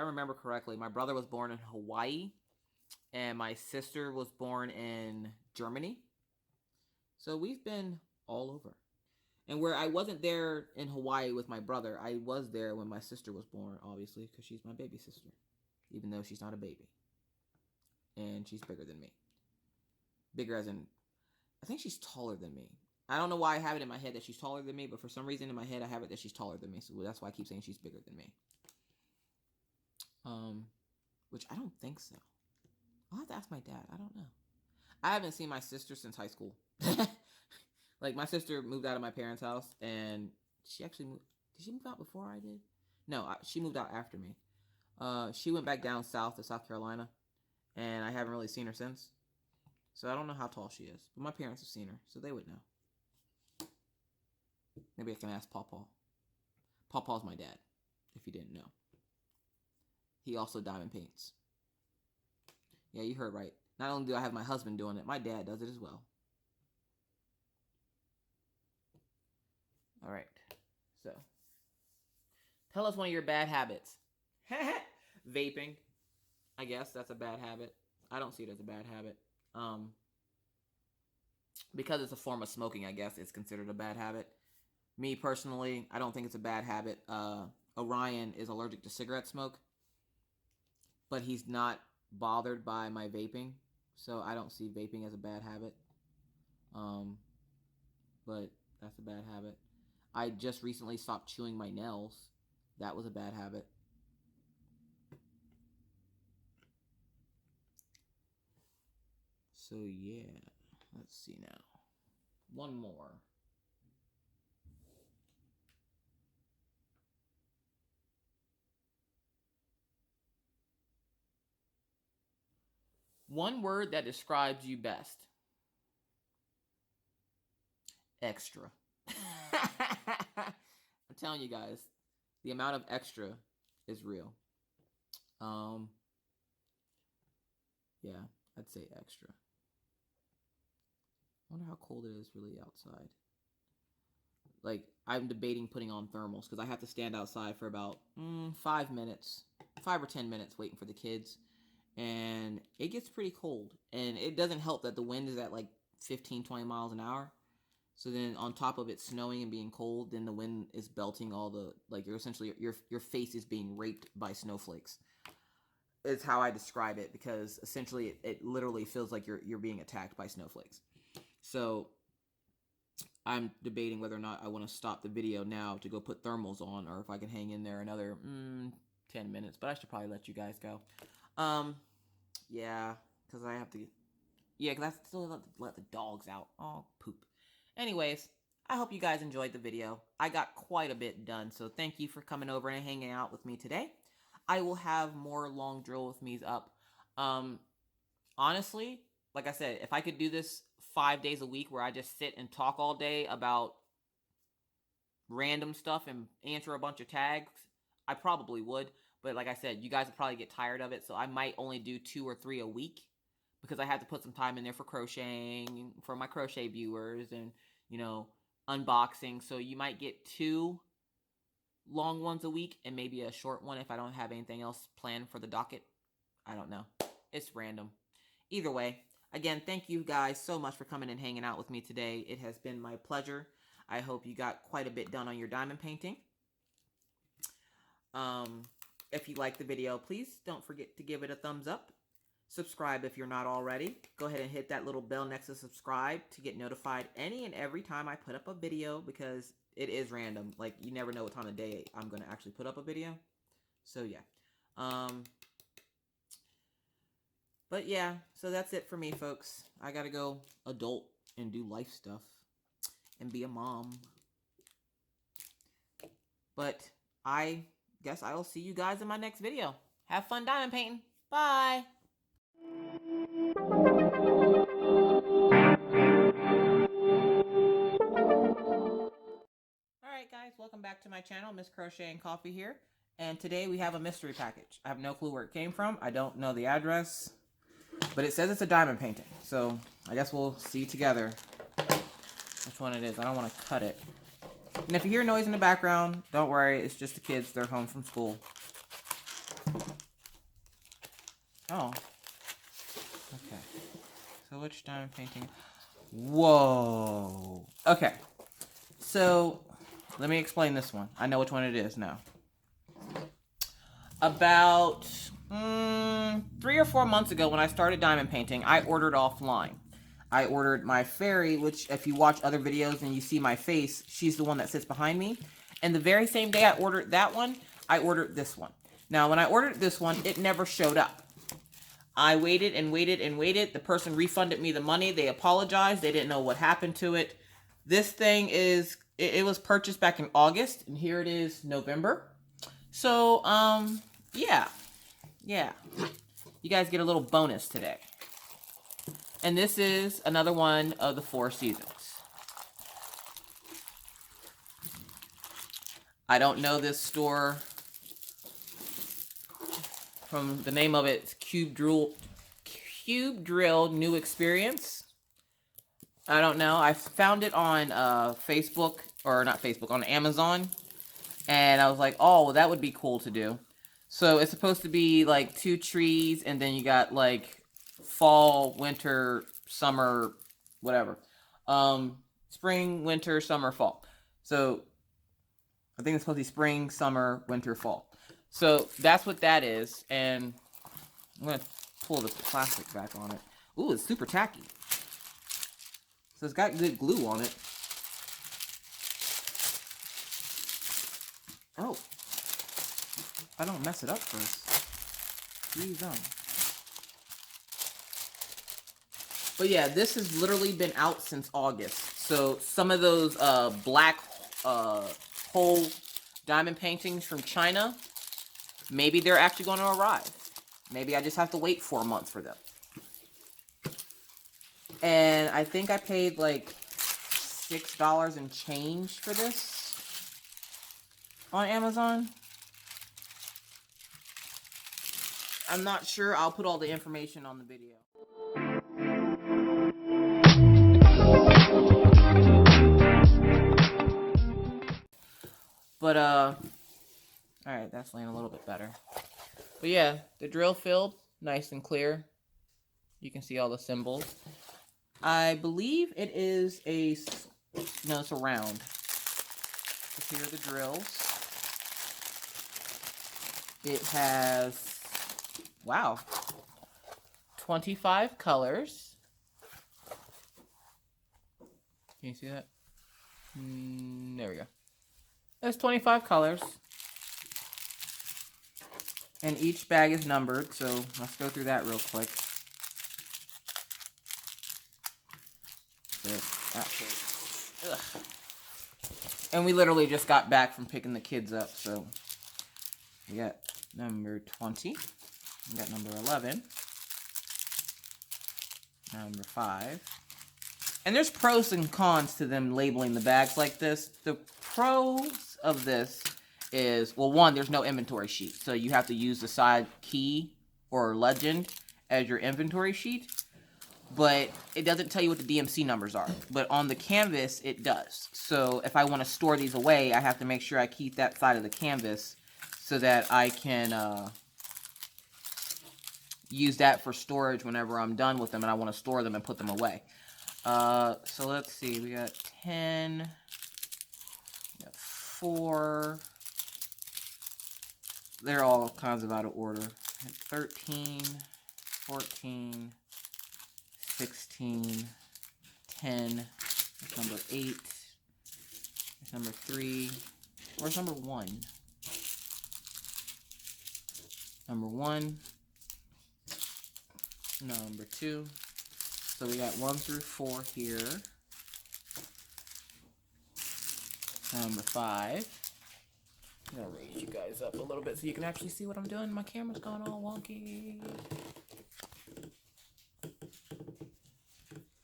remember correctly, my brother was born in Hawaii, and my sister was born in Germany. So we've been all over. And where I wasn't there in Hawaii with my brother, I was there when my sister was born, obviously, because she's my baby sister, even though she's not a baby. And she's bigger than me. Bigger as in, I think she's taller than me. I don't know why I have it in my head that she's taller than me, but for some reason in my head I have it that she's taller than me. So that's why I keep saying she's bigger than me. Which I don't think so. I'll have to ask my dad. I don't know. I haven't seen my sister since high school. Like, my sister moved out of my parents' house, and she actually moved. Did she move out before I did? No, she moved out after me. She went back down south to South Carolina, and I haven't really seen her since. So I don't know how tall she is, but my parents have seen her, so they would know. Maybe I can ask Pawpaw. Pawpaw's my dad, if you didn't know. He also diamond paints. Yeah, you heard right. Not only do I have my husband doing it, my dad does it as well. All right. So, tell us one of your bad habits. Vaping. I guess that's a bad habit. I don't see it as a bad habit. because it's a form of smoking, I guess it's considered a bad habit. Me personally, I don't think it's a bad habit. Orion is allergic to cigarette smoke, but he's not bothered by my vaping, so I don't see vaping as a bad habit. But that's a bad habit. I just recently stopped chewing my nails. That was a bad habit. So yeah, let's see now. One more. One word that describes you best. Extra. I'm telling you guys, the amount of extra is real. Yeah, I'd say extra. I wonder how cold it is really outside. Like, I'm debating putting on thermals because I have to stand outside for about 5 minutes, 5 or 10 minutes waiting for the kids. And it gets pretty cold. And it doesn't help that the wind is at like 15, 20 miles an hour. So then on top of it snowing and being cold, then the wind is belting all the, like, you're essentially, your face is being raped by snowflakes. It's how I describe it, because essentially it literally feels like you're being attacked by snowflakes. So I'm debating whether or not I want to stop the video now to go put thermals on, or if I can hang in there another 10 minutes. But I should probably let you guys go. Yeah, because I have to, because I still have to let the dogs out. Oh, poop. Anyways, I hope you guys enjoyed the video. I got quite a bit done, so thank you for coming over and hanging out with me today. I will have more long drill with me's up. Honestly, like I said, if I could do this 5 days a week where I just sit and talk all day about random stuff and answer a bunch of tags, I probably would. But like I said, you guys would probably get tired of it, so I might only do 2 or 3 a week, because I have to put some time in there for crocheting, for my crochet viewers, and, you know, unboxing. So you might get 2 long ones a week and maybe a short one if I don't have anything else planned for the docket. I don't know. It's random. Either way, again, thank you guys so much for coming and hanging out with me today. It has been my pleasure. I hope you got quite a bit done on your diamond painting. If you liked the video, please don't forget to give it a thumbs up. Subscribe if you're not already. Go ahead and hit that little bell next to subscribe to get notified any and every time I put up a video, because it is random. Like, you never know what time of day I'm going to actually put up a video. So, yeah. But, yeah. So, that's it for me, folks. I got to go adult and do life stuff and be a mom. But I guess I will see you guys in my next video. Have fun diamond painting. Bye. Alright guys, welcome back to my channel. Miss Crochet and Coffee here. And today we have a mystery package. I have no clue where it came from. I don't know the address. But it says it's a diamond painting. So I guess we'll see together which one it is. I don't want to cut it. And if you hear noise in the background, don't worry. It's just the kids. They're home from school. Oh. Okay. So which diamond painting? Whoa. Okay. So let me explain this one. I know which one it is now. About 3 or 4 months ago when I started diamond painting, I ordered offline. I ordered my fairy, which if you watch other videos and you see my face, she's the one that sits behind me. And the very same day I ordered that one, I ordered this one. Now, when I ordered this one, it never showed up. I waited and waited and waited. The person refunded me the money. They apologized. They didn't know what happened to it. This thing is, it was purchased back in August, and here it is November. So, yeah. You guys get a little bonus today. And this is another one of the 4 seasons. I don't know this store. From the name of it, Cube Drill New Experience. I don't know. I found it on Facebook, or not Facebook, on Amazon. And I was like, oh, well, that would be cool to do. So it's supposed to be like 2 trees, and then you got like fall, winter, summer, whatever. Spring, winter, summer, fall. So I think it's supposed to be spring, summer, winter, fall. So that's what that is. And I'm going to pull the plastic back on it. Ooh, it's super tacky. So it's got good glue on it. Oh. If I don't mess it up first. Please don't. But yeah, this has literally been out since August. So some of those black hole diamond paintings from China, maybe they're actually going to arrive. Maybe I just have to wait 4 months for them. And I think I paid like $6 and change for this on Amazon. I'm not sure. I'll put all the information on the video. But, alright, that's laying a little bit better. But yeah, the drill filled, nice and clear. You can see all the symbols. I believe it is no, it's a round. So here are the drills. It has, wow, 25 colors. Can you see that? There we go. There's 25 colors. And each bag is numbered, so let's go through that real quick. And we literally just got back from picking the kids up, so we got number 20, we got number 11, number 5. And there's pros and cons to them labeling the bags like this. The pros of this is, well, one, there's no inventory sheet, so you have to use the side key or legend as your inventory sheet. But it doesn't tell you what the DMC numbers are. But on the canvas, it does. So if I want to store these away, I have to make sure I keep that side of the canvas so that I can use that for storage whenever I'm done with them and I want to store them and put them away. So let's see. We got 10. We got 4. They're all kinds of out of order. 13, 14... 16, 10, that's number 8, that's number 3, where's number 1? Number 1, number 2, so we got 1 through 4 here, number 5, I'm going to raise you guys up a little bit so you can actually see what I'm doing. My camera's going all wonky.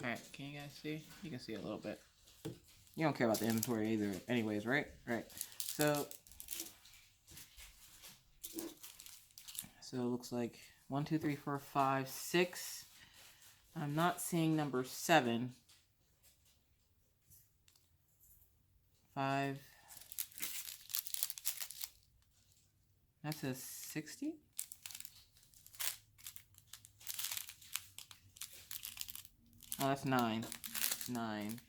Alright, can you guys see? You can see a little bit. You don't care about the inventory either anyways, right? Right. So it looks like 1, 2, 3, 4, 5, 6. I'm not seeing number 7. 5. That says 60? Oh, that's 9. 9.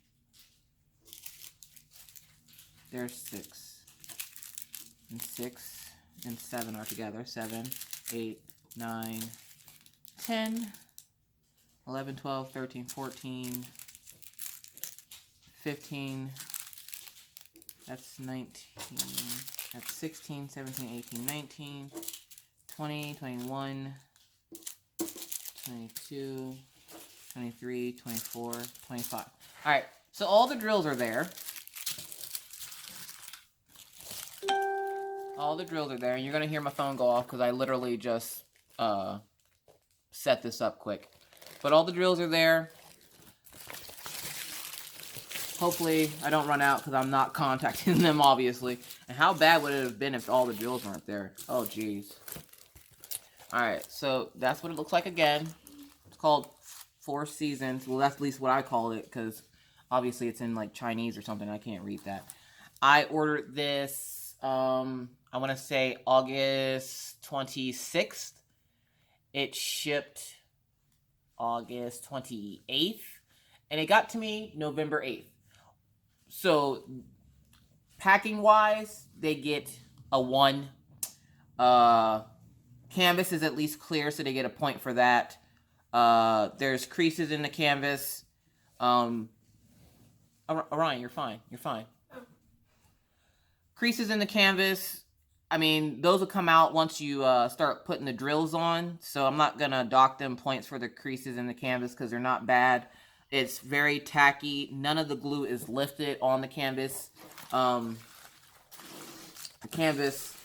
There's 6. And 6 and 7 are together. 7, 8, 9, 10, 11, 12, 13, 14, 15. That's 19. That's 16, 17, 18, 19, 20, 21, 22, 23, 24, 25. Alright, so all the drills are there. All the drills are there, and you're going to hear my phone go off because I literally just set this up quick. But all the drills are there. Hopefully I don't run out because I'm not contacting them, obviously. And how bad would it have been if all the drills weren't there? Oh, jeez. Alright, so that's what it looks like again. It's called Four Seasons. Well, that's at least what I call it because obviously it's in like Chinese or something. I can't read that. I ordered this, I want to say August 26th. It shipped August 28th. and it got to me November 8th. So packing wise, they get a 1. Canvas is at least clear, so they get a point for that. There's creases in the canvas. Orion, you're fine. You're fine. Creases in the canvas. I mean, those will come out once you start putting the drills on. So I'm not going to dock them points for the creases in the canvas because they're not bad. It's very tacky. None of the glue is lifted on the canvas. The canvas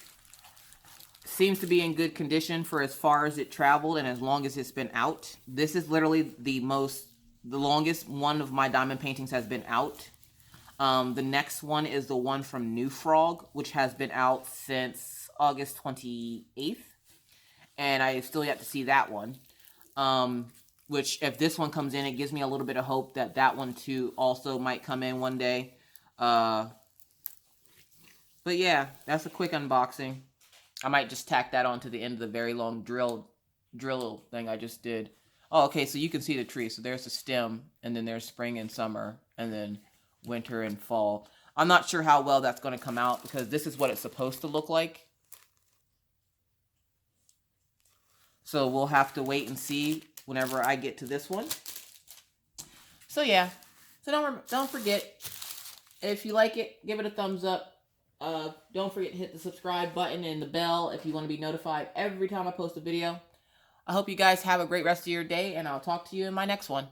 seems to be in good condition for as far as it traveled and as long as it's been out. This is literally the longest one of my diamond paintings has been out. The next one is the one from New Frog, which has been out since August 28th. And I still yet to see that one. Which, if this one comes in, it gives me a little bit of hope that that one too also might come in one day. But yeah, that's a quick unboxing. I might just tack that on to the end of the very long drill thing I just did. Oh, okay, so you can see the tree. So there's the stem, and then there's spring and summer, and then winter and fall. I'm not sure how well that's going to come out because this is what it's supposed to look like. So we'll have to wait and see whenever I get to this one. So yeah, so don't forget, if you like it, give it a thumbs up. Don't forget to hit the subscribe button and the bell if you want to be notified every time I post a video. I hope you guys have a great rest of your day, and I'll talk to you in my next one.